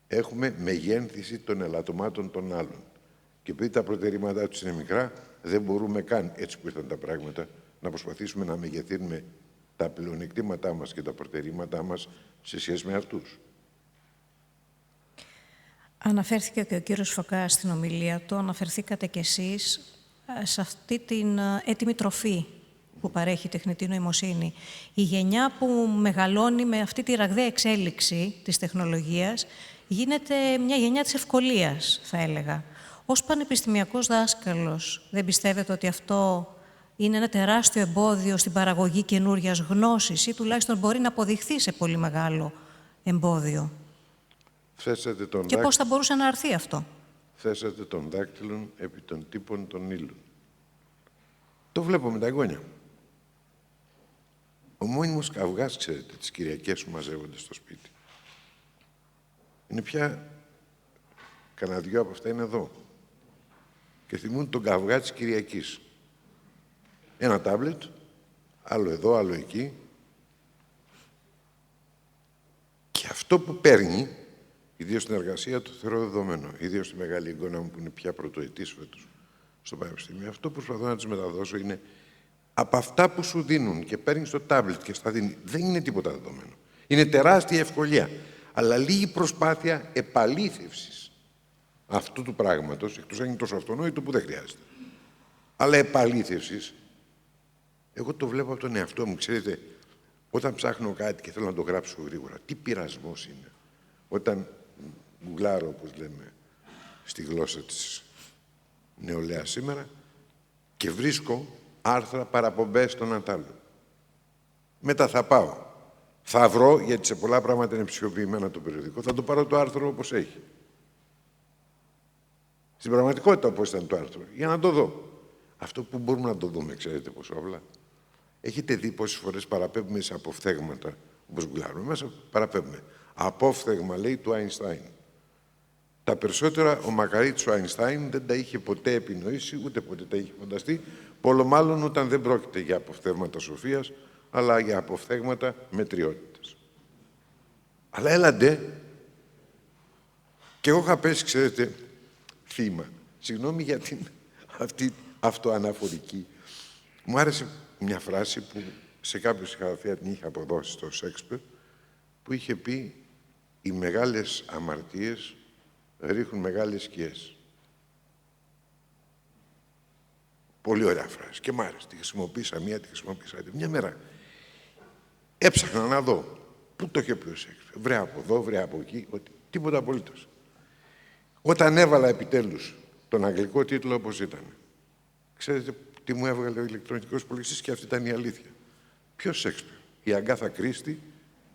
έχουμε μεγένθηση των ελαττωμάτων των άλλων. Και επειδή τα προτερήματά τους είναι μικρά, δεν μπορούμε καν, έτσι που ήρθαν τα πράγματα, να προσπαθήσουμε να μεγεθύνουμε τα πλεονεκτήματά μας και τα προτερήματά μας σε σχέση με αυτούς. Αναφέρθηκε και ο κύριος Φωκάς στην ομιλία του, αναφερθήκατε κι εσείς σε αυτή την έτοιμη τροφή που παρέχει η τεχνητή νοημοσύνη. Η γενιά που μεγαλώνει με αυτή τη ραγδαία εξέλιξη της τεχνολογίας γίνεται μια γενιά της ευκολίας, θα έλεγα. Ως πανεπιστημιακός δάσκαλος, δεν πιστεύετε ότι αυτό είναι ένα τεράστιο εμπόδιο στην παραγωγή καινούριας γνώσης ή τουλάχιστον μπορεί να αποδειχθεί σε πολύ μεγάλο εμπόδιο? Και πώς θα μπορούσε να αρθεί αυτό? Θέσατε τον δάκτυλον επί των τύπων των ύλων. Το βλέπω με τα εγγόνια. Ο μόνιμος καυγάς, ξέρετε, τις Κυριακές που μαζεύονται στο σπίτι. Είναι πια, κανένα δυο από αυτά είναι εδώ. Και θυμούν τον καυγά της Κυριακής. Ένα τάμπλετ, άλλο εδώ, άλλο εκεί. Και αυτό που παίρνει, ιδίως στην εργασία, το θεωρώ δεδομένο. Ιδίως στη μεγάλη εικόνα μου που είναι πια πρωτοετής φέτος στο Πανεπιστήμιο. Αυτό που προσπαθώ να της μεταδώσω είναι από αυτά που σου δίνουν και παίρνεις το τάμπλετ και στα δίνει, δεν είναι τίποτα δεδομένο. Είναι τεράστια ευκολία. Αλλά λίγη προσπάθεια επαλήθευσης αυτού του πράγματος, εκτός αν είναι τόσο αυτονόητο που δεν χρειάζεται. Αλλά επαλήθευσης, εγώ το βλέπω από τον εαυτό μου. Ξέρετε, όταν ψάχνω κάτι και θέλω να το γράψω γρήγορα, τι πειρασμός είναι. Όταν γκουγκλάρω, όπως λέμε, στη γλώσσα της νεολαίας σήμερα και βρίσκω άρθρα παραπομπές στον αντάλλων. Μετά θα πάω. Θα βρω, γιατί σε πολλά πράγματα είναι ψηφιοποιημένα το περιοδικό, θα το πάρω το άρθρο όπως έχει. Στην πραγματικότητα όπως ήταν το άρθρο, για να το δω. Αυτό που μπορούμε να το δούμε, ξέρετε πόσο απλά. Έχετε δει πόσες φορές παραπέμπουμε σε αποφθέγματα, όπως γκουλάρουμε μέσα, παραπέμπουμε. Απόφθεγμα, λέει, του Αϊνστάιν. Τα περισσότερα ο μακαρίτης ο Αϊνστάιν δεν τα είχε ποτέ επινοήσει, ούτε ποτέ τα είχε φανταστεί, πολλο μάλλον όταν δεν πρόκειται για αποφθέγματα σοφίας, αλλά για αποφθέγματα μετριότητας. Αλλά έλαντε, και εγώ είχα πέσει, ξέρετε, θύμα. Συγγνώμη για την αυτή αυτοαναφορική. Μου άρεσε μια φράση που σε κάποιο συγγραφέα την είχε αποδώσει στο Σέξπιρ, που είχε πει «Οι μεγάλες αμαρτίες ρίχνουν μεγάλες σκιές». Πολύ ωραία φράση και μ' άρεσε. Τη χρησιμοποίησα μία, τη χρησιμοποίησα άλλη. Μια μέρα έψαχνα να δω πού το είχε πει ο Σέξπιρ. Βρε από εδώ, βρε από εκεί, τίποτα απολύτως. Όταν έβαλα επιτέλους τον αγγλικό τίτλο όπως ήταν, ξέρετε τι μου έβγαλε ο ηλεκτρονικός υπολογιστής και αυτή ήταν η αλήθεια. Ποιος Σέξπιρ? Η Αγκάθα Κρίστη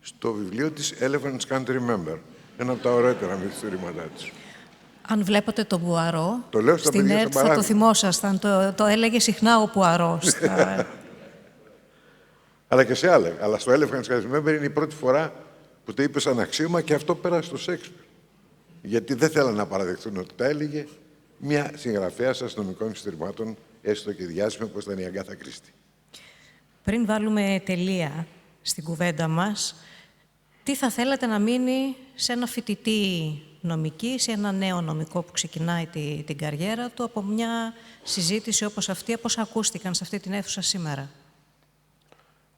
στο βιβλίο της Elephants Can't Remember. Ένα από τα ωραίτερα μυθιστορήματά της. Αν βλέπατε τον Πουαρό, το λέω στα στην ΕΡΤ θα το θυμόσασταν. Το έλεγε συχνά ο Πουαρό. Αλλά και σε άλλα. Αλλά στο Elephants Can't Remember είναι η πρώτη φορά που το είπε σαν αξίωμα και αυτό πέρασε στο Σέξπιρ. Γιατί δεν θέλαν να παραδεχτούν ότι τα έλεγε μια συγγραφέας αστυνομικών μυθιστορημάτων, έστω και διάσημη όπως ήταν η Αγκάθα Κρίστη. Πριν βάλουμε τελεία στην κουβέντα μας, τι θα θέλατε να μείνει σε ένα φοιτητή νομική, σε ένα νέο νομικό που ξεκινάει την καριέρα του, από μια συζήτηση όπως αυτή, όπως ακούστηκαν σε αυτή την αίθουσα σήμερα?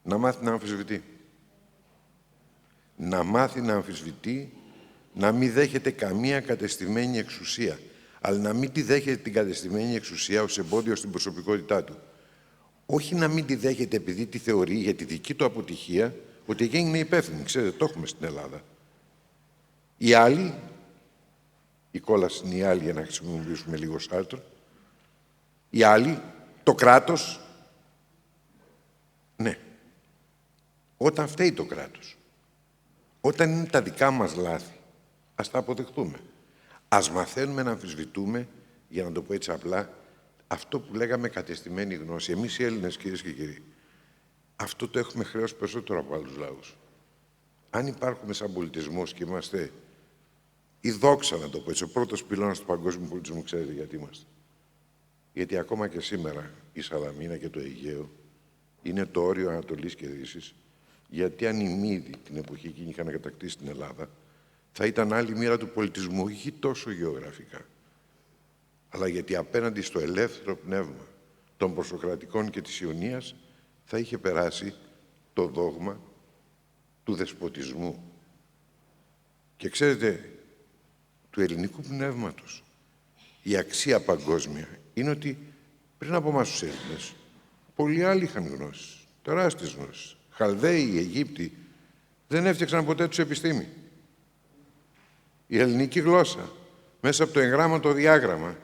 Να μάθει να αμφισβητεί. Να μάθει να αμφισβητεί, να μην δέχεται καμία κατεστημένη εξουσία, αλλά να μην τη δέχεται την κατεστημένη εξουσία ως εμπόδιο στην προσωπικότητά του. Όχι να μην τη δέχεται επειδή τη θεωρεί για τη δική του αποτυχία ότι εκείνη είναι υπεύθυνη. Ξέρετε, το έχουμε στην Ελλάδα. Οι άλλοι, η κόλαση είναι οι άλλοι για να χρησιμοποιήσουμε λίγο Σάρτρ, οι άλλοι, το κράτος, ναι, όταν φταίει το κράτος, όταν είναι τα δικά μας λάθη, ας τα αποδεχτούμε. Ας μαθαίνουμε να αμφισβητούμε, για να το πω έτσι απλά, αυτό που λέγαμε κατεστημένη γνώση. Εμείς οι Έλληνες, κυρίες και κύριοι, αυτό το έχουμε χρέος περισσότερο από άλλους λαούς. Αν υπάρχουμε σαν πολιτισμός και είμαστε η δόξα, να το πω έτσι, ο πρώτος πυλώνας του παγκόσμιου πολιτισμού, ξέρετε γιατί είμαστε? Γιατί ακόμα και σήμερα η Σαλαμίνα και το Αιγαίο είναι το όριο Ανατολής και Δύσης, γιατί αν οι Μύδοι την εποχή εκείνη είχαν κατακτήσει την Ελλάδα, θα ήταν άλλη μοίρα του πολιτισμού, όχι τόσο γεωγραφικά, αλλά γιατί απέναντι στο ελεύθερο πνεύμα των προσοκρατικών και της Ιωνίας θα είχε περάσει το δόγμα του δεσποτισμού. Και ξέρετε, του ελληνικού πνεύματος, η αξία παγκόσμια, είναι ότι πριν από εμάς τους Έλληνες, πολλοί άλλοι είχαν γνώσεις, τεράστιες γνώσεις. Χαλδαίοι, οι Αιγύπτιοι, δεν έφτιαξαν ποτέ τους επιστήμη. Η ελληνική γλώσσα, μέσα από το εγγράμματο διάγραμμα,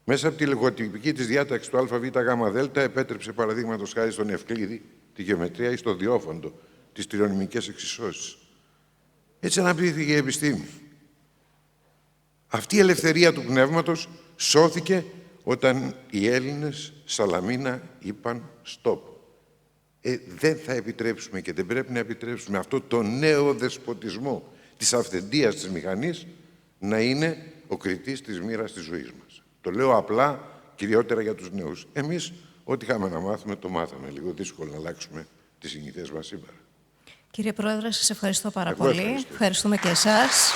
μέσα από τη λογοτυπική της διάταξη του ΑΒΓΔ, επέτρεψε παραδείγματος χάρη στον Ευκλήδη τη γεωμετρία ή στο Διόφαντο τις τριονυμικές εξισώσεις. Έτσι αναπτύχθηκε η επιστήμη. Αυτή η ελευθερία του πνεύματος σώθηκε όταν οι Έλληνες Σαλαμίνα είπαν stop. Δεν θα επιτρέψουμε και δεν πρέπει να επιτρέψουμε αυτό το νέο δεσποτισμό της αυθεντίας της μηχανής να είναι ο κριτής της μοίρας της ζωής μας. Το λέω απλά, κυριότερα για τους νέους. Εμείς, ό,τι είχαμε να μάθουμε, το μάθαμε. Λίγο δύσκολο να αλλάξουμε τις συνήθειες μας σήμερα. Κύριε Πρόεδρε, σας ευχαριστώ πάρα πολύ. Ευχαριστούμε και εσάς.